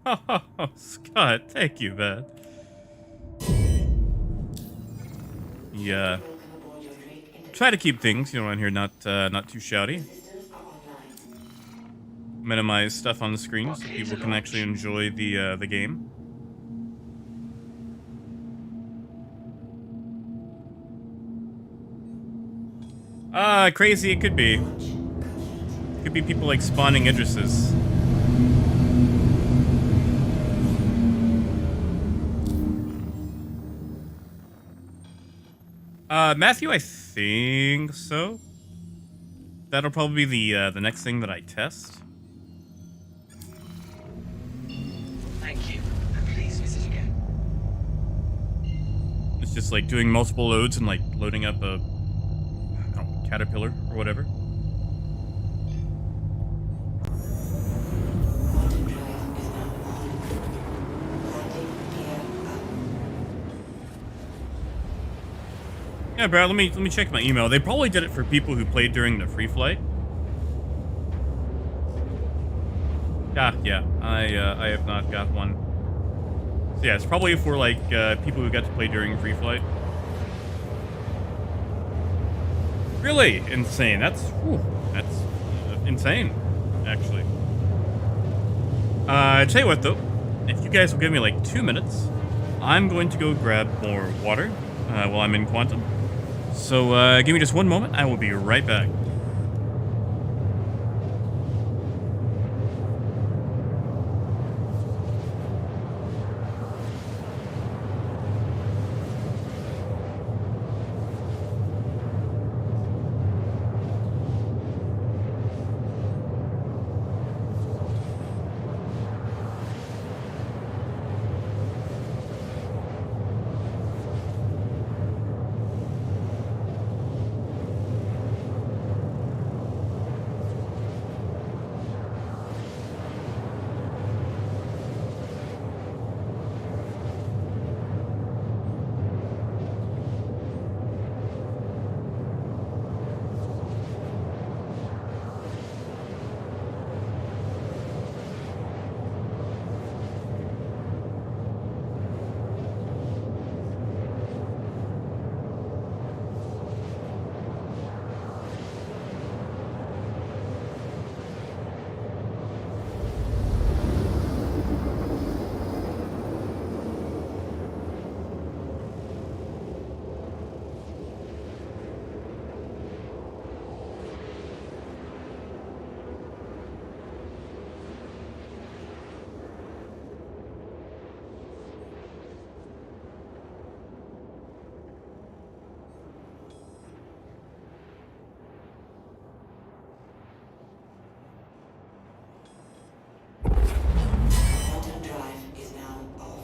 A: Oh, Scott, thank you, man. Yeah. Try to keep things, around here not too shouty. Minimize stuff on the screen so people can actually enjoy the game. Crazy it could be. Could be people like spawning Idrises. Matthew, I think so. That'll probably be the next thing that I test.
F: Thank you, and please visit again.
A: It's just like doing multiple loads and like loading up a caterpillar or whatever. Yeah, Brad, let me check my email. They probably did it for people who played during the free flight. Yeah, I have not got one. So yeah, it's probably for like people who got to play during free flight. Really insane. That's insane, actually. Tell you what, though. If you guys will give me like 2 minutes, I'm going to go grab more water while I'm in Quantum. So give me just 1 moment. I will be right back.
E: Quantum drive is now off.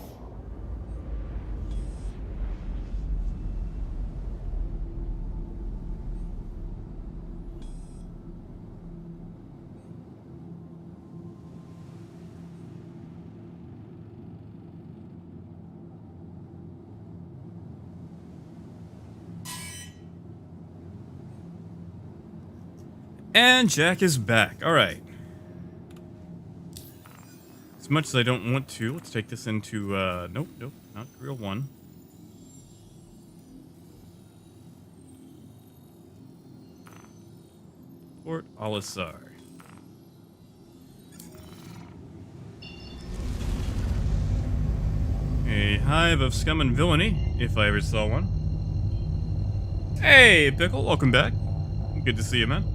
A: And Jack is back. All right. As much as I don't want to, let's take this into, nope, not Grill 1. Port Olisar. A hive of scum and villainy, if I ever saw one. Hey, Pickle, welcome back. Good to see you, man.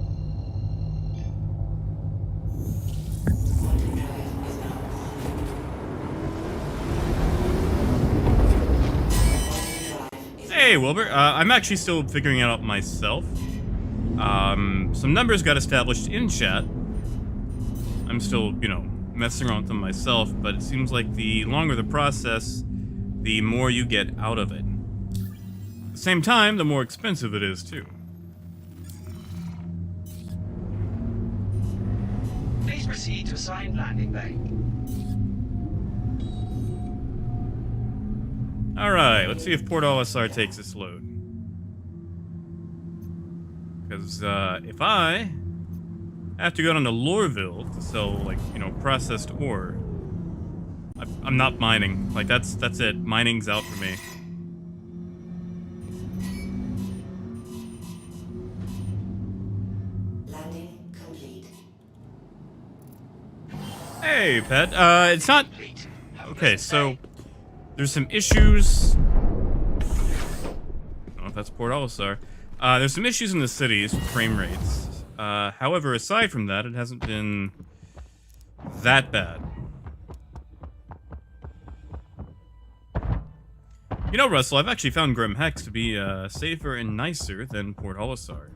A: Hey, Wilbur. I'm actually still figuring it out myself. Some numbers got established in chat. I'm still, messing around with them myself, but it seems like the longer the process, the more you get out of it. At the same time, the more expensive it is, too.
F: Please proceed to assigned landing bay.
A: Alright, let's see if Port Olisar takes this load. Because, if I have to go down to Loreville to sell, processed ore, I'm not mining. That's it. Mining's out for me.
E: Landing complete.
A: Hey, Pet. It's not... Okay, so... There's some issues... I don't know if that's Port Olisar. There's some issues in the cities with frame rates. However, aside from that, it hasn't been that bad. You know, Russell, I've actually found Grim Hex to be safer and nicer than Port Olisar.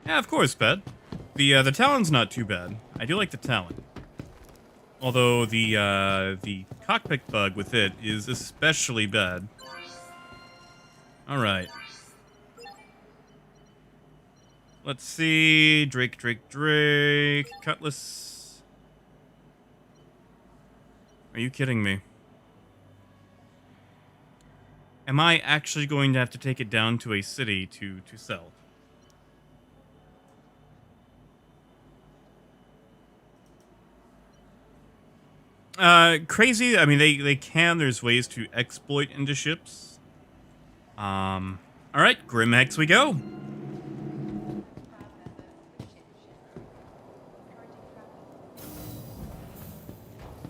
A: Yeah, of course, Pet. The Talon's not too bad. I do like the Talon. Although the cockpit bug with it is especially bad. Alright. Let's see. Drake. Cutlass. Are you kidding me? Am I actually going to have to take it down to a city to sell? Crazy. I mean, they can. There's ways to exploit into ships. All right, Grimhex we go.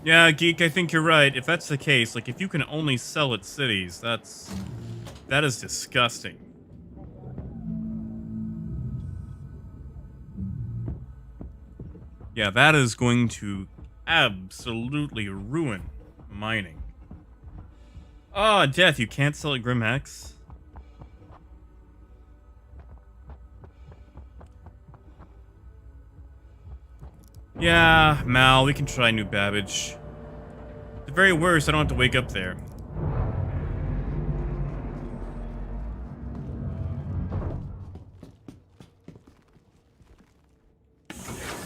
A: Yeah, Geek, I think you're right. If that's the case, like, if you can only sell at cities, that is disgusting. Yeah, that is going to absolutely ruin mining. Oh, Death, you can't sell at Grimhex. Yeah, Mal, we can try New Babbage. At the very worst, I don't have to wake up there.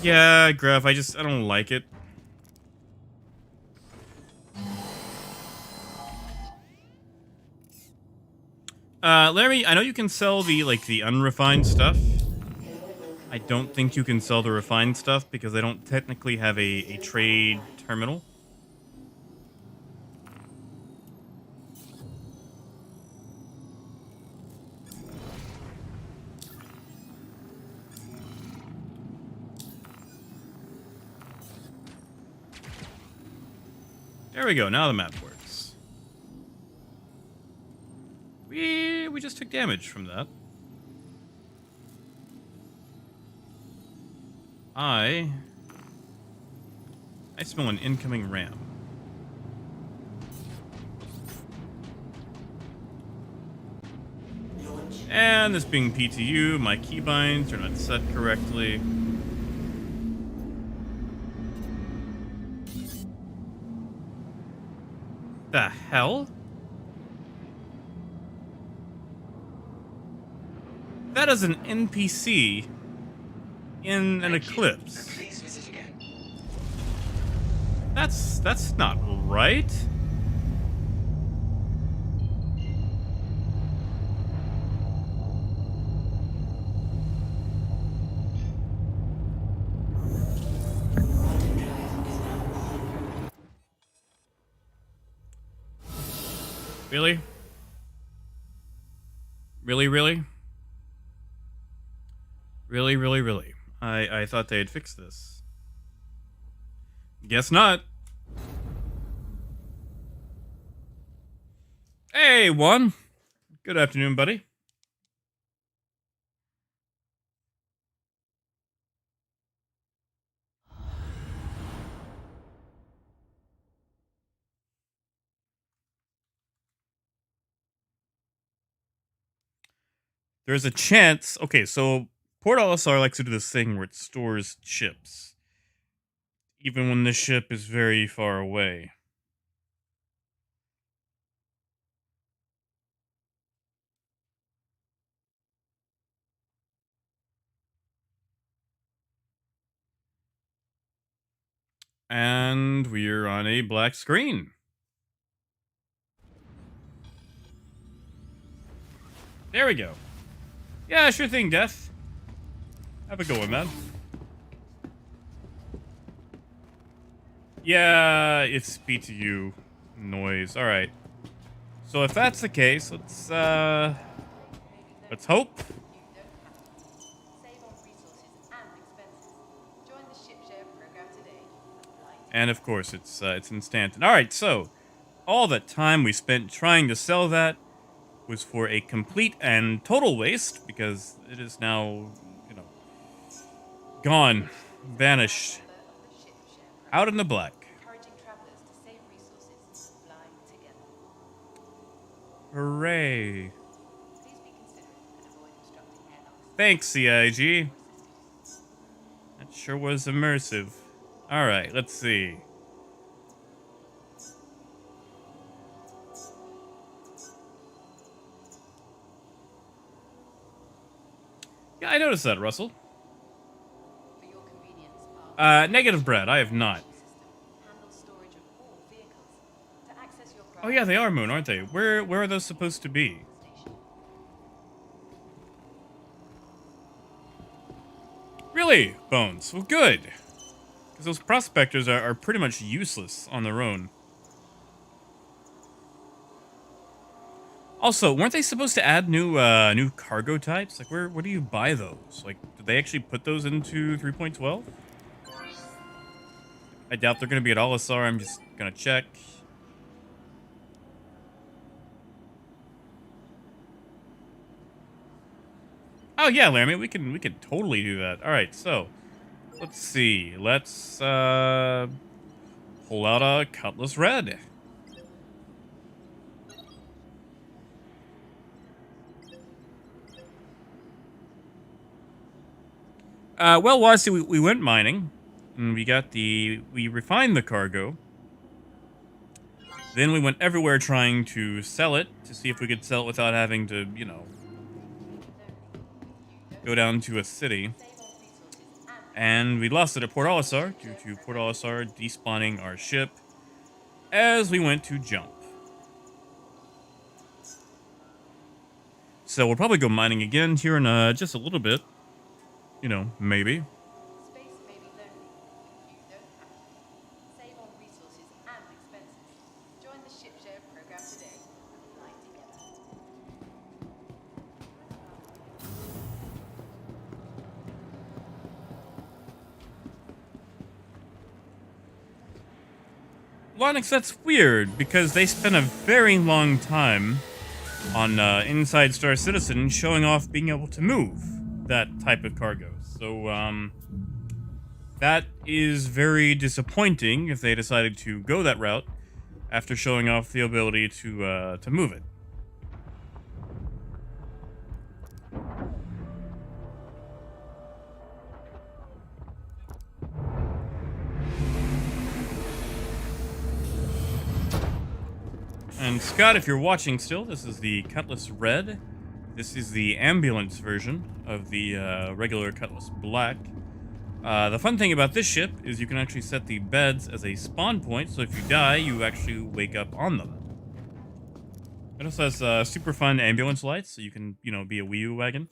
A: Yeah, Gruff, I don't like it. Larry, I know you can sell the unrefined stuff. I don't think you can sell the refined stuff because they don't technically have a trade terminal. There we go, now the map works. We just took damage from that. I smell an incoming ram. And this being PTU, my keybinds are not set correctly. The hell? That is an NPC in an eclipse.
F: Please visit again.
A: That's not right. Really? Really, really? Really, really, really? I thought they had fixed this. Guess not. Hey, Juan. Good afternoon, buddy. There's a chance. Okay, so Port LSR likes to do this thing where it stores ships, even when the ship is very far away. And we're on a black screen. There we go. Yeah, sure thing, Death. Have a good one, man. Yeah, it's BTU noise. All right. So if that's the case, let's hope.
H: Save on resources and expenses. Join the ship share program today.
A: And of course, it's instant. All right, so all that time we spent trying to sell that was for a complete and total waste because it is now, gone, vanished, out in the black.
H: Encouraging travelers to save resources, flying together.
A: Hooray!
H: Please be considerate and avoid obstructing airlocks.
A: Thanks, CIG. That sure was immersive. All right, let's see. Yeah, I noticed that, Russell.
H: For your convenience, our
A: Negative Brad, I have not.
H: system handles storage of all vehicles. To access your
A: Oh yeah, they are Moon, aren't they? Where are those supposed to be?
H: station.
A: Really, Bones? Well, good. Because those prospectors are pretty much useless on their own. Also, weren't they supposed to add new new cargo types? Like, where do you buy those? Like, did they actually put those into 3.12? I doubt they're going to be at Olisar. I'm just going to check. Oh yeah, Laramie, we can totally do that. All right, so let's see. Let's pull out a Cutlass Red. Well, Wazzy, we went mining, and we refined the cargo. Then we went everywhere trying to sell it, to see if we could sell it without having to, you know, go down to a city. And we lost it at Port Olisar, due to Port Olisar despawning our ship, as we went to jump. So we'll probably go mining again here in just a little bit. You know, maybe.
H: Space may be lonely. You don't have to. Save on resources and expenses. Join the ship share program today. Fly together.
A: Lonix, that's weird, because they spent a very long time on Inside Star Citizen showing off being able to move that type of cargo. So, that is very disappointing if they decided to go that route after showing off the ability to move it. And Scott, if you're watching still, this is the Cutlass Red. This is the ambulance version of the regular Cutlass Black. The fun thing about this ship is you can actually set the beds as a spawn point, so if you die, you actually wake up on them. It also has super fun ambulance lights, so you can, you know, be a Wii U wagon.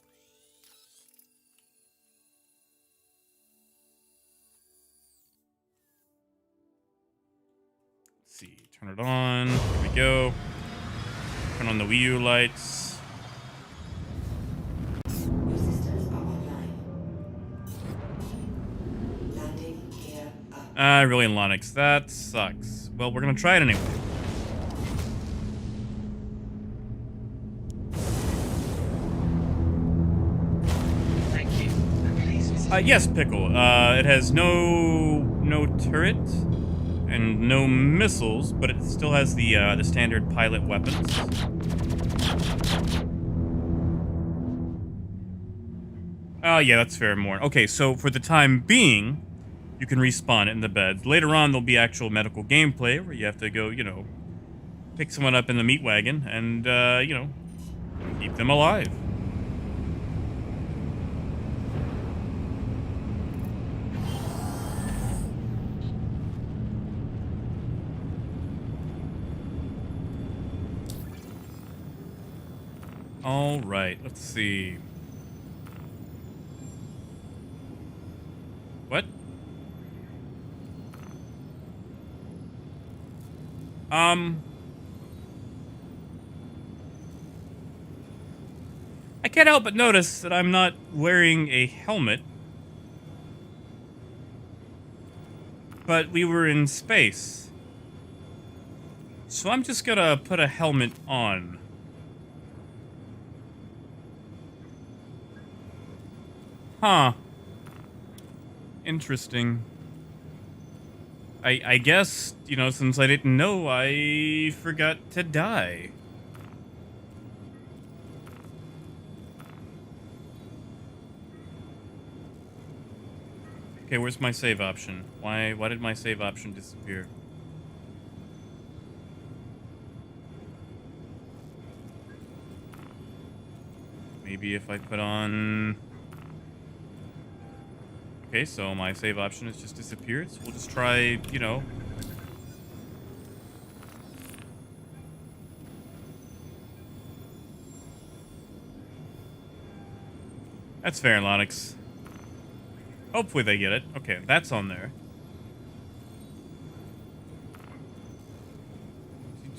A: Let's see, turn it on. Here we go. Turn on the Wii U lights.
E: Your systems are online. Landing gear up.
A: Really, Lonix, that sucks. Well, we're gonna try it anyway.
F: Thank you. And please visit.
A: Yes, Pickle. It has no turret and no missiles, but it still has the standard pilot weapons. Oh, yeah, that's fair, Morn. Okay, so for the time being, you can respawn it in the beds. Later on, there'll be actual medical gameplay where you have to go, you know, pick someone up in the meat wagon and, you know, keep them alive. All right, let's see. What? I can't help but notice that I'm not wearing a helmet. But we were in space. So I'm just gonna put a helmet on. Huh. Interesting. I guess, you know, since I didn't know, I forgot to die. Okay, where's my save option? Why did my save option disappear? Maybe if I put on... Okay, so my save option has just disappeared, so we'll just try, you know... That's fair, Lonix. Hopefully they get it. Okay, that's on there.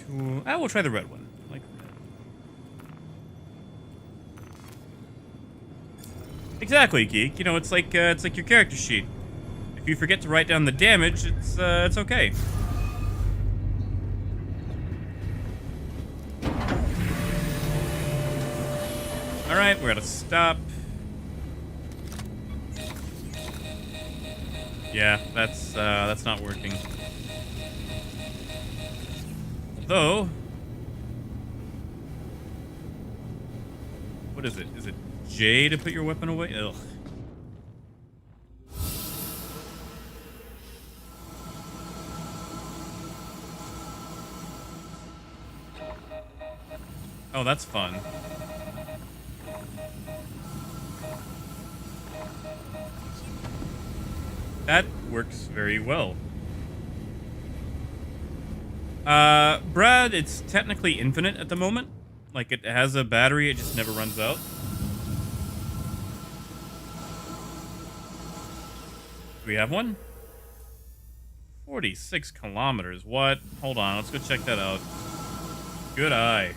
A: We'll try the red one. I like red. Exactly, geek. You know, it's like your character sheet. If you forget to write down the damage, it's okay. All right, we're at a stop. Yeah, that's not working. Though, what is it? Is it J to put your weapon away? Ugh. Oh, that's fun. That works very well. Brad, it's technically infinite at the moment. Like, it has a battery, it just never runs out. Do we have one? 46 kilometers. What? Hold on, let's go check that out. Good eye.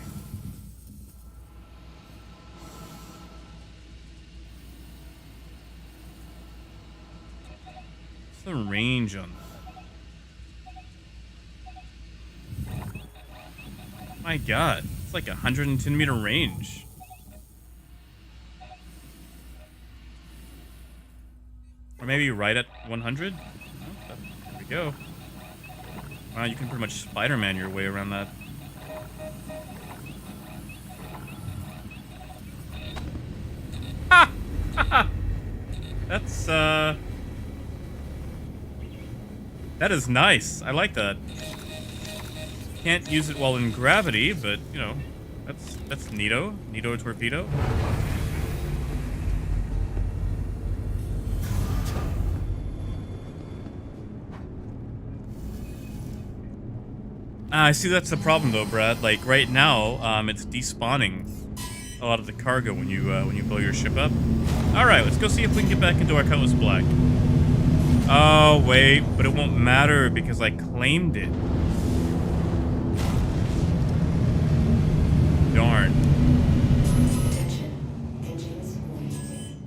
A: What's the range on that? My god, it's like 110 meter range. Or maybe right at 100? Oh, there we go. Wow, you can pretty much Spider-Man your way around that. Ha! Ha! That's, that is nice. I like that. Can't use it while in gravity, but, you know, that's neato. Neato torpedo. I see that's the problem though, Brad. Like right now, it's despawning a lot of the cargo when you blow your ship up. All right, let's go see if we can get back into our Cutlass Black. Oh wait, but it won't matter because I claimed it. Darn.
E: Attention. Engines overheating.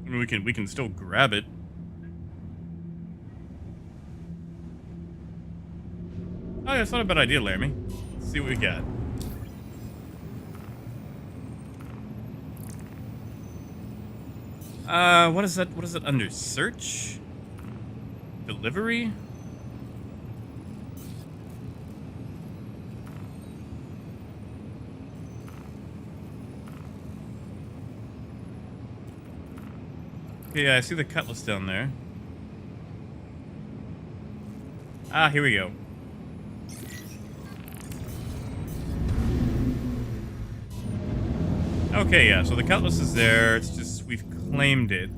A: I mean, we can still grab it. Oh, yeah, it's not a bad idea, Laramie. Let's see what we got. What is that? What is it under? Search? Delivery? Okay, yeah, I see the Cutlass down there. Ah, here we go. Okay, yeah, so the Cutlass is there. It's just, we've claimed it.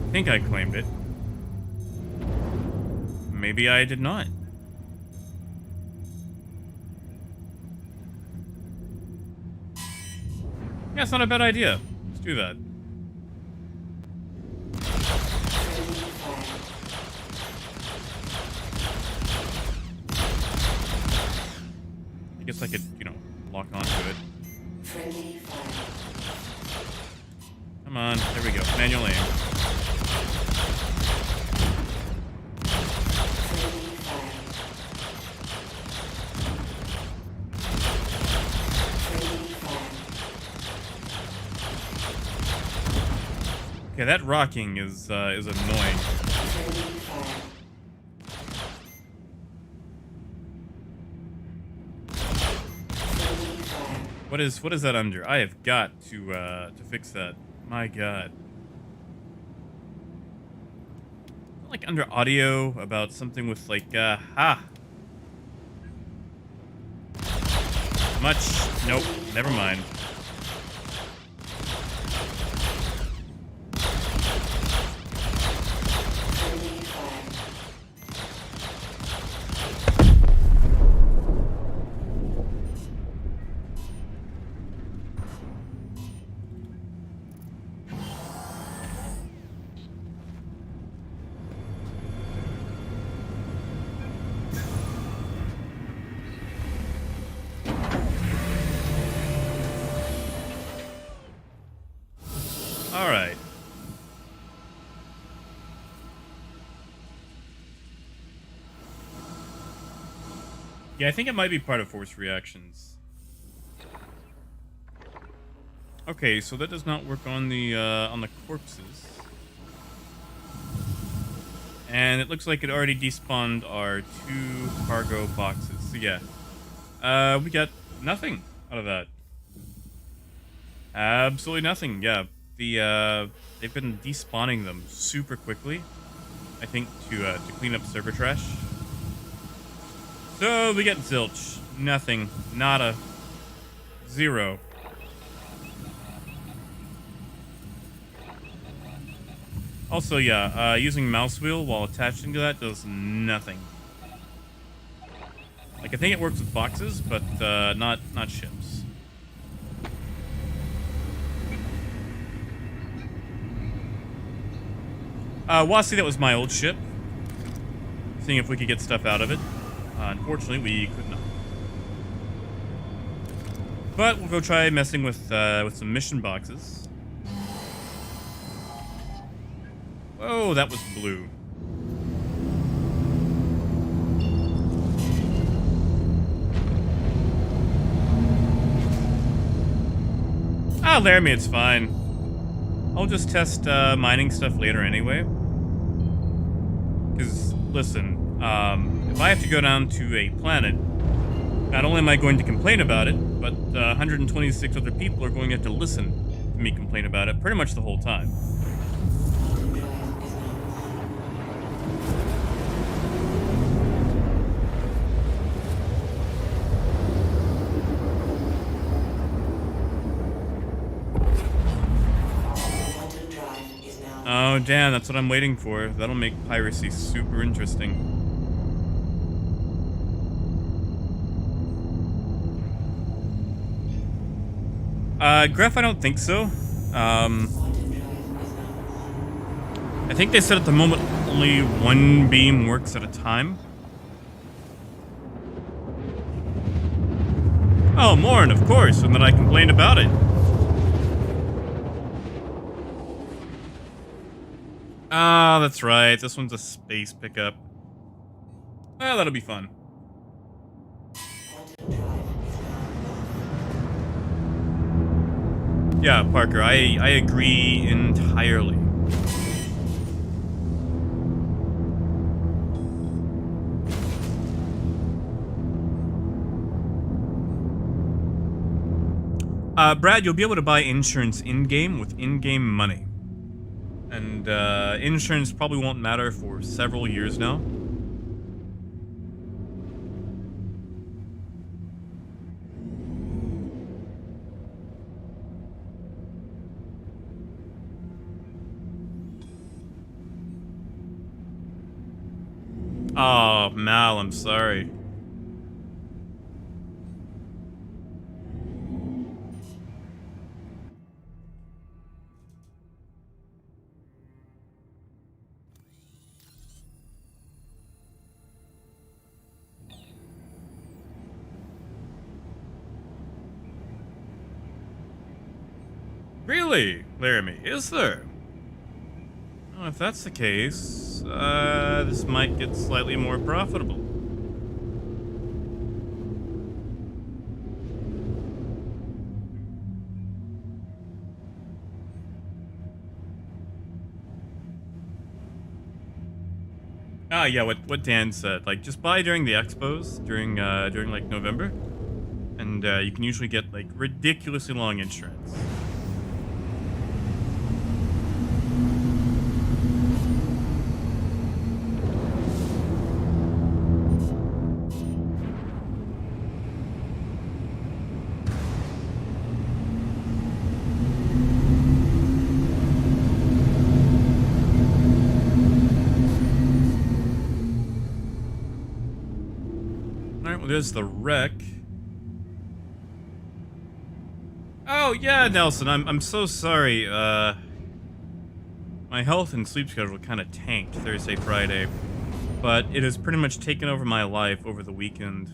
A: I think I claimed it. Maybe I did not. Yeah, it's not a bad idea. Let's do that. I guess I could, you know, lock onto it.
E: Friendly fire.
A: Come on, there we go. Manual aim.
E: Friendly fire. Friendly fire.
A: Okay, that rocking is annoying.
E: Friendly fire. Friendly fire.
A: What is that under? I have got to fix that. My god. Like under audio about something with like much. Nope, never mind.
E: Friendly fire.
A: Yeah, I think it might be part of force reactions. Okay, so that does not work on the corpses. And it looks like it already despawned our 2 cargo boxes. So yeah, we got nothing out of that. Absolutely nothing. Yeah, they've been despawning them super quickly. I think to clean up server trash. So we get zilch, nothing, nada, 0. Also, yeah, using mouse wheel while attaching to that does nothing. Like, I think it works with boxes, but not ships. Wasi, that was my old ship. Seeing if we could get stuff out of it. Unfortunately, we could not. But we'll go try messing with some mission boxes. Oh, that was blue. Ah, Laramie, it's fine. I'll just test mining stuff later anyway. Because, listen, if I have to go down to a planet, not only am I going to complain about it, but 126 other people are going to have to listen to me complain about it pretty much the whole time. Oh, damn, that's what I'm waiting for. That'll make piracy super interesting. Graph, I don't think so. I think they said at the moment only one beam works at a time. Oh, Morn, of course, and then I complained about it. Ah, that's right. This one's a space pickup. Well, that'll be fun. Yeah, Parker, I agree entirely. Brad, you'll be able to buy insurance in-game with in-game money. And insurance probably won't matter for several years now. Oh, Mal, I'm sorry. Really, Laramie, is there? Well, if that's the case, this might get slightly more profitable. Ah, yeah, what Dan said. Like, just buy during the expos, during like November, and you can usually get like ridiculously long insurance. There's the wreck. Oh yeah, Nelson, I'm so sorry. My health and sleep schedule kind of tanked Thursday, Friday, but it has pretty much taken over my life over the weekend.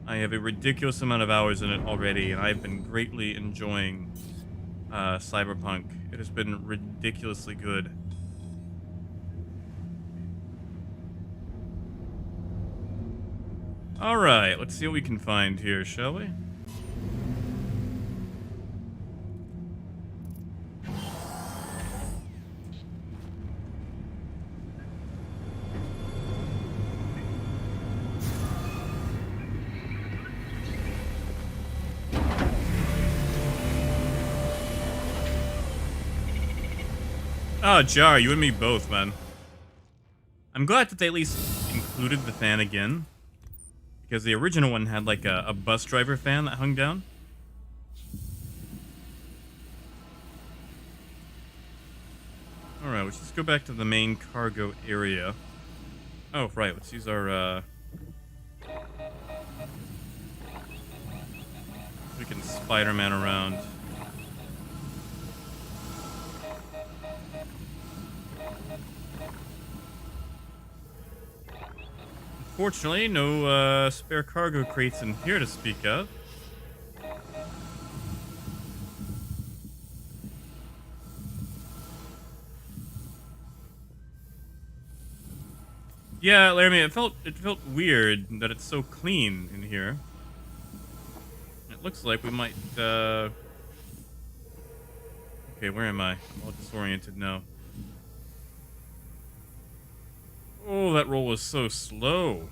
A: I have a ridiculous amount of hours in it already, and I've been greatly enjoying Cyberpunk. It has been ridiculously good. All right, let's see what we can find here, shall we? Oh, Jar, you and me both, man. I'm glad that they at least included the fan again. Because the original one had like a bus driver fan that hung down. Alright, let's just go back to the main cargo area. Oh, right, let's use our, we can Spider-Man around. Fortunately, no spare cargo crates in here to speak of. Yeah, Laramie, it felt weird that it's so clean in here. It looks like we might okay, where am I? I'm all disoriented now. Oh, that roll was so slow.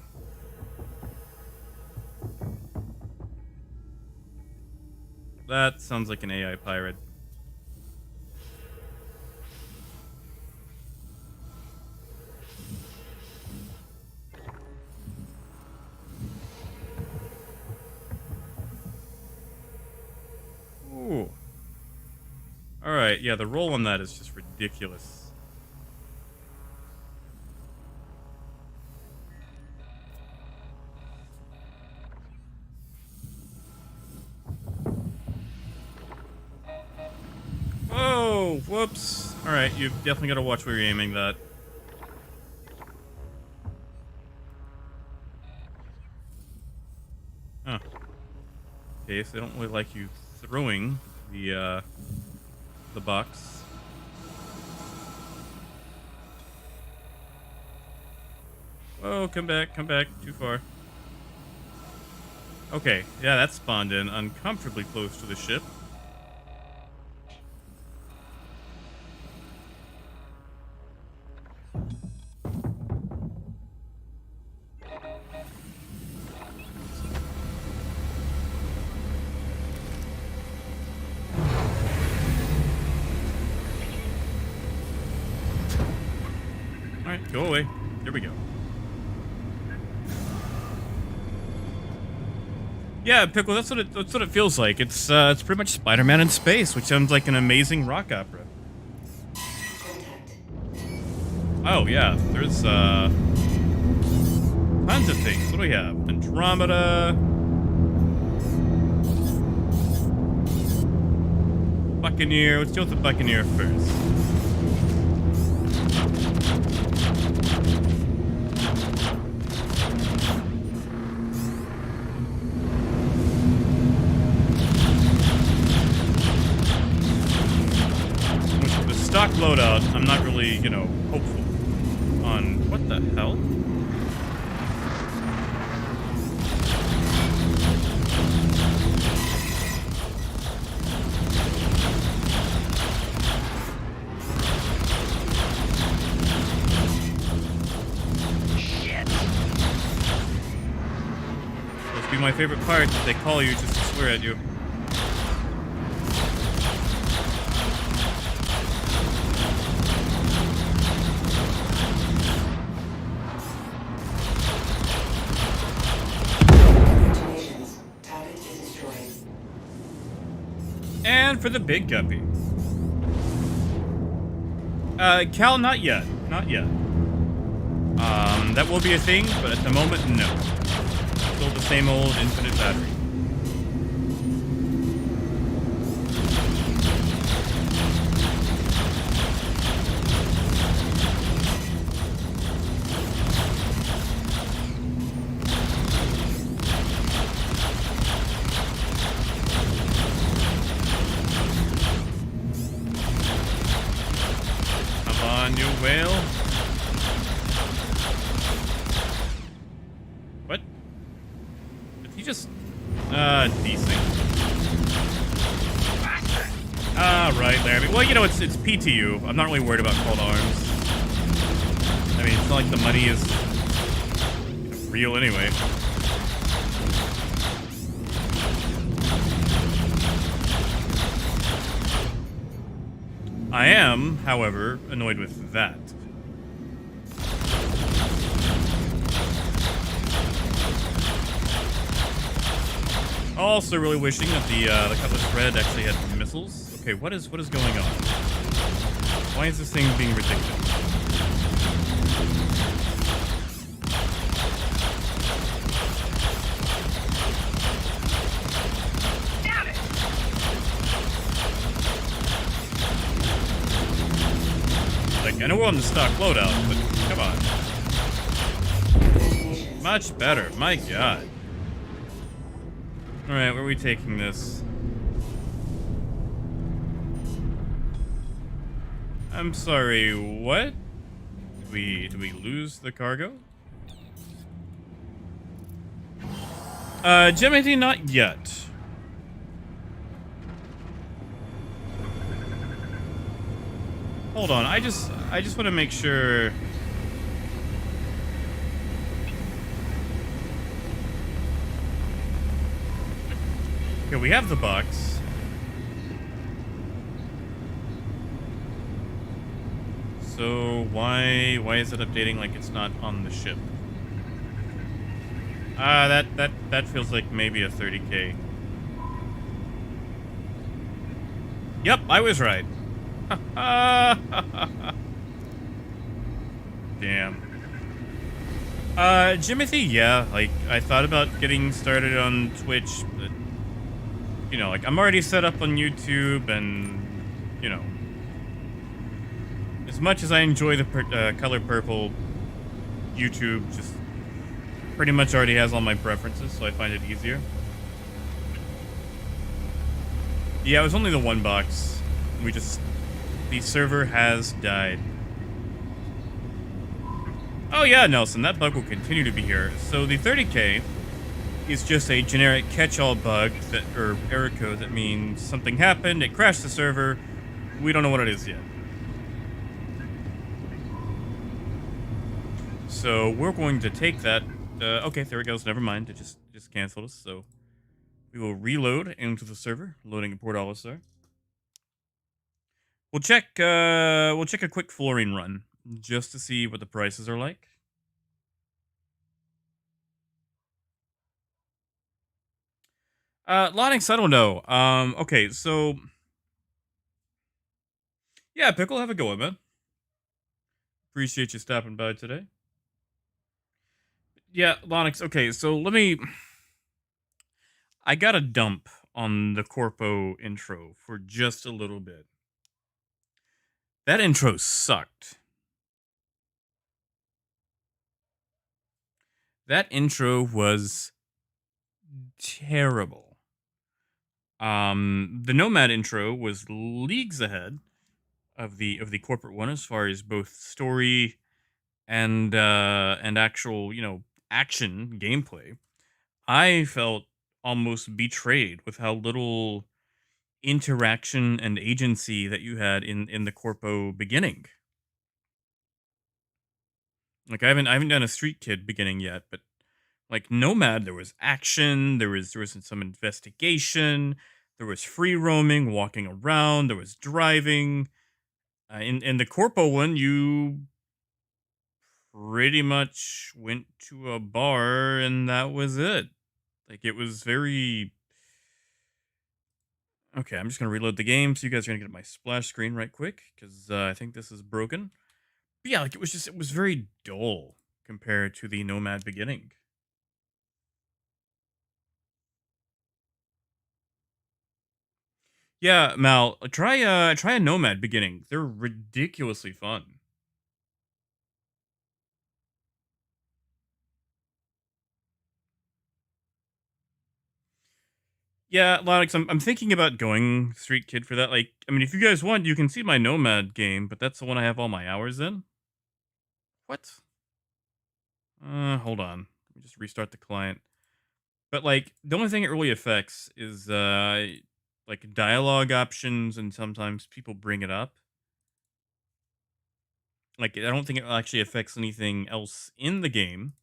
A: That sounds like an AI pirate. Ooh. Alright, yeah, the roll on that is just ridiculous. Oh, whoops. Alright, you've definitely got to watch where you're aiming that. Huh. Okay, so I don't really like you throwing the box. Oh, come back, too far. Okay, yeah, that spawned in uncomfortably close to the ship. Alright, go away. There we go. Yeah, Pickle, that's what it feels like. It's pretty much Spider-Man in space, which sounds like an amazing rock opera. Oh yeah, there's tons of things. What do we have? Andromeda, Buccaneer. Let's deal with the Buccaneer first. Stock loadout, I'm not really, you know, hopeful on. What the hell?
F: Shit.
A: Supposed to be my favorite part that they call you just to swear at you. And for the big guppy. Cal, not yet. Not yet. That will be a thing, but at the moment, no. Still the same old infinite battery. New whale. What? Right, Larry. Well, you know, it's PTU. I'm not really worried about cold arms. I mean, it's not like the money is real anyway. I am, however, annoyed with that. Also, really wishing that the Cutlass Red actually had missiles. Okay, what is going on? Why is this thing being ridiculous?
F: Damn it!
A: Like, I know we're on the stock loadout, but come on. Much better. My God. All right, where are we taking this? I'm sorry, what? Did we lose the cargo? Jimothy, not yet. Hold on, I just want to make sure. Okay, we have the box. So why is it updating like it's not on the ship? That feels like maybe a 30K. Yep, I was right. Damn. Jimothy, yeah, like I thought about getting started on Twitch, but you know, like I'm already set up on YouTube, and you know, as much as I enjoy the color purple, YouTube just pretty much already has all my preferences, so I find it easier. Yeah, it was only the one box. The server has died. Oh yeah, Nelson, that bug will continue to be here. So the 30K is just a generic catch-all bug or error code that means something happened, it crashed the server, we don't know what it is yet. So we're going to take that. Okay, there it goes. Never mind. It just canceled us. So we will reload into the server, loading a Port Olisar. We'll check a quick fluorine run just to see what the prices are like. Lonix, I don't know. Okay, so yeah, Pickle, have a go, man. Appreciate you stopping by today. Yeah, Lonix, okay, so I got a dump on the Corpo intro for just a little bit. That intro sucked. That intro was terrible. The Nomad intro was leagues ahead of the corporate one as far as both story and actual, you know, action gameplay. I felt almost betrayed with how little interaction and agency that you had in the Corpo beginning. Like I haven't done a Street Kid beginning yet, but like Nomad, there was action, there was some investigation, there was free roaming, walking around, there was driving. In the Corpo one, you pretty much went to a bar and that was it. Like it was very. Okay, I'm just gonna reload the game, so you guys are gonna get my splash screen right quick because I think this is broken. But yeah, like it was very dull compared to the Nomad beginning. Yeah, Mal, try a Nomad beginning. They're ridiculously fun. Yeah, Lonix, I'm thinking about going Street Kid for that. Like, I mean, if you guys want, you can see my Nomad game, but that's the one I have all my hours in. What? Hold on. Let me just restart the client. But like, the only thing it really affects is like dialogue options, and sometimes people bring it up. Like, I don't think it actually affects anything else in the game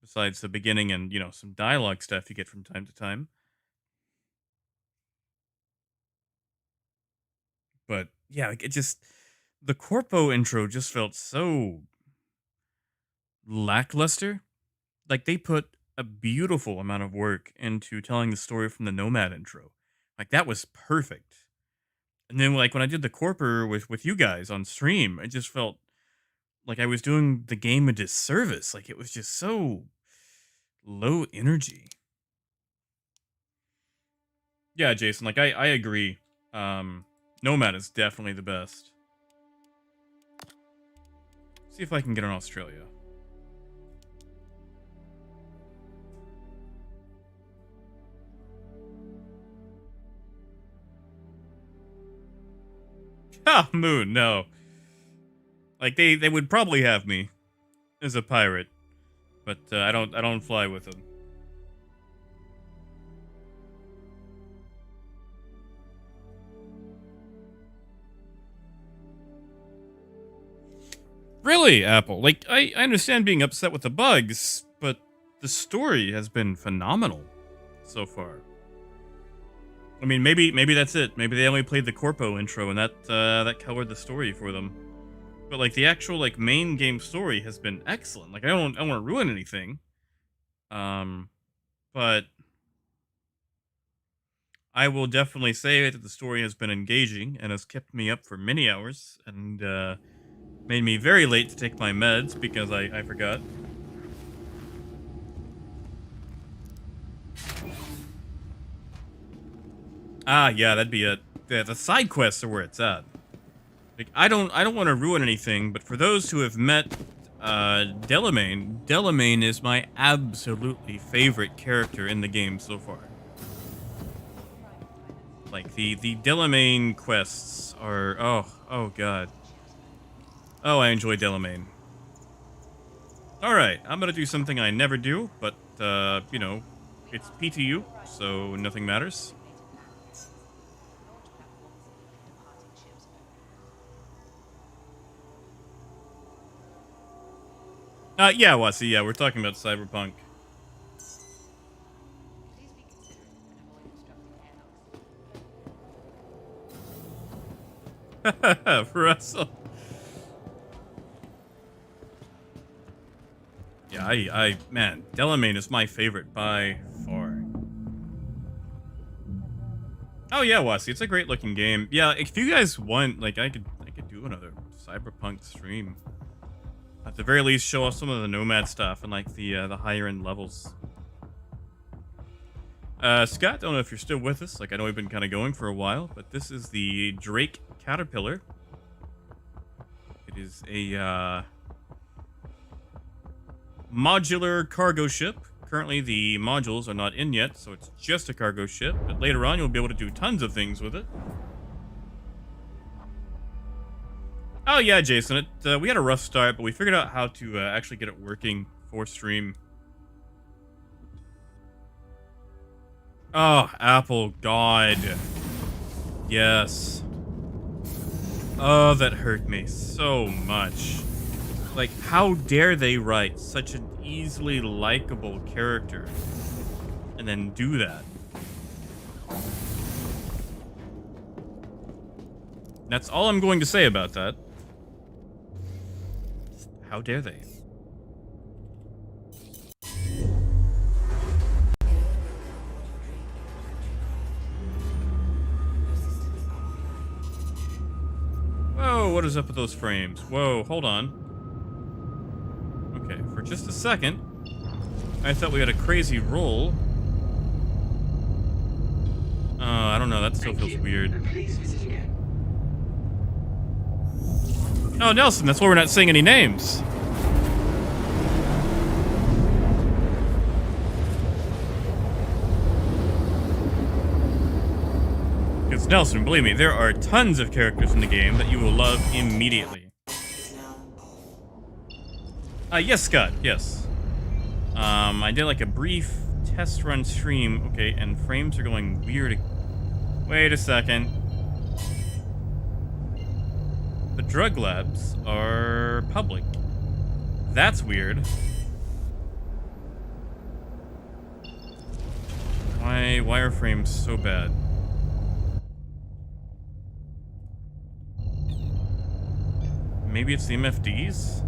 A: besides the beginning and, some dialogue stuff you get from time to time. But yeah, like, the Corpo intro just felt so lackluster. Like, they put a beautiful amount of work into telling the story from the Nomad intro. Like, that was perfect. And then, like, when I did the Corper with you guys on stream, it just felt like I was doing the game a disservice. Like, it was just so low energy. Yeah, Jason, like, I agree. Nomad is definitely the best. See if I can get on Australia. Ah, Moon, no. Like, they would probably have me as a pirate, but I don't fly with them. Really, Apple? Like, I understand being upset with the bugs, but the story has been phenomenal so far. I mean, maybe that's it. Maybe they only played the Corpo intro, and that colored the story for them. But like the actual like main game story has been excellent. Like I don't want to ruin anything. But I will definitely say that the story has been engaging and has kept me up for many hours and made me very late to take my meds because I forgot. Ah, yeah, that'd be it. The side quests are where it's at. Like, I don't want to ruin anything, but for those who have met Delamain is my absolutely favorite character in the game so far. Like the Delamain quests are oh god. Oh, I enjoy Delamain. All right, I'm gonna do something I never do, but it's PTU, so nothing matters. Yeah, Wasi, yeah, we're talking about Cyberpunk. Russell. Yeah, man, Delamain is my favorite by far. Oh yeah, Wasi, it's a great looking game. Yeah, if you guys want, like, I could do another Cyberpunk stream. At the very least, show off some of the Nomad stuff and like the higher end levels. Scott, don't know if you're still with us. Like, I know we've been kind of going for a while, but this is the Drake Caterpillar. It is a modular cargo ship. Currently, the modules are not in yet, so it's just a cargo ship. But later on, you'll be able to do tons of things with it. Oh yeah, Jason. We had a rough start, but we figured out how to actually get it working for stream. Oh, Apple, God. Yes. Oh, that hurt me so much. Like, how dare they write such an easily likable character and then do that? That's all I'm going to say about that. How dare they? Whoa, what is up with those frames? Whoa, hold on. Okay, for just a second, I thought we had a crazy roll. I don't know, that still feels weird.
F: Please visit again.
A: Oh, Nelson, that's why we're not saying any names. Because, Nelson, believe me, there are tons of characters in the game that you will love immediately. Yes, Scott, yes. I did like a brief test run stream. Okay, and frames are going weird. Wait a second. The drug labs are public. That's weird. Why wireframes so bad? Maybe it's the MFDs?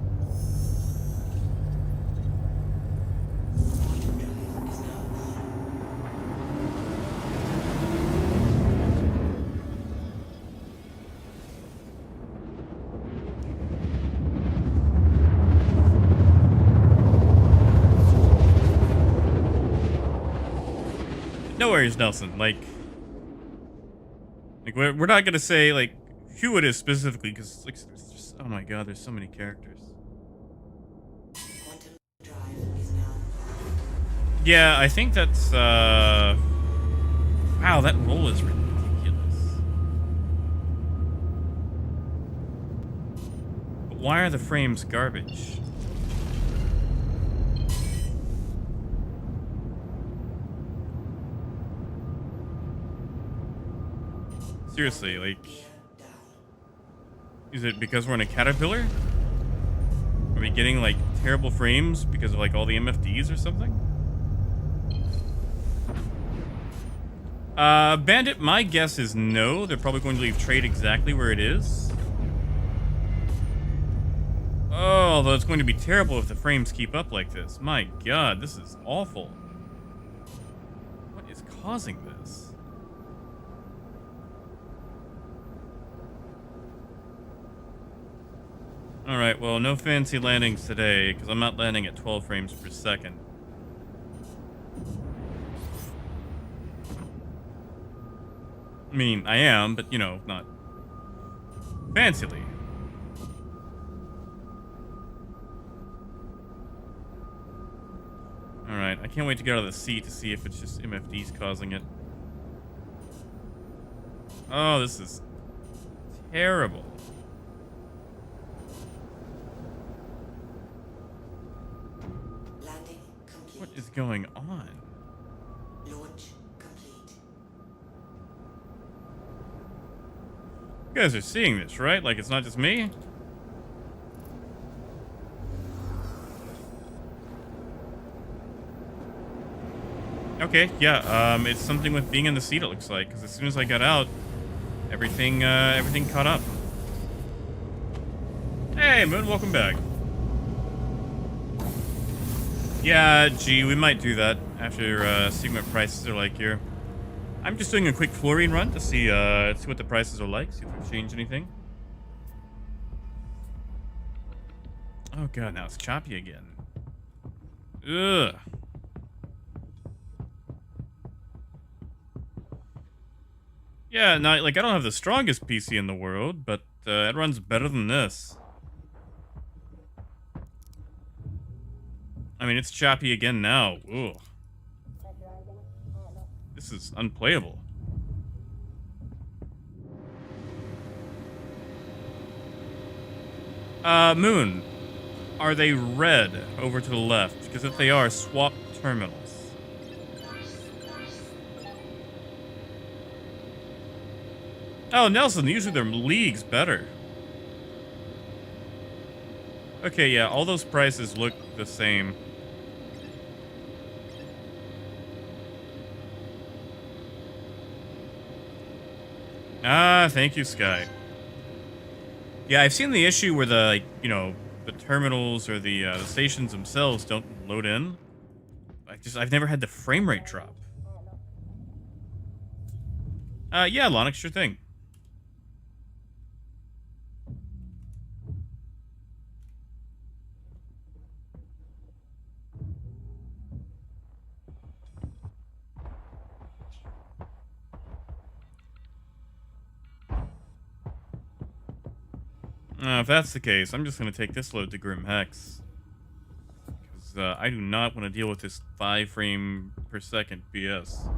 A: No worries, Nelson. Like we're not gonna say like who it is specifically because like there's just, oh my god, there's so many characters.
E: Quantum drive is now.
A: Yeah, I think that's wow, that roll is ridiculous. But why are the frames garbage? Seriously, like, is it because we're in a caterpillar? Are we getting like terrible frames because of like all the MFDs or something? Bandit, my guess is no. They're probably going to leave trade exactly where it is. Oh, although it's going to be terrible if the frames keep up like this. My god, this is awful. What is causing this? Alright, well, no fancy landings today, because I'm not landing at 12 frames per second. I mean, I am, but, you know, not fancily. Alright, I can't wait to get out of the seat to see if it's just MFDs causing it. Oh, this is terrible.
E: Landing complete.
A: What is going on?
E: Launch complete.
A: You guys are seeing this, right? Like, it's not just me? Okay, yeah, it's something with being in the seat, it looks like, because as soon as I got out, everything caught up. Hey, Moon, welcome back. Yeah, gee, we might do that after seeing what prices are like here. I'm just doing a quick fluorine run to see what the prices are like, see if we've changed anything. Oh god, now it's choppy again. Ugh. Yeah, not like I don't have the strongest PC in the world, but it runs better than this. I mean, it's choppy again now. Ugh. This is unplayable. Moon, are they red over to the left? Because if they are, swap terminals. Oh, Nelson, usually they're leagues better. Okay, yeah, all those prices look the same. Ah, thank you, Sky. Yeah, I've seen the issue where the, like, you know, the terminals or the stations themselves don't load in. I've never had the frame rate drop. Yeah, Lonix, sure thing. If that's the case, I'm just going to take this load to Grim Hex. Because I do not want to deal with this 5 frame per second BS.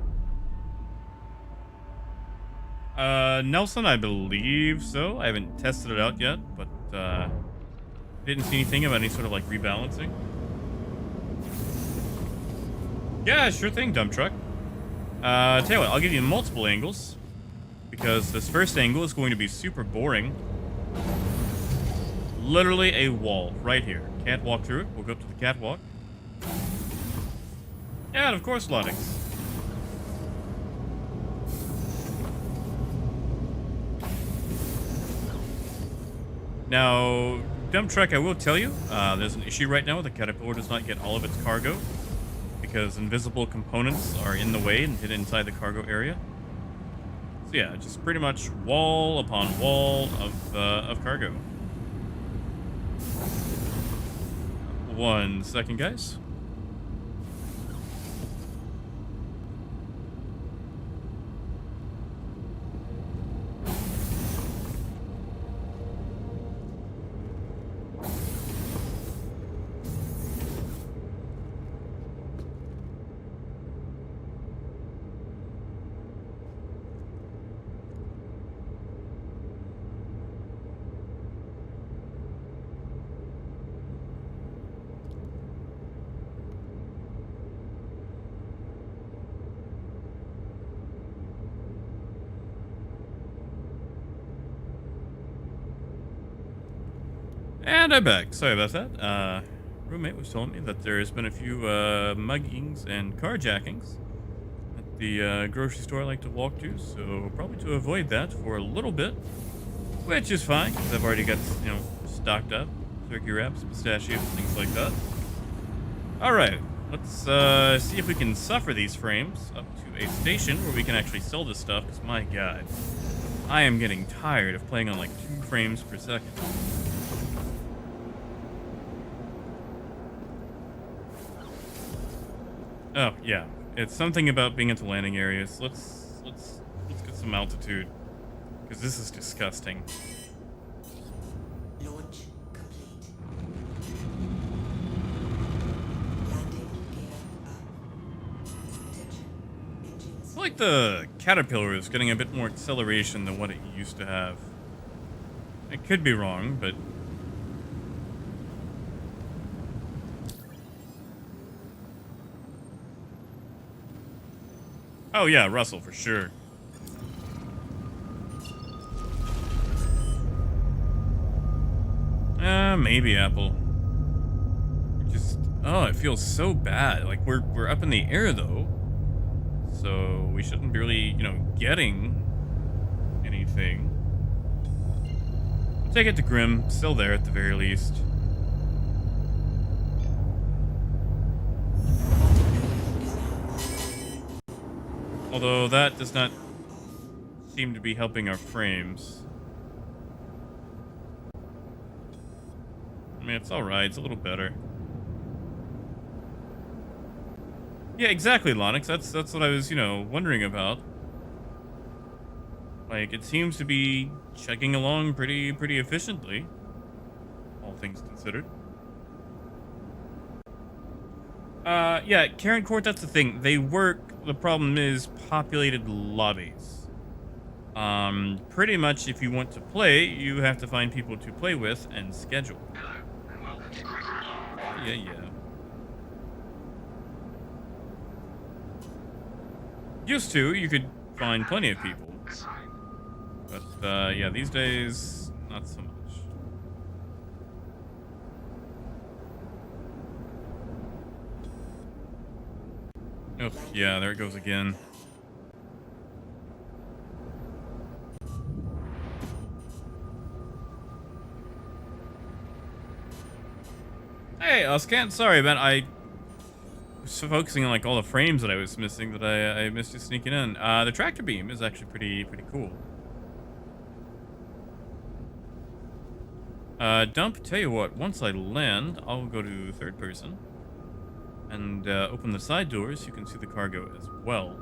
A: Nelson, I believe so. I haven't tested it out yet, but didn't see anything about any sort of like rebalancing. Yeah, sure thing, dump truck. Tell you what, I'll give you multiple angles. because this first angle is going to be super boring. Literally a wall right here. Can't walk through it. We'll go up to the catwalk. And of course, loadouts. Now, dump truck, I will tell you, there's an issue right now. The Caterpillar does not get all of its cargo because invisible components are in the way and hidden inside the cargo area. So yeah, just pretty much wall upon wall of cargo. 1 second, guys. And I'm back. Sorry about that. Roommate was telling me that there has been a few muggings and carjackings at the grocery store I like to walk to, so probably to avoid that for a little bit, which is fine because I've already got, you know, stocked up turkey wraps, pistachios, things like that. All right, let's see if we can suffer these frames up to a station where we can actually sell this stuff. Because my God, I am getting tired of playing on like 2 frames per second. Oh, yeah. It's something about being at the landing areas. Let's get some altitude. Because this is disgusting.
E: Launch complete. Landing gear up. Attention. Engines.
A: I feel like the Caterpillar is getting a bit more acceleration than what it used to have. I could be wrong, but... Oh yeah, Russell, for sure. Maybe Apple. Just, oh, it feels so bad. Like, we're up in the air, though. So, we shouldn't be really, you know, getting anything. We'll take it to Grim. Still there, at the very least. Although that does not seem to be helping our frames. I mean, it's alright. It's a little better. Yeah, exactly, Lonix. That's what I was, you know, wondering about. Like, it seems to be chugging along pretty efficiently, all things considered. Yeah, Karen Court, that's the thing. They work, the problem is populated lobbies. Pretty much if you want to play, you have to find people to play with and schedule. Yeah. Used to, you could find plenty of people. But, yeah, these days, not so much. Oh, yeah, there it goes again. Hey, Oscan, sorry, man, I was focusing on like all the frames that I was missing that I missed you sneaking in. The tractor beam is actually pretty cool. Dump, tell you what, once I land, I'll go to third person and open the side doors. You can see the cargo as well.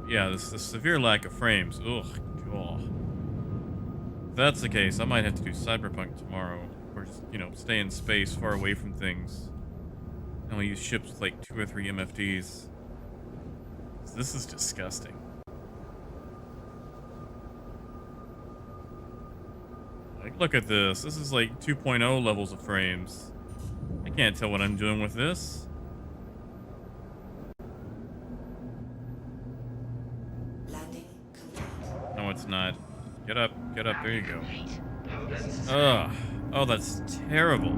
A: Yeah, this is a severe lack of frames. Ugh, God. If that's the case, I might have to do Cyberpunk tomorrow. Or just, you know, stay in space far away from things. And we'll use ships with like 2 or 3 MFDs. This is disgusting. Like, look at this. This is like 2.0 levels of frames. I can't tell what I'm doing with this. that's not. Get up, there you go.
F: Complete. Have a pleasant stay.
A: Ugh. Oh, that's terrible.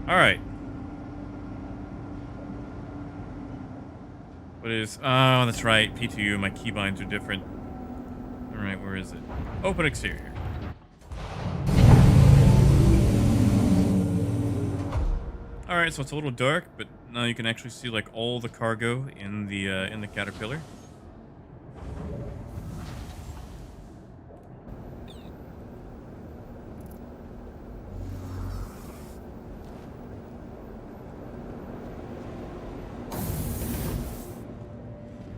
A: Alright. What is... Oh, that's right. PTU, my keybinds are different. Alright, where is it? Open exterior. Alright, so it's a little dark, but now you can actually see like all the cargo in the Caterpillar.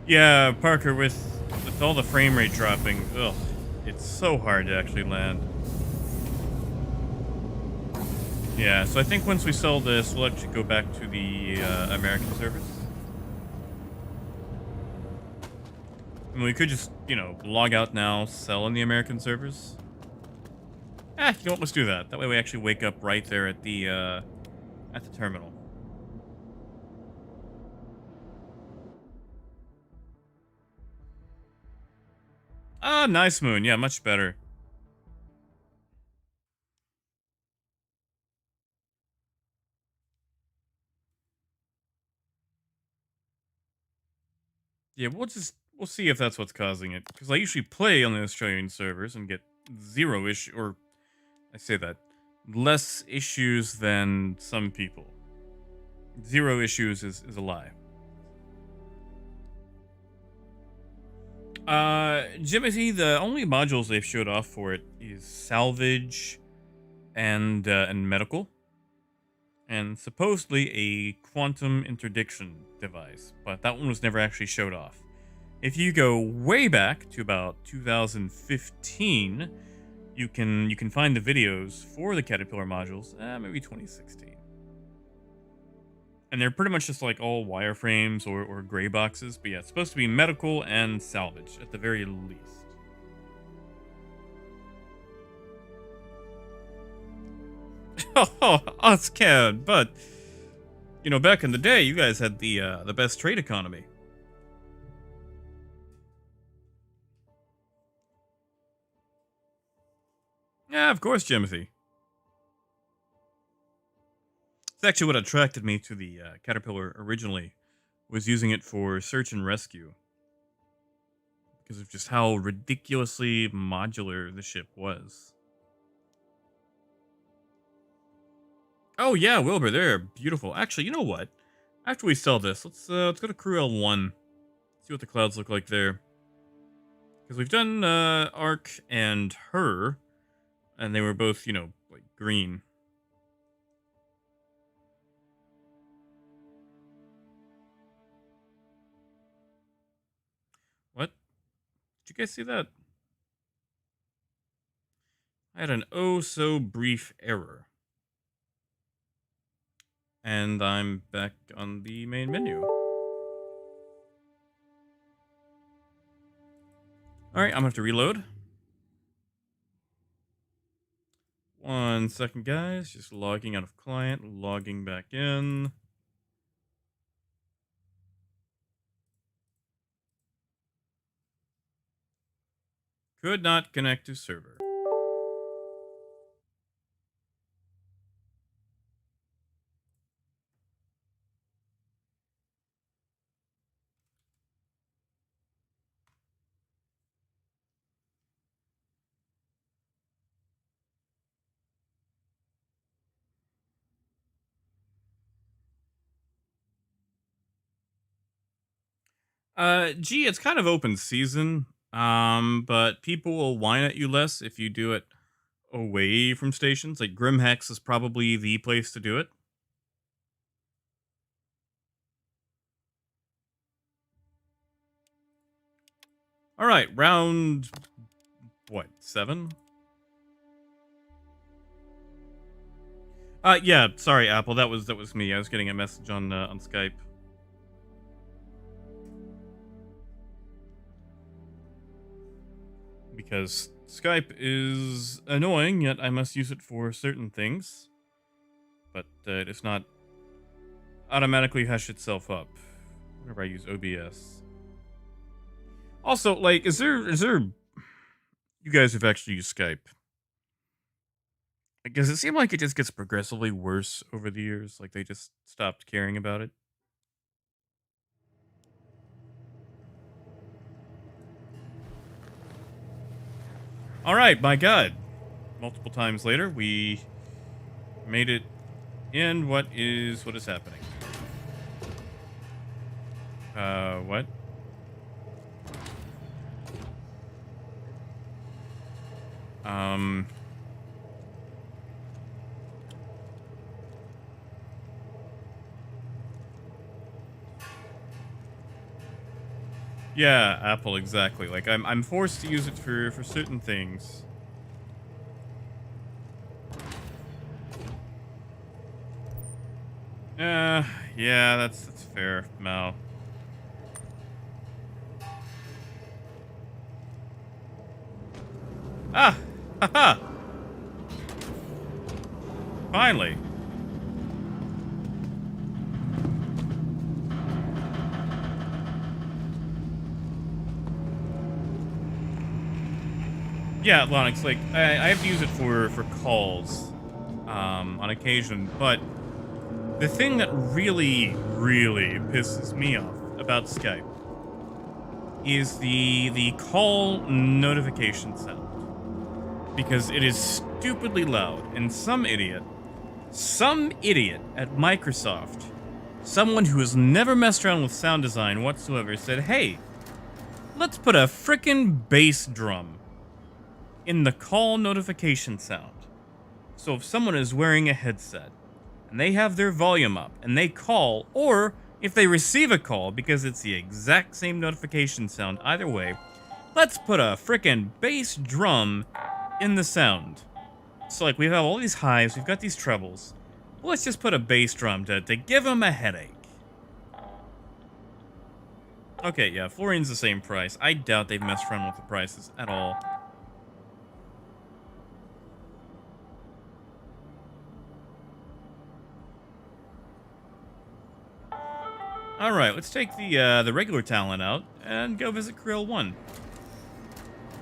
A: Yeah, Parker, with all the frame rate dropping, ugh, it's so hard to actually land. Yeah, so I think once we sell this, we'll actually go back to the American service. I mean, we could just, you know, log out now, sell in the American servers. You know what, let's do that. That way we actually wake up right there at the terminal. Ah, nice moon. Yeah, much better. Yeah, we'll see if that's what's causing it. Because I usually play on the Australian servers and get zero issue, or I say that, less issues than some people. Zero issues is a lie. Jimothy, the only modules they've showed off for it is salvage and medical. And supposedly a quantum interdiction device, but that one was never actually showed off. If you go way back to about 2015, you can find the videos for the Caterpillar modules, maybe 2016. And they're pretty much just like all wireframes or gray boxes, but yeah, it's supposed to be medical and salvage at the very least. Oh, us can, but you know, back in the day, you guys had the best trade economy. Yeah, of course, Jimothy. It's actually what attracted me to the Caterpillar originally, was using it for search and rescue. Because of just how ridiculously modular the ship was. Oh yeah, Wilbur, they're beautiful. Actually, you know what? After we sell this, let's go to Crew L1. See what the clouds look like there. Because we've done Arc and Her, and they were both, you know, like green. What? Did you guys see that? I had an oh so brief error. And I'm back on the main menu. Alright, I'm gonna have to reload. 1 second, guys. Just logging out of client, logging back in. Could not connect to server. Gee, it's kind of open season. But people will whine at you less if you do it away from stations. Like Grimhex is probably the place to do it. All right, round what, 7? Yeah, sorry, Apple. That was me. I was getting a message on Skype. Because Skype is annoying, yet I must use it for certain things. But it does not automatically hush itself up whenever I use OBS. Also, like, is there you guys have actually used Skype? Like, does it seem like it just gets progressively worse over the years? Like they just stopped caring about it? All right, my God. Multiple times later, we made it in. What is happening? What? Yeah, Apple, exactly. Like, I'm forced to use it for certain things. Yeah, that's fair, Mal. Ah! Haha! Finally. Yeah, Lonix, like, I have to use it for calls, on occasion, but the thing that really, really pisses me off about Skype is the call notification sound. Because it is stupidly loud, and some idiot at Microsoft, someone who has never messed around with sound design whatsoever, said, hey, let's put a frickin' bass drum in the call notification sound. So if someone is wearing a headset, and they have their volume up, and they call, or if they receive a call, because it's the exact same notification sound either way, let's put a frickin' bass drum in the sound. So, like, we have all these highs, we've got these trebles. Well, let's just put a bass drum to give them a headache. Okay, yeah, fluorine's the same price. I doubt they've messed around with the prices at all. Alright, let's take the regular Talon out and go visit Krill 1.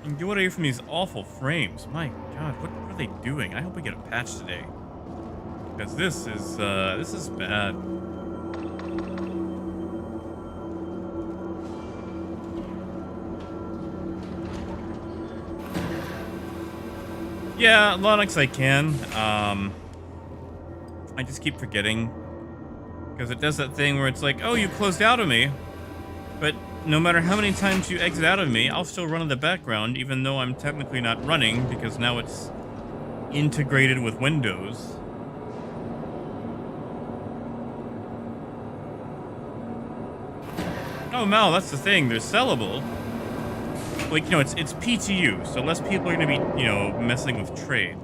A: And get away from these awful frames. My God, what are they doing? I hope we get a patch today. Because this is bad. Yeah, Linux I can. I just keep forgetting. Because it does that thing where it's like, oh, you closed out of me. But no matter how many times you exit out of me, I'll still run in the background, even though I'm technically not running, because now it's integrated with Windows. Oh, Mal, that's the thing. They're sellable. Like, you know, it's PTU, so less people are going to be, you know, messing with trade.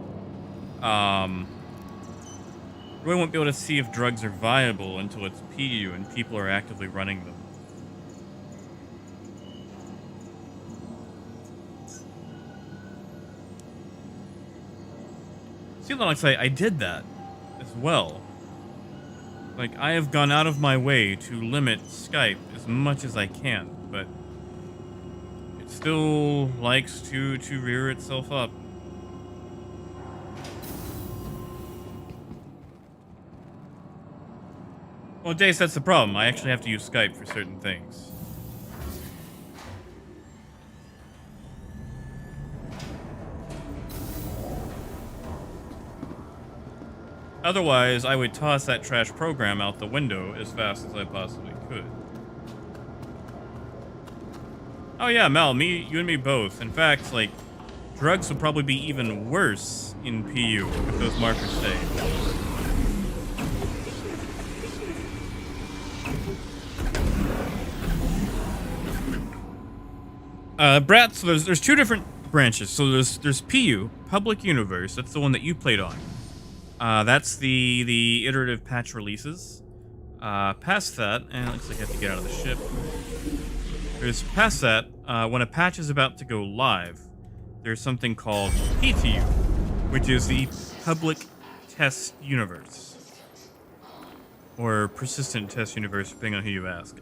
A: Really won't be able to see if drugs are viable until it's PTU and people are actively running them. See, Linux, I did that as well. Like, I have gone out of my way to limit Skype as much as I can, but it still likes to rear itself up. Well, Dace, that's the problem. I actually have to use Skype for certain things. Otherwise, I would toss that trash program out the window as fast as I possibly could. Oh yeah, Mel, you and me both. In fact, like, drugs would probably be even worse in PU if those markers stay. Brat, so there's two different branches. So there's PU, Public Universe. That's the one that you played on. That's the iterative patch releases. Past that, and it looks like I have to get out of the ship. There's past that, when a patch is about to go live, there's something called PTU, which is the Public Test Universe. Or Persistent Test Universe, depending on who you ask.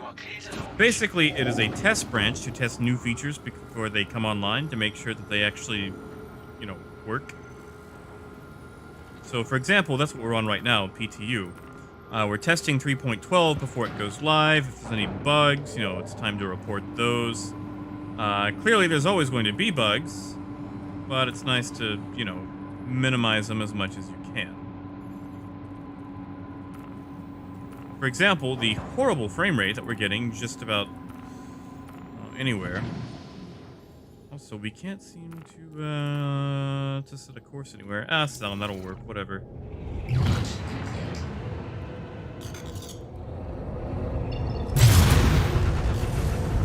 F: are clear to launch.
A: Basically, it is a test branch to test new features before they come online to make sure that they actually, work. So, for example, that's what we're on right now, PTU. We're testing 3.12 before it goes live. If there's any bugs, it's time to report those. Clearly, there's always going to be bugs, but it's nice to, minimize them as much as you can. For example, the horrible frame rate that we're getting just about anywhere. Also, we can't seem to set a course anywhere. Sound, that'll work, whatever.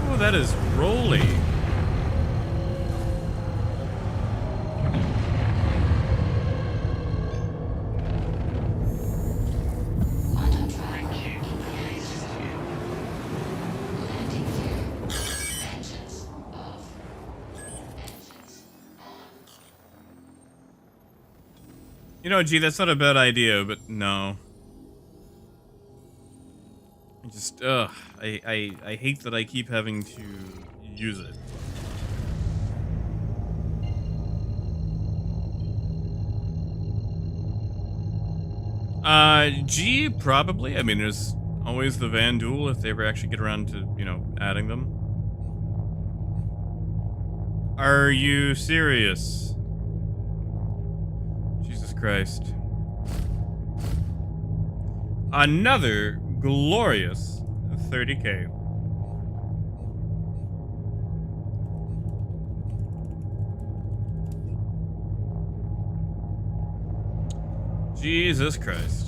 A: Oh, that is rolly. Gee, that's not a bad idea, but no. I hate that I keep having to use it. G, probably. I mean, there's always the Van Duel if they ever actually get around to, adding them. Are you serious? Jesus Christ. Another glorious 30K. Jesus Christ.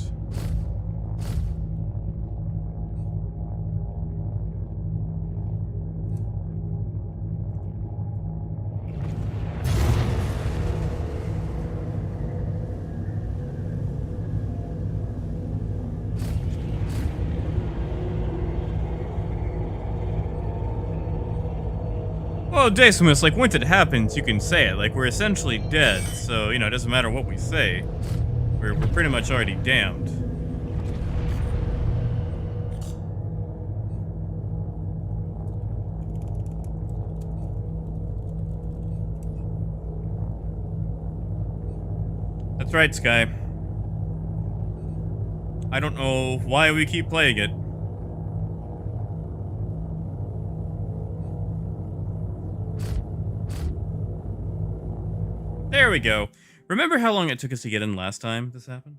A: Well, Decimus, like, once it happens, you can say it. Like, we're essentially dead, so, it doesn't matter what we say. We're pretty much already damned. That's right, Sky. I don't know why we keep playing it. There we go. Remember how long it took us to get in last time this happened?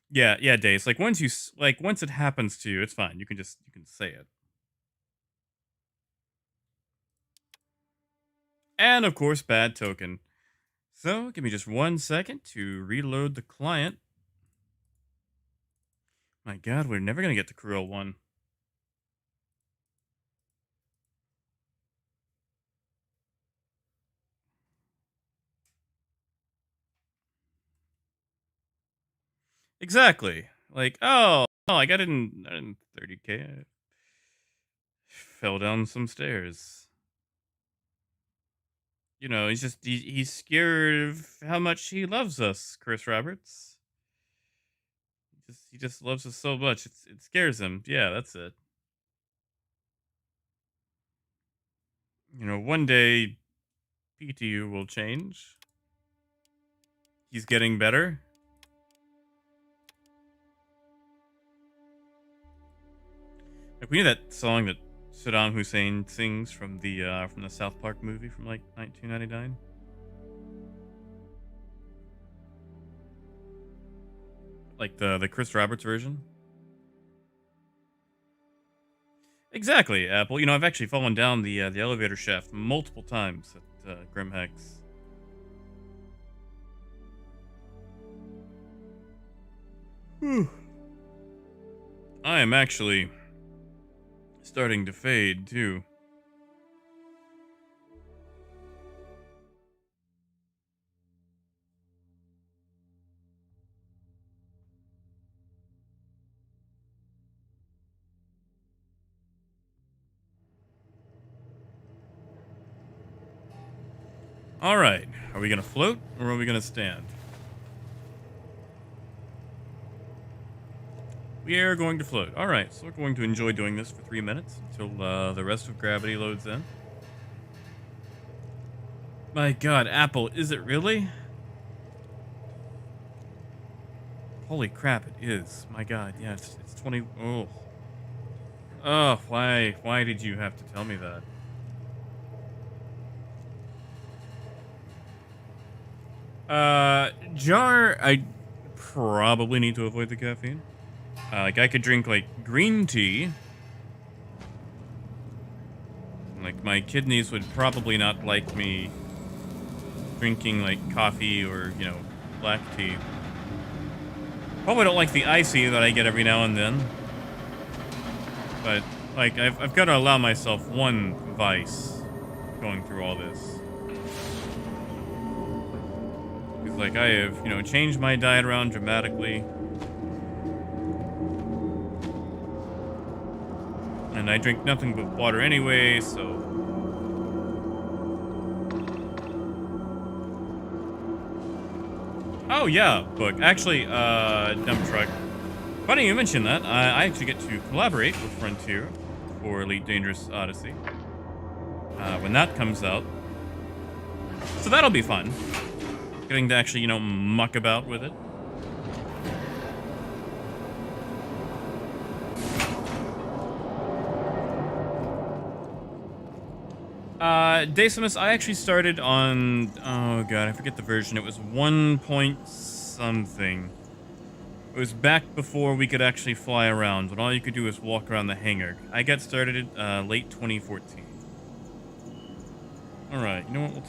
A: Yeah, Dace. Like once it happens to you, it's fine. You can say it. And of course, bad token. So, give me just 1 second to reload the client. My God, we're never gonna get to Cruel 1. Exactly. Like, I got in 30K. I fell down some stairs. He's scared of how much he loves us, Chris Roberts. He just loves us so much. It scares him. Yeah, that's it. One day PTU will change. He's getting better. Like, we knew that song that Saddam Hussein sings from the South Park movie from like 1999. Like the Chris Roberts version. Exactly, Apple. I've actually fallen down the elevator shaft multiple times at Grimhex. I am actually starting to fade too. All right, are we gonna float or are we gonna stand? We are going to float. All right, so we're going to enjoy doing this for 3 minutes until the rest of gravity loads in. My God, Apple, is it really? Holy crap, it is. My God, yeah, it's 20. Oh. Oh, why did you have to tell me that? Jar, I probably need to avoid the caffeine. Like, I could drink, like, green tea. Like, my kidneys would probably not like me drinking, like, coffee or, you know, black tea. Probably don't like the icy that I get every now and then. But, like, I've got to allow myself one vice going through all this. Because, like, I have, you know, changed my diet around dramatically. And I drink nothing but water anyway, so... Oh, yeah, book. Actually, dump truck. Funny you mentioned that. I actually get to collaborate with Frontier for Elite Dangerous Odyssey. When that comes out. So that'll be fun. Getting to actually, you know, muck about with it. Decimus, I actually started on, oh god, I forget the version. It was 1 point something. It was back before we could actually fly around, when all you could do was walk around the hangar. I got started late 2014. All right, you know what? We'll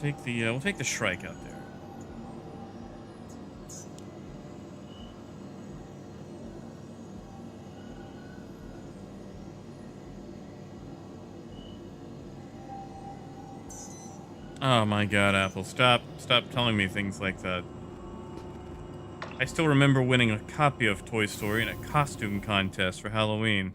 A: take the Shrike out there. Oh my god, Apple, stop telling me things like that. I still remember winning a copy of Toy Story in a costume contest for Halloween.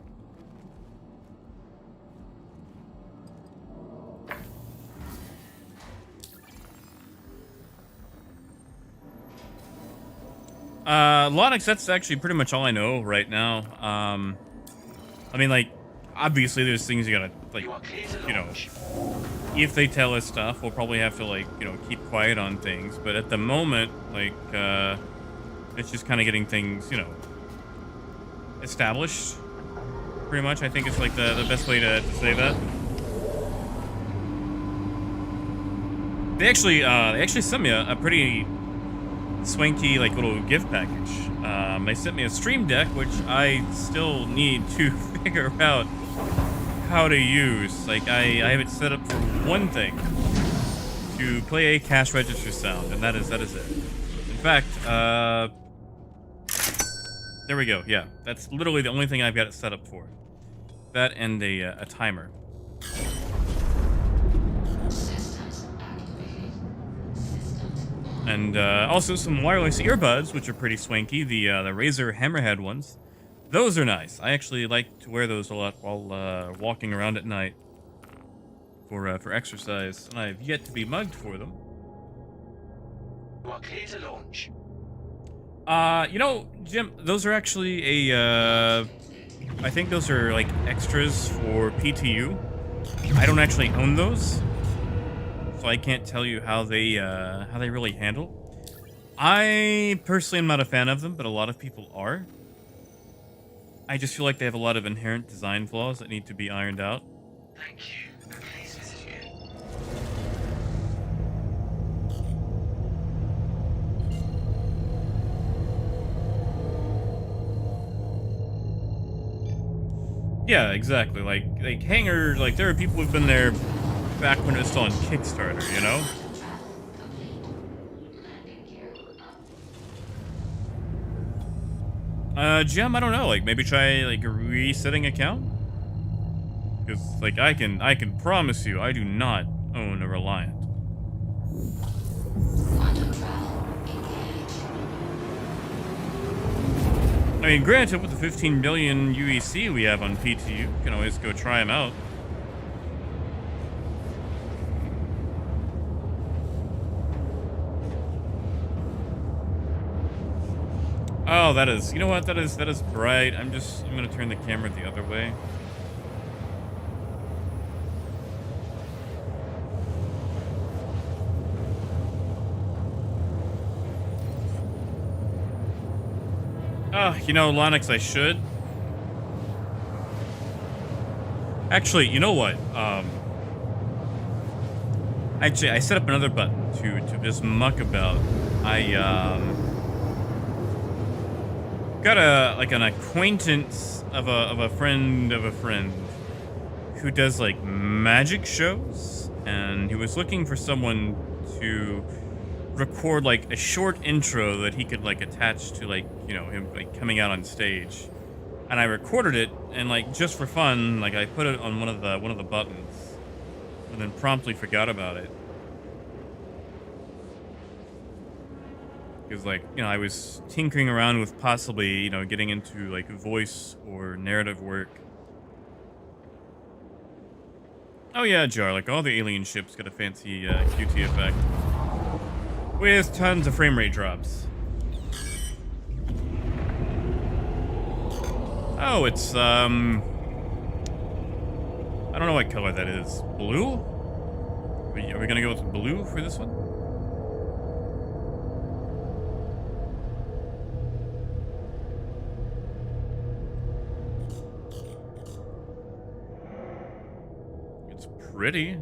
A: Lonix, that's actually pretty much all I know right now. I mean, like, obviously there's things you gotta, like, you know, if they tell us stuff, we'll probably have to, like, you know, keep quiet on things. But at the moment, like, it's just kind of getting things, you know, established. Pretty much, I think it's, like, the best way to say that. They actually sent me a pretty swanky, like, little gift package. They sent me a Stream Deck, which I still need to figure out how to use. Like, I have it set up for one thing, to play a cash register sound, and that is it. In fact, there we go. Yeah, that's literally the only thing I've got it set up for. That and a timer. And also some wireless earbuds, which are pretty swanky. The Razer Hammerhead ones. Those are nice. I actually like to wear those a lot while walking around at night for exercise, and I've yet to be mugged for them.
F: You are clear to launch.
A: You know, Jim, those are actually I think those are like extras for PTU. I don't actually own those, so I can't tell you how they really handle. I personally am not a fan of them, but a lot of people are. I just feel like they have a lot of inherent design flaws that need to be ironed out.
F: Thank you. Please visit you.
A: Yeah, exactly. Like Hangar, like there are people who've been there back when it was still on Kickstarter, you know? Gem, I don't know, like maybe try like a resetting account? Because like I can promise you I do not own a Reliant. I mean, granted, with the 15 billion UEC we have on PTU, you can always go try them out. Oh, that is. You know what? That is bright. I'm gonna turn the camera the other way. You know, Lonix, I should. Actually, you know what? Actually, I set up another button to just muck about. I got an acquaintance of a friend of a friend who does like magic shows, and he was looking for someone to record like a short intro that he could like attach to like, you know, him like coming out on stage. And I recorded it, and like just for fun, like I put it on one of the buttons, and then promptly forgot about it. Because like, you know, I was tinkering around with possibly, you know, getting into like voice or narrative work. Oh yeah, Jar, like all the alien ships got a fancy QT effect. With tons of frame rate drops. Oh, it's, I don't know what color that is. Blue? Are we gonna go with blue for this one? It's pretty.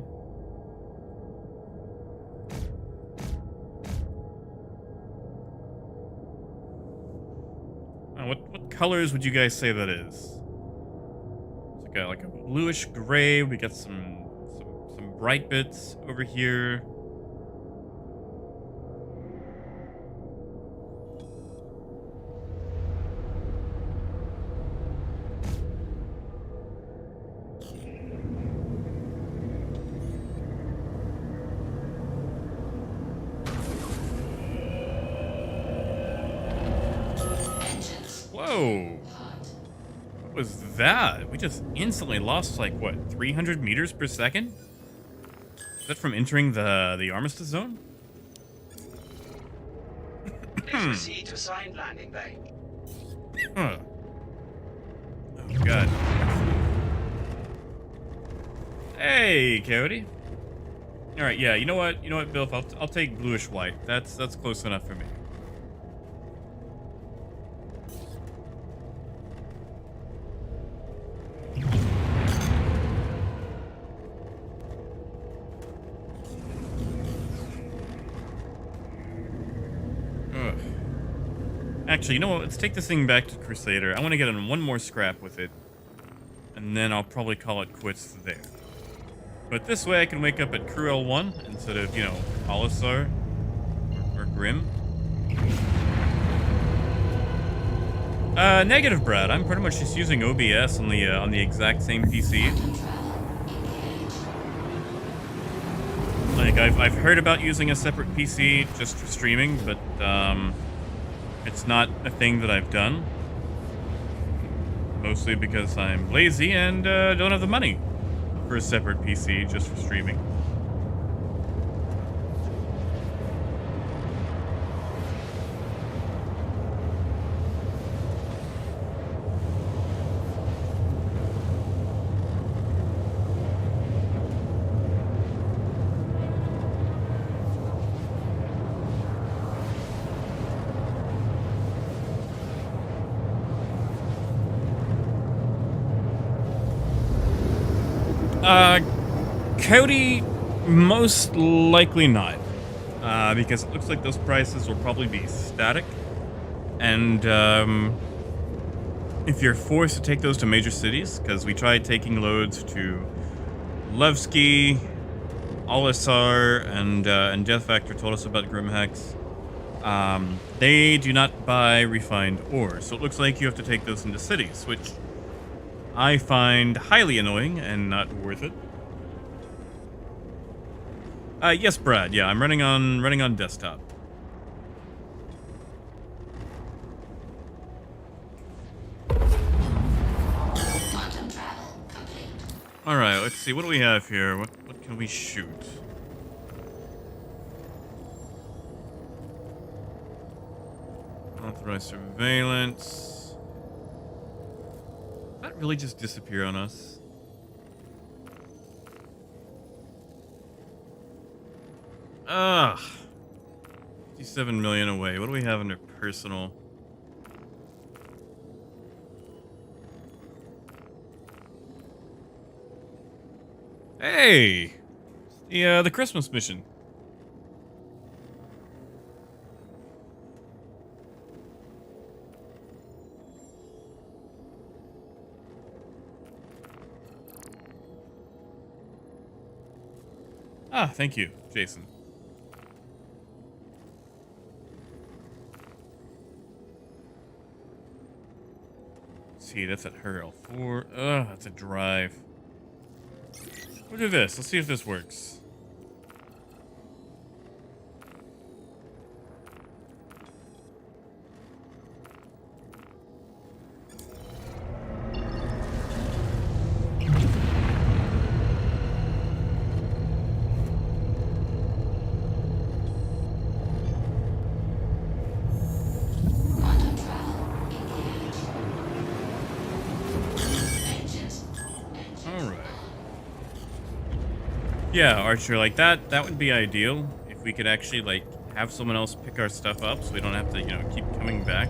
A: What colors would you guys say that is? It's like a bluish gray. We got some bright bits over here. Whoa. What was that? We just instantly lost like what, 300 meters per second? Is that from entering the armistice zone?
F: Please proceed to assigned landing bay.
A: Huh. Oh god. Hey, Cody. All right, yeah. You know what, Bill? I'll take bluish white. That's close enough for me. Actually, you know what? Let's take this thing back to Crusader. I want to get in one more scrap with it, and then I'll probably call it quits there. But this way I can wake up at Crew L1 instead of, you know, Olisar or Grim. Negative, Brad. I'm pretty much just using OBS on the exact same PC. Like, I've heard about using a separate PC just for streaming, but, it's not a thing that I've done. Mostly because I'm lazy and don't have the money for a separate PC just for streaming. Cody, most likely not. Because it looks like those prices will probably be static. And, if you're forced to take those to major cities, because we tried taking loads to Levski, Olisar, and Death Factor told us about Grimhex. They do not buy refined ore, so it looks like you have to take those into cities, which I find highly annoying and not worth it. Yes, Brad. Yeah, I'm running on desktop. All right, let's see. What do we have here? What can we shoot? Unauthorized surveillance. Did that really just disappear on us? Ugh. 57 million away. What do we have under personal? Hey! The Christmas mission. Ah, thank you, Jason. Let's see, that's at her L4. Ugh, that's a drive. We'll do this. Let's see if this works. Yeah, Archer, like that would be ideal if we could actually like have someone else pick our stuff up so we don't have to, keep coming back.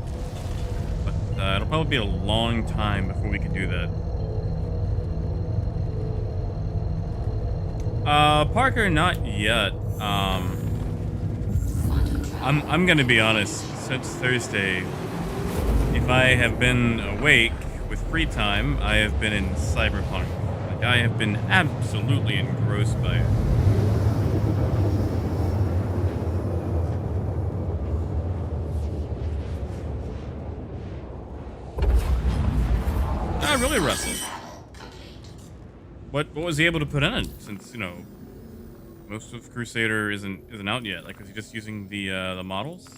A: But it'll probably be a long time before we can do that. Parker, not yet. I'm gonna be honest, since Thursday, if I have been awake with free time, I have been in Cyberpunk. I have been absolutely engrossed by it. Ah, really, Russell? What was he able to put in it? Since most of Crusader isn't out yet. Like, was he just using the models?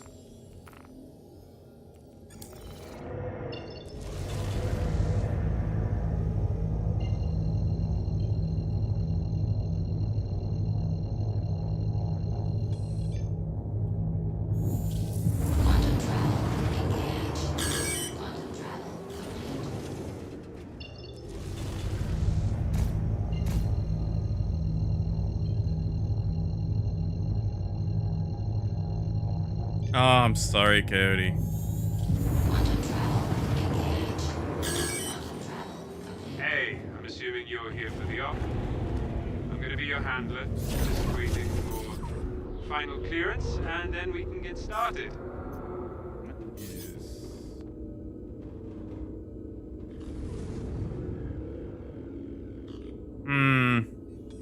A: Oh, I'm sorry, Coyote.
J: Hey, I'm assuming you're here for the op. I'm gonna be your handler, just waiting for final clearance, and then we can get started.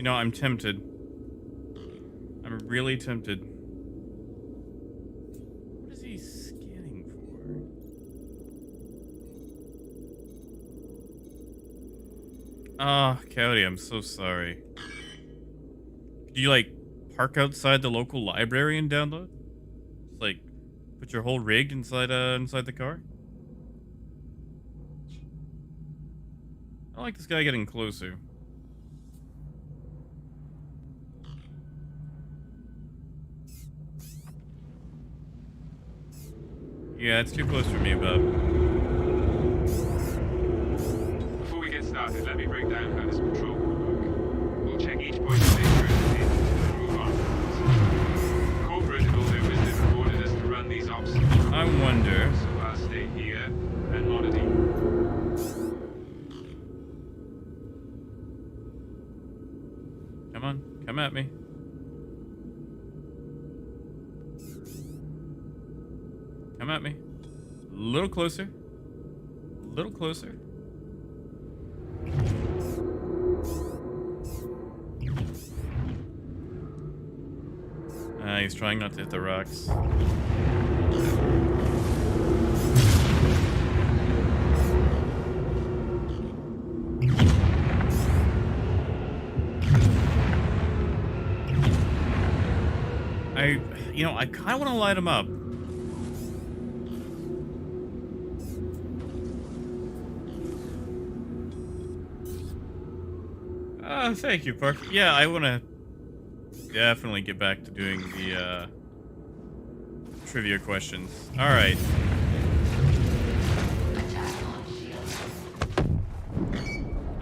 J: I'm tempted. I'm really tempted. Ah, Coyote, I'm so sorry. Could you, park outside the local library and download? Just, put your whole rig inside the car? I don't like this guy getting closer. Yeah, it's too close for me, bub. Let me break down how this control will work. We'll check each point of security and move on. Corporate and all their wisdom ordered us to run these ops.
A: I wonder.
J: So I'll stay here and monitor you.
A: Come on, come at me. Come at me. A little closer. A little closer. He's trying not to hit the rocks. I kind of want to light him up. Thank you, Parker. Yeah, I want to definitely get back to doing the trivia questions. All right.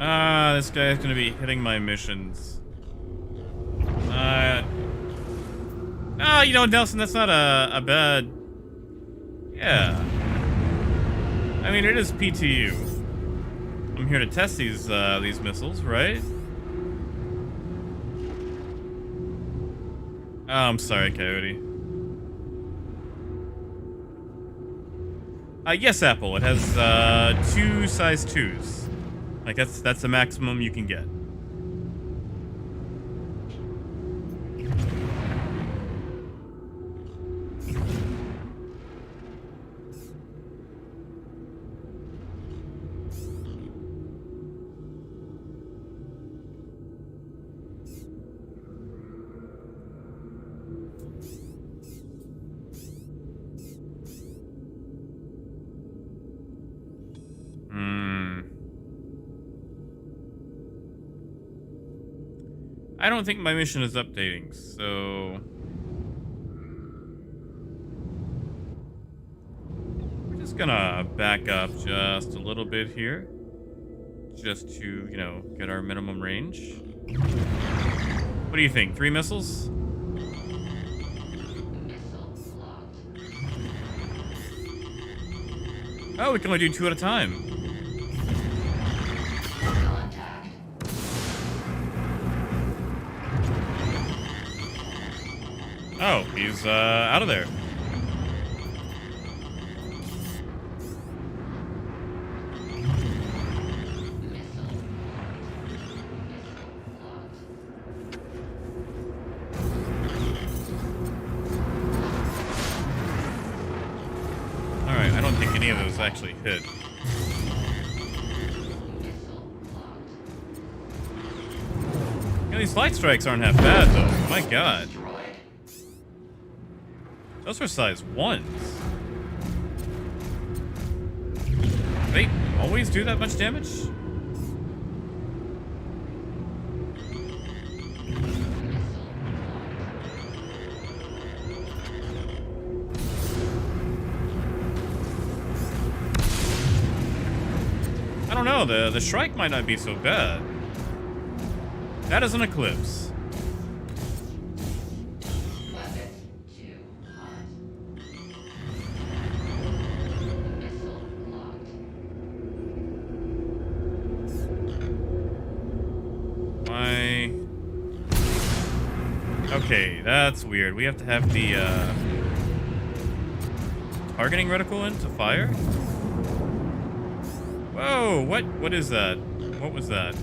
A: Ah, this guy's gonna be hitting my missions. You know, Nelson, that's not a bad... Yeah. I mean, it is PTU. I'm here to test these missiles, right? Oh, I'm sorry, Coyote. Yes, Apple. It has 2 size 2s. Like that's the maximum you can get. I don't think my mission is updating, so... We're just gonna back up just a little bit here. Just to, you know, get our minimum range. What do you think? 3 missiles? Oh, we can only do 2 at a time. Oh, he's out of there. Alright, I don't think any of those actually hit. You know, these light strikes aren't half bad, though. My god. Those are size 1s. They always do that much damage? I don't know, the Shrike might not be so bad. That is an Eclipse. Okay, that's weird. We have to have the targeting reticle in to fire? Whoa, what is that? What was that?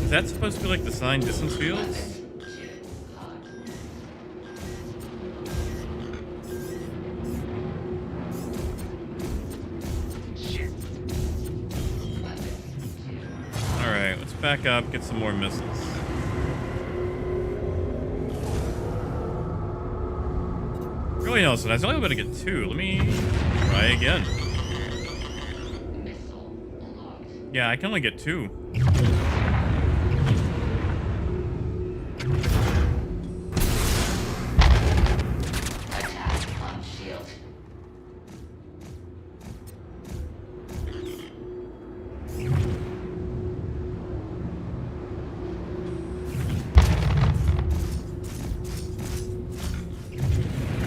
A: Is that supposed to be like the signed distance fields? Back up, get some more missiles. Really, Nelson, I was only able to get 2. Let me try again. Yeah, I can only get 2.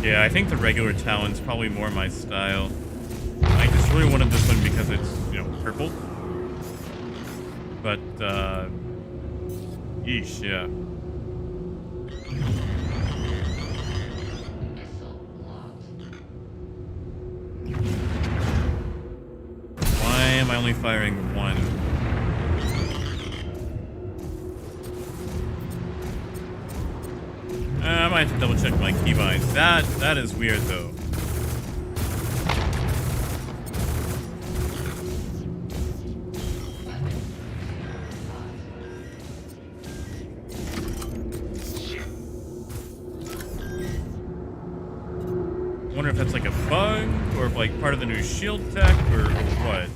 A: Yeah, I think the regular Talon's probably more my style. I just really wanted this one because it's, you know, purple. But, yeesh, yeah. Why am I only firing 1? I might have to double check my keybinds. That is weird though. I wonder if that's like a bug or if like part of the new shield tech or what.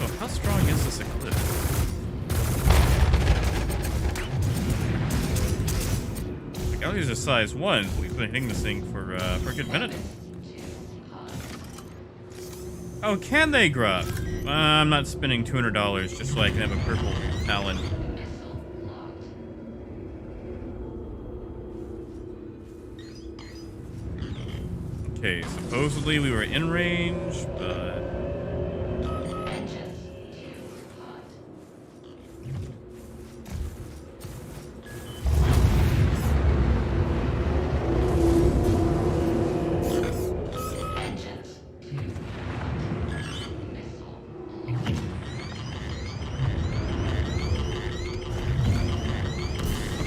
A: Oh, how strong is this Eclipse? these are size 1. We've been hitting this thing for a good minute. Oh, can they grab? I'm not spending $200 just so I can have a purple Talon. Okay, supposedly we were in range, but...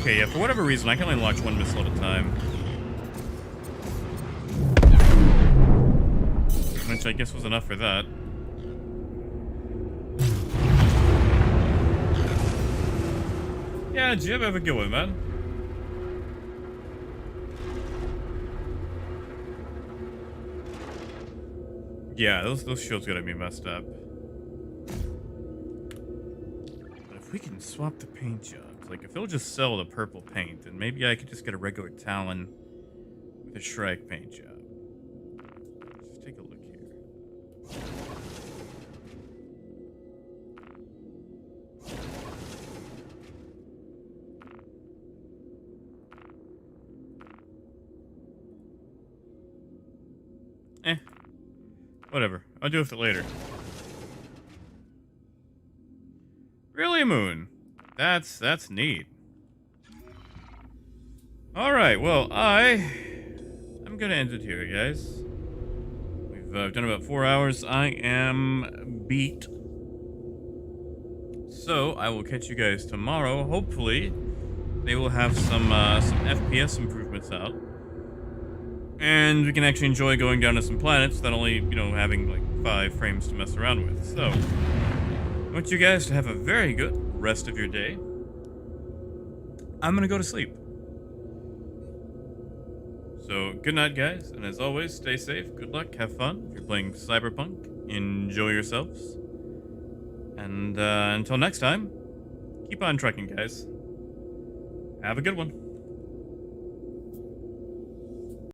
A: Okay, yeah, for whatever reason, I can only launch one missile at a time. Which I guess was enough for that. Yeah, Jib, have a good one, man. Yeah, those shields gotta be messed up. But if we can swap the paint jobs, like if they'll just sell the purple paint, then maybe I could just get a regular Talon with a Shrike paint job. Let's take a look here. Whatever. I'll do it later. Really, Moon? That's neat. Alright, well, I'm gonna end it here, guys. We've done about 4 hours. I am beat. So, I will catch you guys tomorrow. Hopefully, they will have some FPS improvements out. And we can actually enjoy going down to some planets without only, having like 5 frames to mess around with. So, I want you guys to have a very good rest of your day. I'm gonna go to sleep. So, good night, guys. And as always, stay safe, good luck, have fun. If you're playing Cyberpunk, enjoy yourselves. And until next time, keep on trucking, guys. Have a good one.